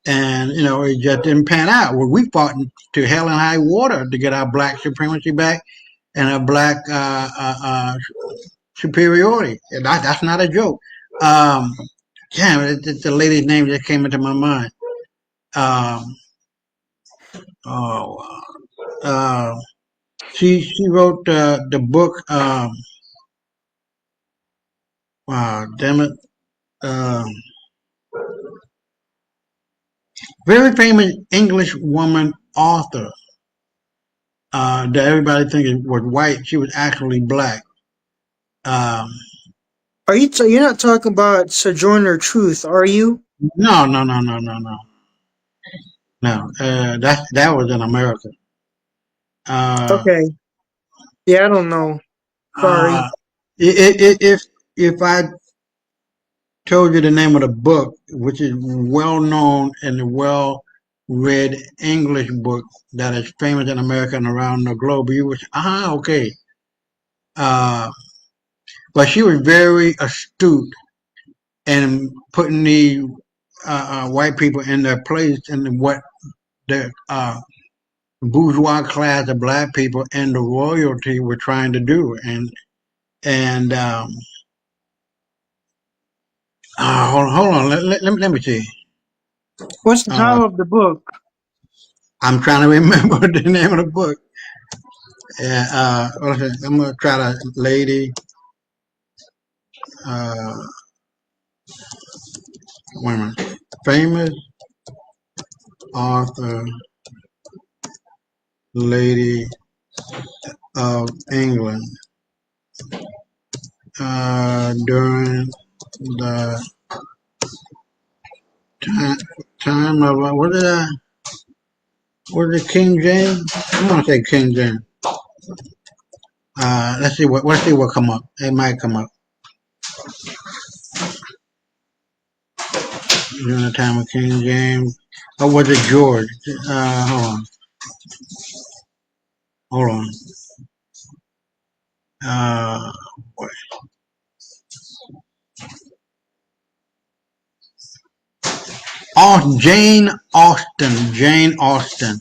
And, it just didn't pan out. Well, we fought to hell and high water to get our black supremacy back and our black superiority. And that's not a joke. Um, Damn, the lady's name just came into my mind. Um, oh, uh, she wrote the book. Damn it. Um, Very famous English woman author that everybody thinks was white. She was actually black. Um, You're not talking about Sojourner Truth, are you? no, no, no, no, no, no, no. That was in America. Uh, Okay. Yeah, I don't know. uh, Sorry. if I told you the name of the book, which is well known and a well read English book that is famous in America and around the globe, you would okay. Uh, but she was very astute in putting the white people in their place and what the bourgeois class of black people and the royalty were trying to do. And hold on, let me see. What's the Uh, title of the book? I'm trying to remember the name of the book. Yeah, I'm gonna try to lady. Uh, Wait a minute. Famous author, lady of England during the time, time of what is it, King James? I'm gonna say King James. Let's see what come up. It might come up during the time of King James. Or was it George? Hold on. Uh, Jane Austen. Jane Austen.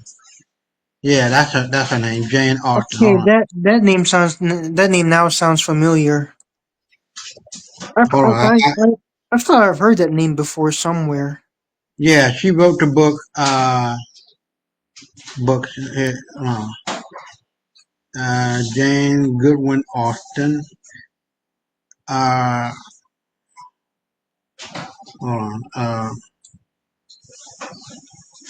Yeah, that's her name, Jane Austen. Okay, Hold on. that name now sounds familiar. I've Hold I, on. I, I, I thought I've heard that name before somewhere. Yeah, she wrote the book. Books. Jane Goodwin Austen. Uh, hold on.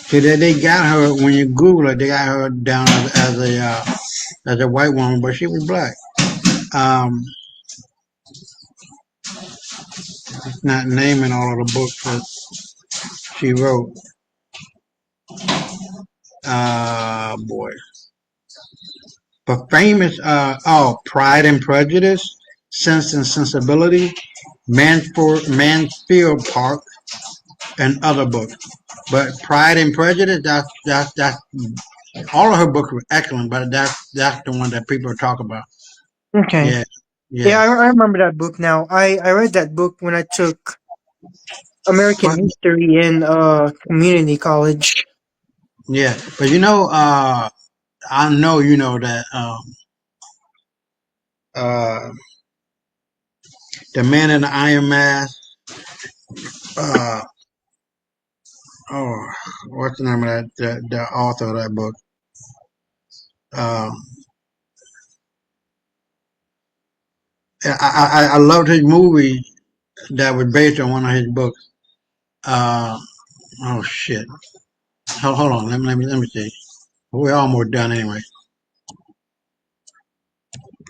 See, they got her when you Google it. They got her down as a white woman, but she was black. Um, it's not naming all of the books that she wrote. Boy, but famous. Pride and Prejudice, Sense and Sensibility, Mansfield Park, and other books. But Pride and Prejudice, that's all of her books were excellent, but that's the one that people talk about. Okay. Yeah, Yeah, yeah. I remember that book now. I read that book when I took American But history in community college. yeah, but I know you know that uh, the Man in the Iron Mask. Uh, oh, what's the name of that? The author of that book. Uh, I loved his movie that was based on one of his books. Uh, oh shit. Hold on. Let me see. We're almost done anyway.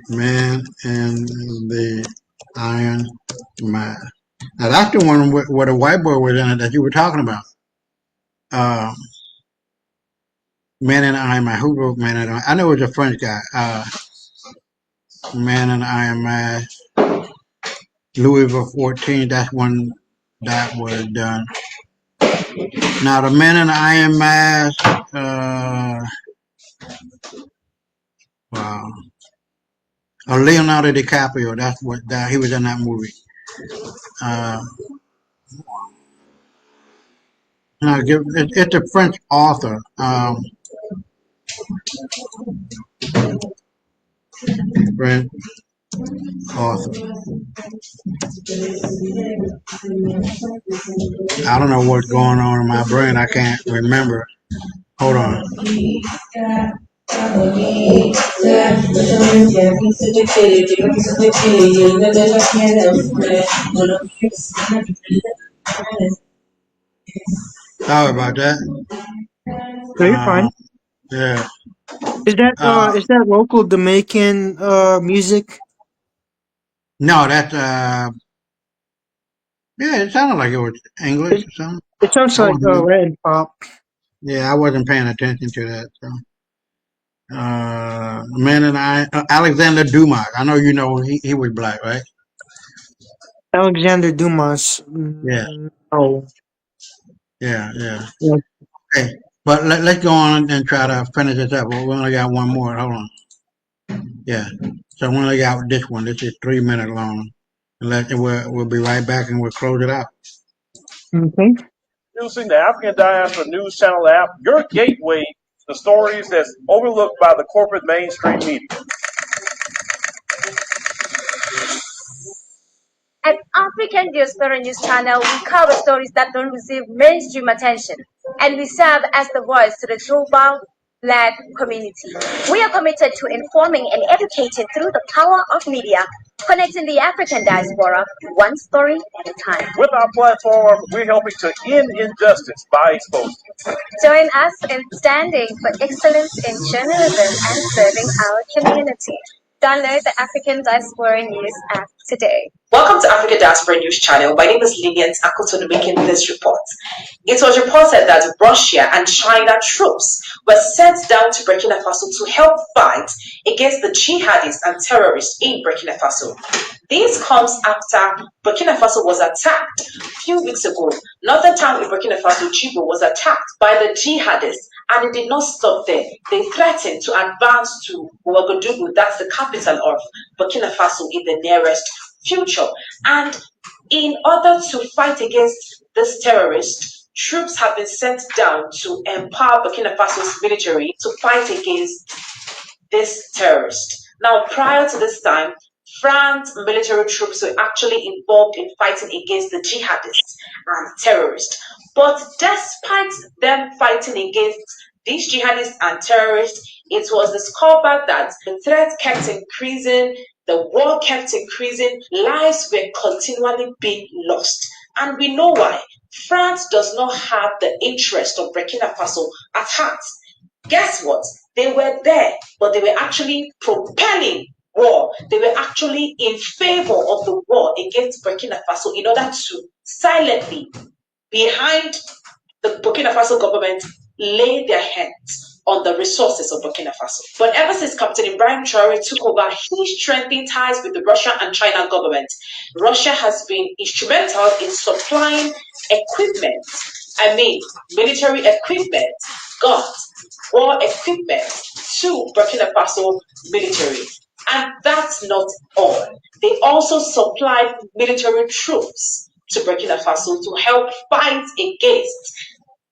Man in the Iron Mask. Now that's the one where the white boy was in it that you were talking about. Uh, Man in the Iron Mask. Who wrote Man in the Iron? I know it was a French guy. Man in the Iron Mask. Louisville 14. That's one that was done. Now the Man in the Iron Mask. Wow. Leonardo DiCaprio. That's what that he was in that movie. Uh, no, it's a French author. French author. I don't know what's going on in my brain. I can't remember. Hold on. Sorry about that. So you're fine. Yeah. Is that local Jamaican music? No, that's yeah. It sounded like it was English It, or something. it sounds I like wasn't. Latin pop. Yeah, I wasn't paying attention to that. So, Man and I, Alexander Dumas. I know you know he was black, right? Alexander Dumas. Yeah, Oh, yeah. yeah. Okay, but let's go on and try to finish this up. We only got one more. Hold on. Yeah. So we only got this one. This is 3 minutes long. We'll be right back and we'll close it out. Okay. Using the African Diaspora News Channel app, your gateway to stories that's overlooked by the corporate mainstream media. At African Diaspora News Channel, we cover stories that don't receive mainstream attention, and we serve as the voice to the global Black community. We are committed to informing and educating through the power of media, connecting the African diaspora one story at a time. With our platform, we're helping to end injustice by exposing. Join us in standing for excellence in journalism and serving our community. Download the African Diaspora News app today. Welcome to Africa Diaspora News Channel. My name is Lillian Akotono making this report. It was reported that Russia and China troops were sent down to Burkina Faso to help fight against the jihadists and terrorists in Burkina Faso. This comes after Burkina Faso was attacked a few weeks ago. Northern town in Burkina Faso, Chibo, was attacked by the jihadists, and it did not stop there. They threatened to advance to Ouagadougou, that's the capital of Burkina Faso, in the nearest future. And in order to fight against this terrorist, troops have been sent down to empower Burkina Faso's military to fight against this terrorist. Now, prior to this time, France military troops were actually involved in fighting against the jihadists and terrorists. But despite them fighting against these jihadists and terrorists, it was discovered that the threat kept increasing, the war kept increasing, lives were continually being lost. And we know why. France does not have the interest of Burkina Faso at heart. Guess what? They were there, but they were actually propelling war. They were actually in favor of the war against Burkina Faso in order to silently, behind the Burkina Faso government, lay their hands on the resources of Burkina Faso. But ever since Captain Ibrahim Traore took over, he strengthened ties with the Russia and China government. Russia has been instrumental in supplying equipment, I mean, military equipment, guns, war equipment to Burkina Faso military. And that's not all. They also supplied military troops to Burkina Faso to help fight against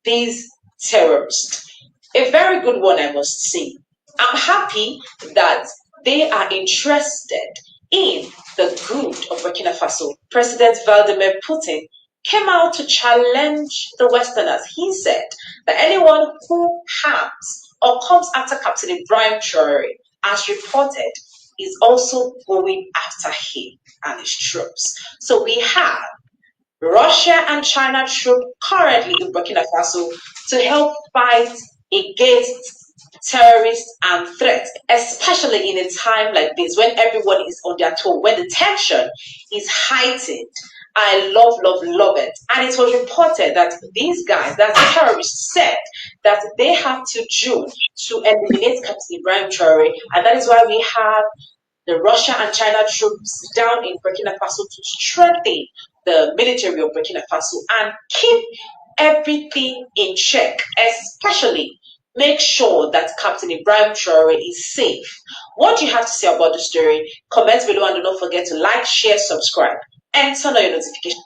these terrorists. A very good one, I must say. I'm happy that they are interested in the good of Burkina Faso. President Vladimir Putin came out to challenge the Westerners. He said that anyone who harms or comes after Captain Ibrahim Traore, as reported, is also going after him and his troops. So we have Russia and China troops currently in Burkina Faso to help fight against terrorists and threats, especially in a time like this when everyone is on their toe, when the tension is heightened. I love, love, love it. And it was reported that these guys, that the terrorists, said that they have to June to eliminate Captain Ibrahim Traore, and that is why we have the Russia and China troops down in Burkina Faso to strengthen the military of Burkina Faso and keep everything in check, especially make sure that Captain Ibrahim Traore is safe. What do you have to say about the story? Comment below and do not forget to like, share, subscribe, and turn on your notifications.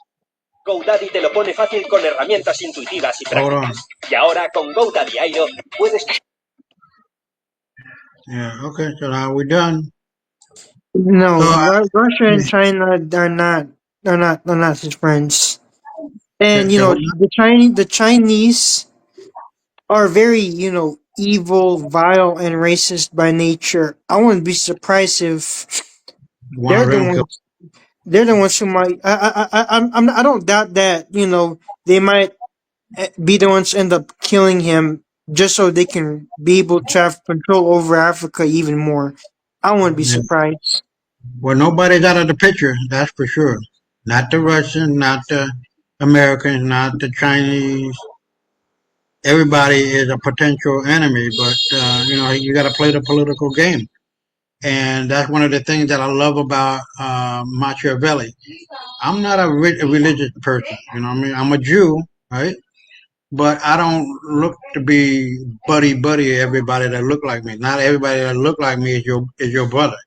GoDaddy te lo pone fácil con herramientas intuitivas y prácticas. Y ahora con GoDaddy Airo puedes... Yeah, okay, so now we're done. No, So, Russia and China are not his friends. And so the Chinese are very evil, vile, and racist by nature. I wouldn't be surprised if one they're of the them ones. They're the ones who might. I don't doubt that they might be the ones end up killing him just so they can be able to have control over Africa even more. I wouldn't be yeah. surprised. Well, nobody's out of the picture, that's for sure. Not the Russians, not the Americans, not the Chinese. Everybody is a potential enemy, but you got to play the political game, and that's one of the things that I love about Machiavelli. I'm not a religious person, you know what I mean? I'm a Jew, right? But I don't look to be buddy buddy everybody that look like me. Not everybody that look like me is your brother.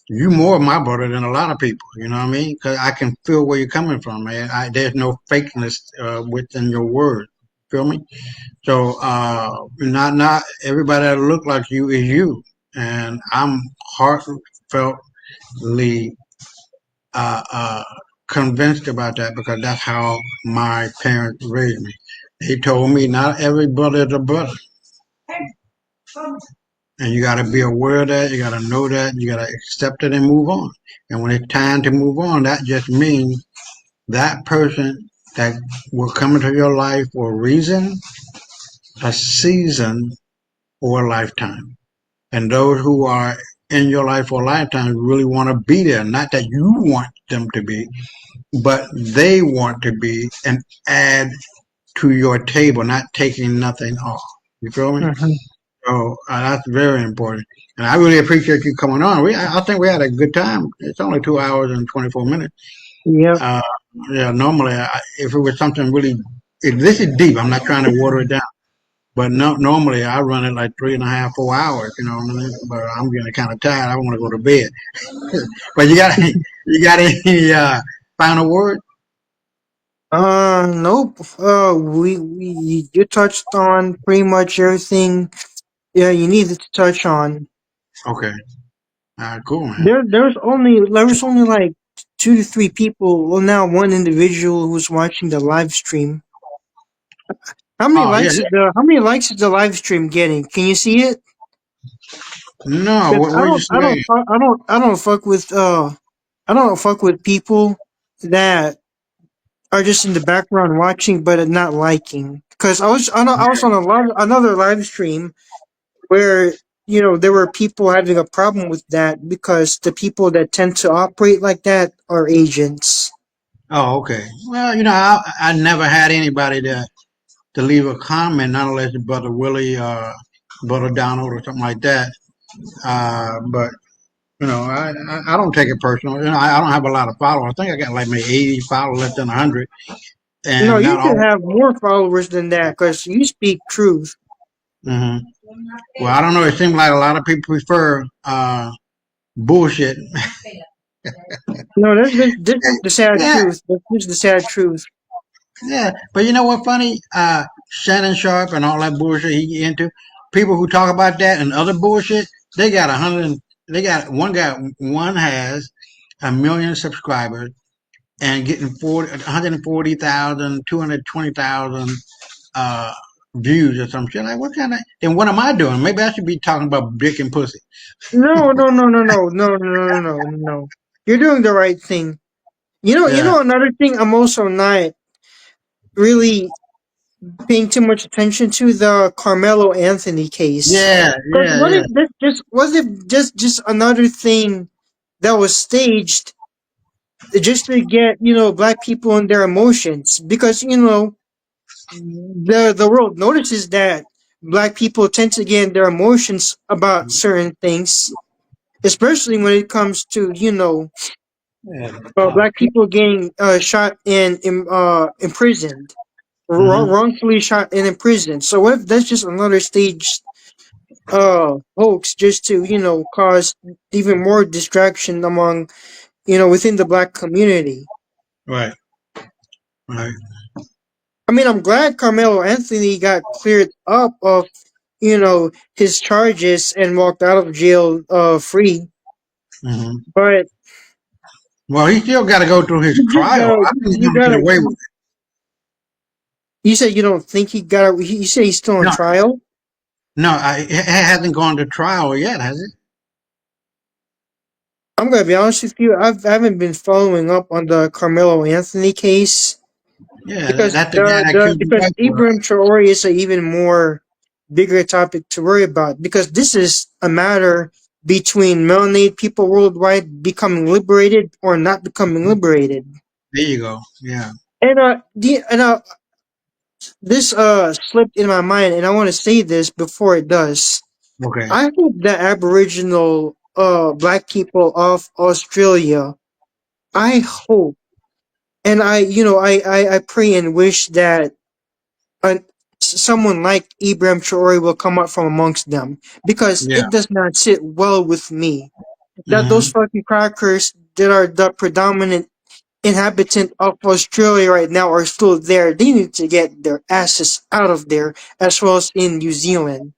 You more my brother than a lot of people. You know what I mean? Because I can feel where you're coming from, man. There's no fakeness within your word. Feel me? So not everybody that look like you is you, and I'm heartfeltly uh, uh, convinced about that because that's how my parents raised me. They told me not every brother is a brother, and you got to be aware of that. You got to know that. You got to accept it and move on. And when it's time to move on, that just means that person that will come into your life for a reason, a season, or a lifetime. And those who are in your life for a lifetime really want to be there. Not that you want them to be, but they want to be and add to your table, not taking nothing off. You feel me? Mhm. So that's very important. And I really appreciate you coming on. I think we had a good time. It's only 2 hours and 24 minutes. Yep. Uh, yeah, normally, if it was something really, if this is deep, I'm not trying to water it down. But no, normally I run it like 3.5, 4 hours. You know what I mean? But I'm getting kind of tired. I want to go to bed. But you got any final word? Nope. We you touched on pretty much everything. Yeah, you needed to touch on. Okay. Cool, man. There was only like 2 to 3 people. Well, now one individual who's watching the live stream. Oh yeah. How many likes is the live stream getting? Can you see it? No, 'Cause what you say? I don't fuck with people that are just in the background watching but are not liking. Because I was on another live stream where there were people having a problem with that because the people that tend to operate like that are agents. Oh, okay. Well, I never had anybody to leave a comment, not unless it's Brother Willie, Brother Donald, or something like that. But I don't take it personal. I don't have a lot of followers. I think I got like maybe 80 followers, less than 100, No, and you not should all. have more followers than that because you speak truth. Hmm. Well, I don't know. It seems like a lot of people prefer bullshit. No, this is the sad Yeah, truth. This is the sad truth. yeah. But you know what? Funny, Shannon Sharp and all that bullshit he into. People who talk about that and other bullshit, they got 100. They got one guy. One has 1 million subscribers and getting 140,000, 220,000 uh, views or some shit. Like, what kind of? Then what am I doing? Maybe I should be talking about dick and pussy. No, no, no, no, no, no, no, no, no, no. You're doing the right thing. Yeah, Another thing I'm also not really paying too much attention to the Carmelo Anthony case. yeah, Because yeah, yeah. what if just another thing that was staged just to get black people and their emotions? Because the world notices that black people tend to get their emotions about certain things, especially when it comes to Yeah. black people getting shot and imprisoned, Hmm. wrongfully shot and imprisoned. So what if that's just another stage hoax just to cause even more distraction among within the black community? Right, right. I mean, I'm glad Carmelo Anthony got cleared up of his charges and walked out of jail free. Hmm. But Well, he still got to go through his you just trial. gotta I think he's you going to get gotta away with you said you don't think he got you said he's still it. on No, trial. no, it hasn't gone to trial yet, has it? I'm gonna be honest with you. I haven't been following up on the Carmelo Anthony case Yeah, because that's the guy that killed the because white boy, Ibrahim Traore is a even more bigger topic to worry about because this is a matter between melanated people worldwide becoming liberated or not becoming right? liberated. There you go. Yeah. And this slipped in my mind, and I want to say this before it does. Okay. I hope the Aboriginal black people of Australia. I hope, and I pray and wish that an, someone like Ibrahim Traore will come up from amongst them because Yeah. it does not sit well with me that those Hmm. fucking crackers that are the predominant inhabitant of Australia right now are still there. They need to get their asses out of there as well as in New Zealand.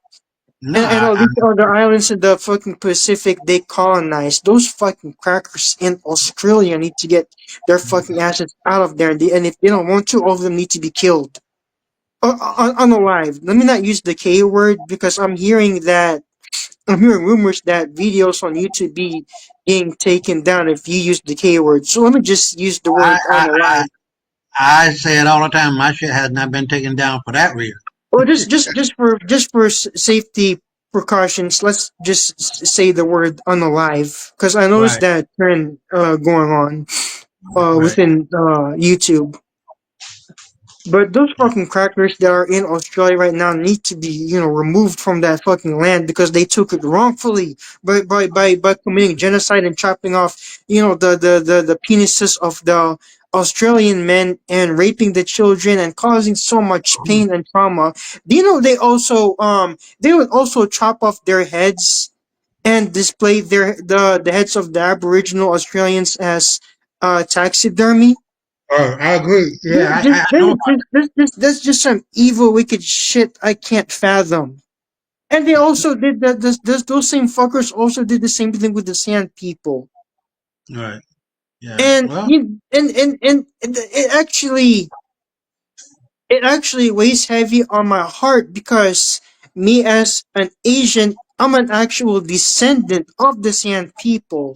No, And all these other islands in the fucking Pacific they colonized. Those fucking crackers in Australia need to get their fucking asses out of there. And if they don't want to, all of them need to be killed. Unalive. Let me not use the K word because I'm hearing rumors that videos on YouTube be being taken down if you use the K word. So let me just use the I, word I, I, unalive. I say it all the time. My shit has not been taken down for that reason. Or just for safety precautions, let's just say the word unalive because I noticed Right, that trend going on right. within YouTube. But those fucking crackers that are in Australia right now need to be, removed from that fucking land because they took it wrongfully by committing genocide and chopping off, the penises of the Australian men and raping the children and causing so much pain and trauma. Do you know they would also chop off their heads and display the heads of the Aboriginal Australians as taxidermy? I agree. Yeah, I know. That's just some evil, wicked shit I can't fathom. And they also did that. Those same fuckers also did the same thing with the Sand people. Right. Yeah. And Well, it actually weighs heavy on my heart because me as an Asian, I'm an actual descendant of the Sand people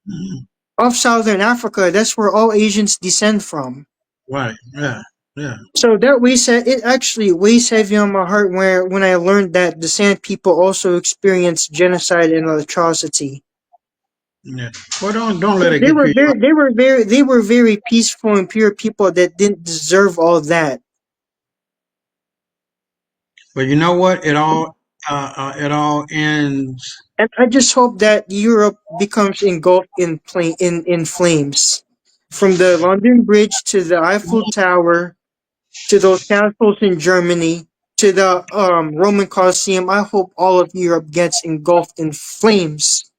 mhm, of Southern Africa. That's where all Asians descend from. right. Yeah. Yeah. So that it actually weighs heavy on my heart where when I learned that the Sand people also experienced genocide and atrocity. Yeah. Well, don't let it They get were to you. very they were very peaceful and pure people that didn't deserve all that. But you know what? It all ends. And I just hope that Europe becomes engulfed in flames. From the London Bridge to the Eiffel Tower to those castles in Germany to the Roman Colosseum, I hope all of Europe gets engulfed in flames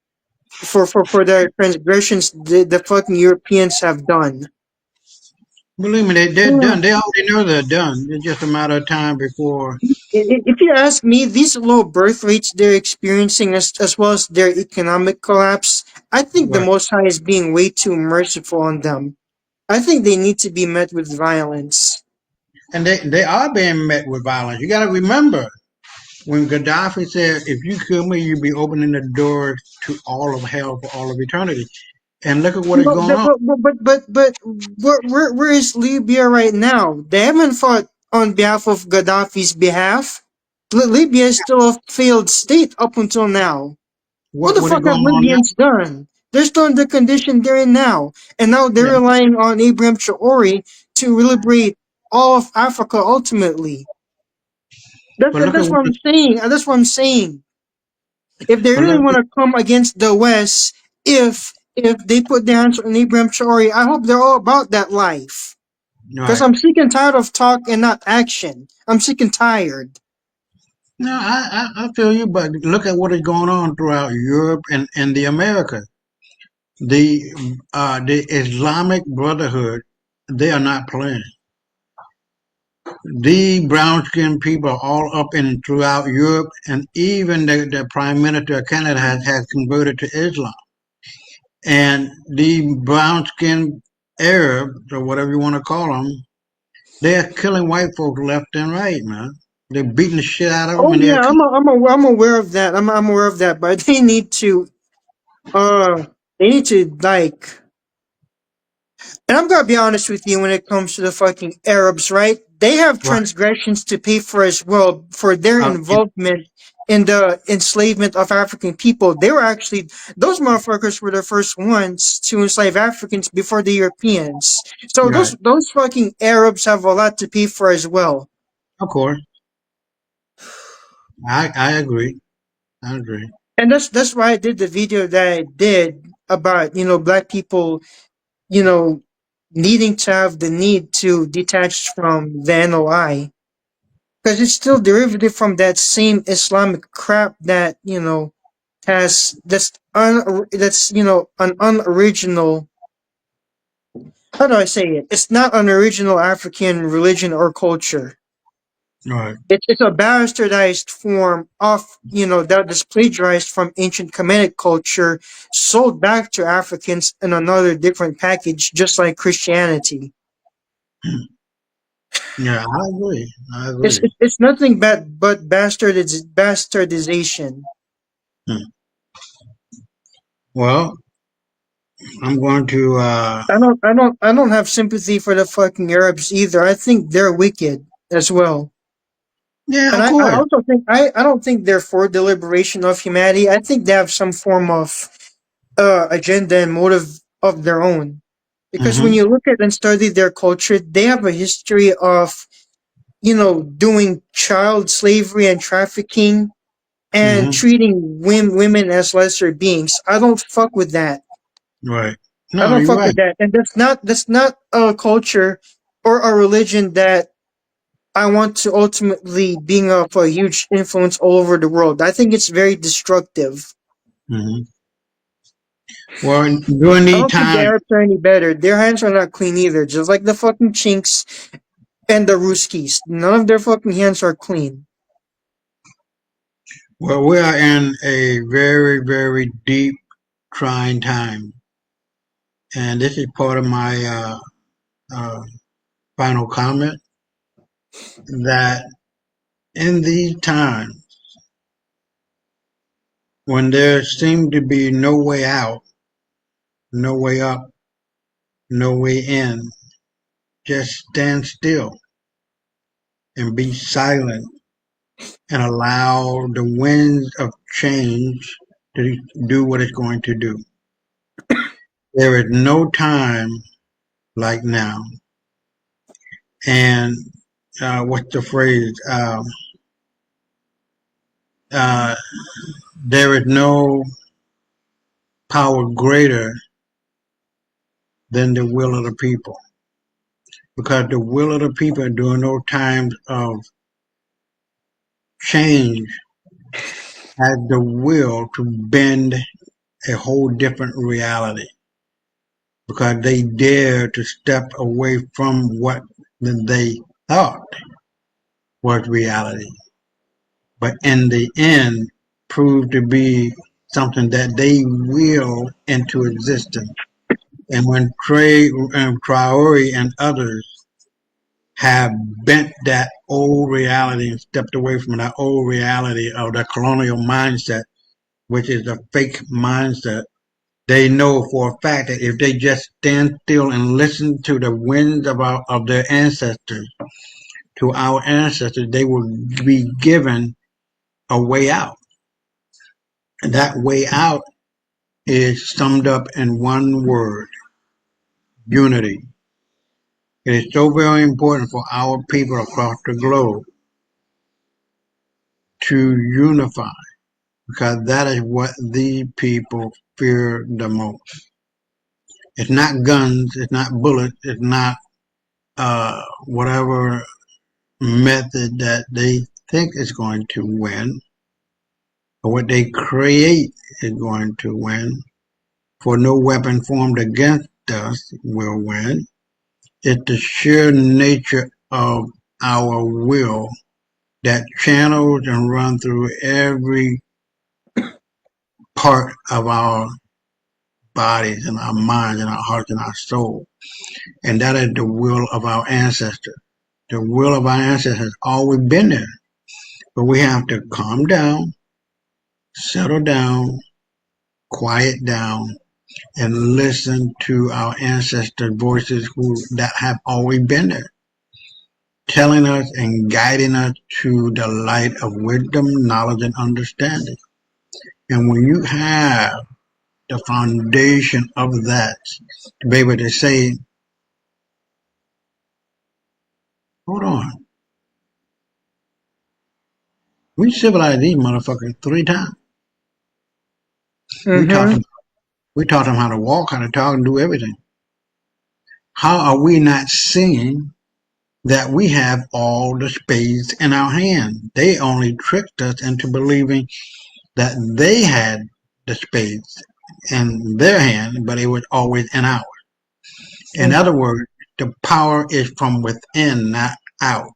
for the transgressions the fucking Europeans have done. Believe me, they're done. They already know they're done. It's just a matter of time before. If you ask me, these low birth rates they're experiencing, as well as their economic collapse, I think the Right. Most High is being way too merciful on them. I think they need to be met with violence. And they are being met with violence. You got to remember when Gaddafi said, "If you kill me, you'll be opening the door to all of hell for all of eternity." And look at what is But going on. where is Libya right now? They haven't fought on behalf of Gaddafi's behalf. Libya is still a failed state up until now. What the What is fuck have going on now? Libyans done? They're still in the condition they're in now, and now they're Yeah. relying on Abraham Traore to liberate all of Africa ultimately. But look at That's what. what I'm saying. That's what I'm saying. If they But really look. want to come against the West, if they put their hands on Abraham Traore, I hope they're all about that life. Because Right. I'm sick and tired of talk and not action. I'm sick and tired. No, I feel you. But look at what is going on throughout Europe and the America. The Islamic Brotherhood. They are not playing. The brown skinned people are all up and throughout Europe, and even the Prime Minister of Canada has converted to Islam. And the brown skinned Arabs, or whatever you want to call them, they're killing white folks left and right, man. They're beating the shit out of them, Oh and they're yeah, I'm aware of that. I'm aware of that. But uh they need to like. And I'm gonna be honest with you when it comes to the fucking Arabs, right? They have right. transgressions to pay for as well for their Uh, involvement in the enslavement of African people. They were actually those motherfuckers were the first ones to enslave Africans before the Europeans. So right. those fucking Arabs have a lot to pay for as well. Of course, I agree. I agree. And that's why I did the video that I did about, black people, you know, needing to have the need to detach from the NOI. Because it's still derivative from that same Islamic crap that, has that's an unoriginal, how do I say it? It's not an original African religion or culture. Right. It's a bastardized form of, that is plagiarized from ancient Kemetic culture, sold back to Africans in another different package, just like Christianity. Yeah, I agree. I It's agree. it's, it's nothing but bastardization. Hmm. Well, I'm going to. I don't have sympathy for the fucking Arabs either. I think they're wicked as well. Yeah, And of I course. also think I don't think they're for the liberation of humanity. I think they have some form of agenda and motive of their own. Because when Hmm. you look at and study their culture, they have a history of, doing child slavery and trafficking and Hmm. treating women as lesser beings. I don't fuck with that. Right. I No, don't you're fuck right. with that. And that's not a culture or a religion that I want to ultimately being of a huge influence all over the world. I think it's very destructive. Hmm. Well, during I these don't think the times, Arabs are any better. Their hands are not clean either, just like the fucking Chinks and the Ruskies. None of their fucking hands are clean. Well, we are in a very, very deep, trying time. And this is part of my uh, final comment that in these times when there seemed to be no way out, no way up, no way in, just stand still and be silent and allow the winds of change to do what it's going to do. There is no time like now. And what's the phrase? Uh, there is no power greater than the will of the people. Because the will of the people during those times of change has the will to bend a whole different reality. Because they dare to step away from what they thought was reality. But in the end, proved to be something that they will into existence. And when Traore and others have bent that old reality and stepped away from that old reality of the colonial mindset, which is a fake mindset, they know for a fact that if they just stand still and listen to the winds of their ancestors, to our ancestors, they will be given a way out. And that way out is summed up in one word: unity. It is so very important for our people across the globe to unify because that is what the people fear the most. It's not guns, it's not bullets, it's not whatever method that they think is going to win or what they create is going to win. For no weapon formed against us will win. It's the sheer nature of our will that channels and runs through every part of our bodies and our minds and our hearts and our soul. And that is the will of our ancestors. The will of our ancestors has always been there. But we have to calm down, settle down, quiet down, and listen to our ancestors' voices that have always been there, telling us and guiding us to the light of wisdom, knowledge, and understanding. And when you have the foundation of that, to be able to say, hold on, we civilized these motherfuckers 3 times. We taught Mm-hmm. them, we taught them how to walk, how to talk, and do everything. How are we not seeing that we have all the spades in our hand? They only tricked us into believing that they had the spades in their hand, but it was always in ours. In other words, the power is from within, not out.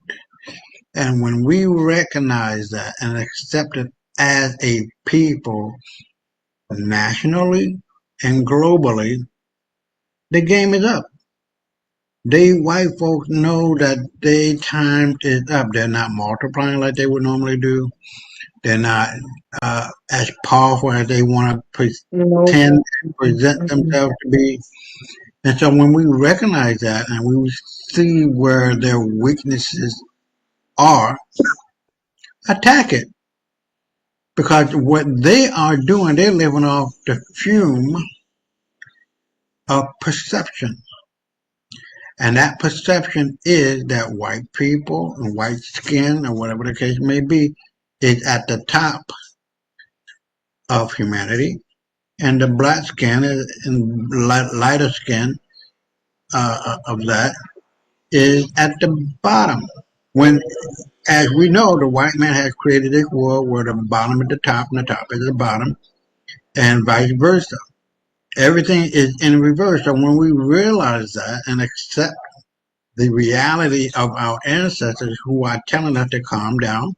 And when we recognize that and accept it as a people, nationally and globally, the game is up. They white folks know that their time is up. They're not multiplying like they would normally do. They're not as powerful as they want to Nope. pretend and present Mm-mm. themselves to be. And so when we recognize that and we see where their weaknesses are, attack it. Because what they are doing, they're living off the fume of perception. And that perception is that white people and white skin or whatever the case may be is at the top of humanity. And the black skin and lighter skin of that is at the bottom. When, as we know, the white man has created this world where the bottom is the top and the top is the bottom, and vice versa. Everything is in reverse. So when we realize that and accept the reality of our ancestors who are telling us to calm down,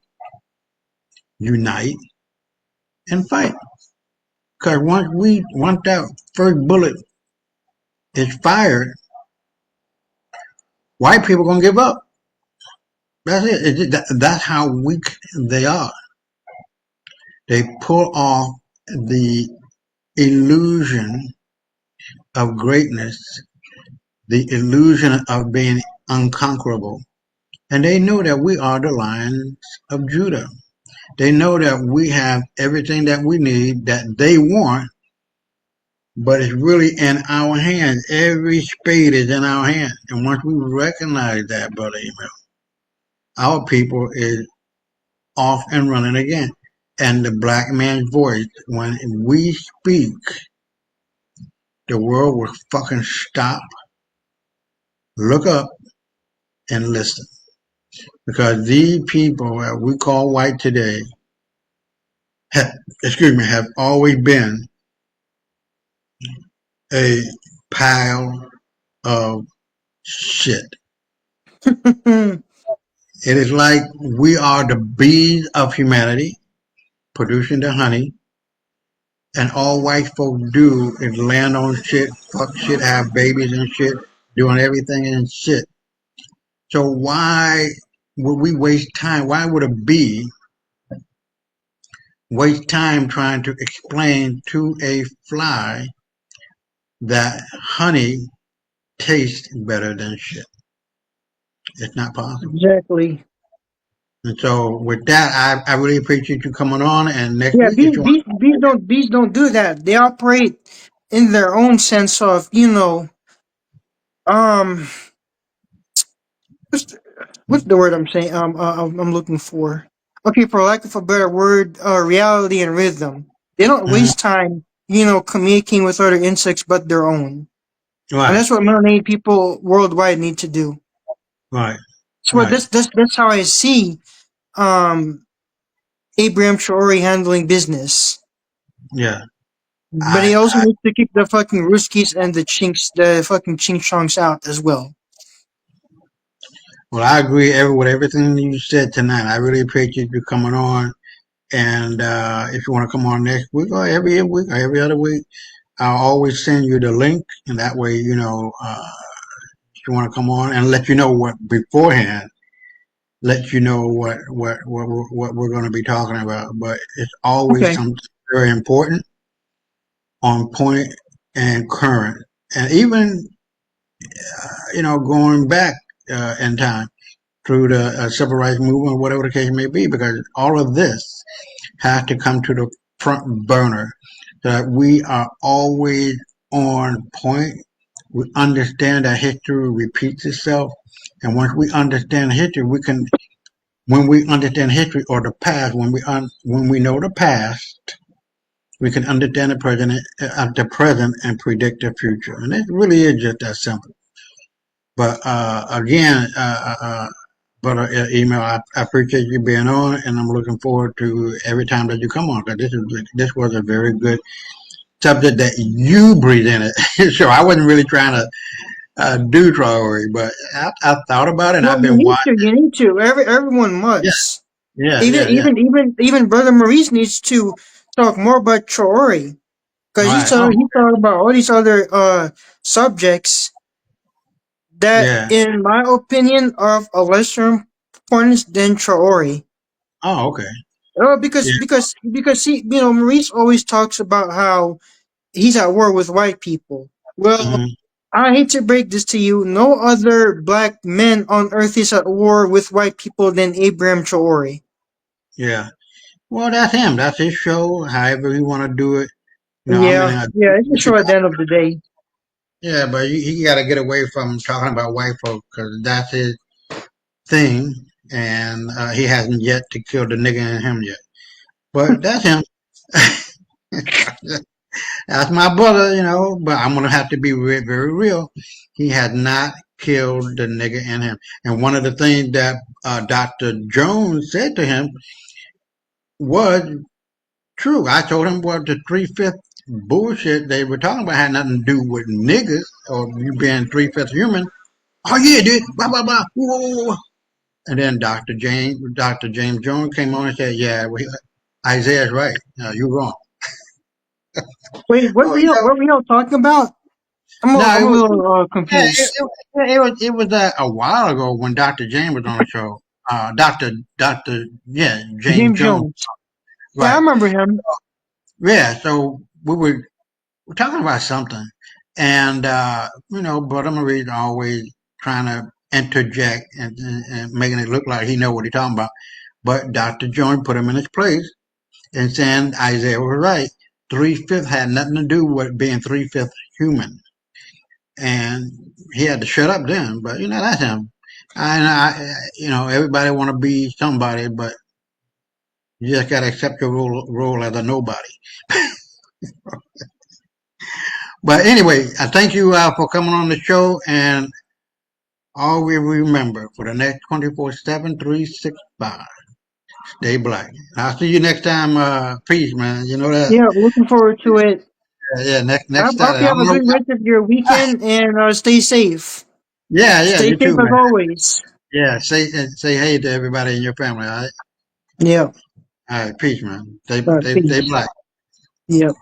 unite, and fight. Because once that first bullet is fired, white people gonna give up. That's it. That's how weak they are. They pull off the illusion of greatness, the illusion of being unconquerable. And they know that we are the Lions of Judah. They know that we have everything that we need that they want, but it's really in our hands. Every spade is in our hands. And once we recognize that, Brother Emil, our people is off and running again. And the black man's voice, when we speak, the world will fucking stop, look up, and listen. Because these people that we call white today, have, have always been a pile of shit. It is like we are the bees of humanity, producing the honey, and all white folks do is land on shit, fuck shit, have babies and shit, doing everything and shit. So why would we waste time? Why would a bee waste time trying to explain to a fly that honey tastes better than shit? It's not possible. Exactly. And so with that, I really appreciate you coming on. And next Yeah, week, if you want, bees don't do that. They operate in their own sense of, um, what's the, what's the word I'm saying? I'm looking for. Okay, for lack of a better word, reality and rhythm. They don't mhm, waste time, communicating with other insects but their own, and right, that's what melanated people worldwide need to do. right, So right, that's how I see um Abraham Traore handling business. yeah. But he I, also I, needs to keep the fucking Ruskies and the fucking Ching Chongs out as well. well, I agree with everything you said tonight. I really appreciate you coming on. And if you want to come on next week or every week or every other week, I'll always send you the link, and that way, if you want to come on and let you know what beforehand, let you know what we're going to be talking about. But it's always Okay. something very important, on point, and current, and even going back in time through the civil rights movement, or whatever the case may be, because all of this has to come to the front burner. That we are always on point. We understand that history repeats itself, and once we understand history, we can. When we understand history or the past, when we know the past, we can understand the present, and predict the future. And it really is just that simple. But again, email. I appreciate you being on, and I'm looking forward to every time that you come on, because this was a very good subject that you presented. So I wasn't really trying to do Traore, but I thought about it, and Well, I've you been need watching. to. You need to. Everyone Yeah, must. yeah, Even yeah, yeah. even even even Brother Maurice needs to talk more about Traore All because right. Oh, he talked about all these other subjects that, yeah. in my opinion, are of a lesser importance than Traore. Oh, okay. Oh, because Yeah. Maurice always talks about how he's at war with white people. Well, Hmm. I hate to break this to you. No other black men on earth is at war with white people than Abraham Traore. Yeah. Well, that's him. That's his show. However you want to do it. I'm in Yeah, a. yeah, it's a show at the end of the day. Yeah, but he got to get away from talking about white folks, because that's his thing, and he hasn't yet to kill the nigga in him yet. But that's him. That's my brother, But I'm gonna have to be very real. He had not killed the nigga in him. And one of the things that Dr. Jones said to him was true. I told him what the 3/5 bullshit they were talking about had nothing to do with niggas or you being 3/5 human. Oh yeah, dude. Blah blah blah. Whoa, whoa, whoa. And then Dr. James Jones came on and said, "Yeah, Isaiah's right. No, you're wrong. Wait, Oh, you know, what were y'all talking about? no, I'm it a was little yeah, confused. it was a while ago when Dr. James was on the show. Doctor yeah, James James Jones. Jones. Yeah, I Right. remember him. Yeah. So we're talking about something, and Brother Marie's always trying to interject and making it look like he know what he's talking about. But Dr. Jones put him in his place and saying Isaiah was right. 3/5 had nothing to do with being 3/5 human, and he had to shut up then. But that's him. Everybody want to be somebody, but you just got to accept your role as a nobody. But anyway, I thank you for coming on the show, and always remember for the next 24/7, 365, stay black. I'll see you next time. Peace, man. You know that. Yeah, looking forward to it. Yeah, I next hope Saturday. you I have don't a know. good rest of your weekend and stay safe. Yeah, Stay you safe too, as man. always. Yeah, say hey to everybody in your family. All right, Yeah. all right, peace, man. Peace. Stay black. Yep.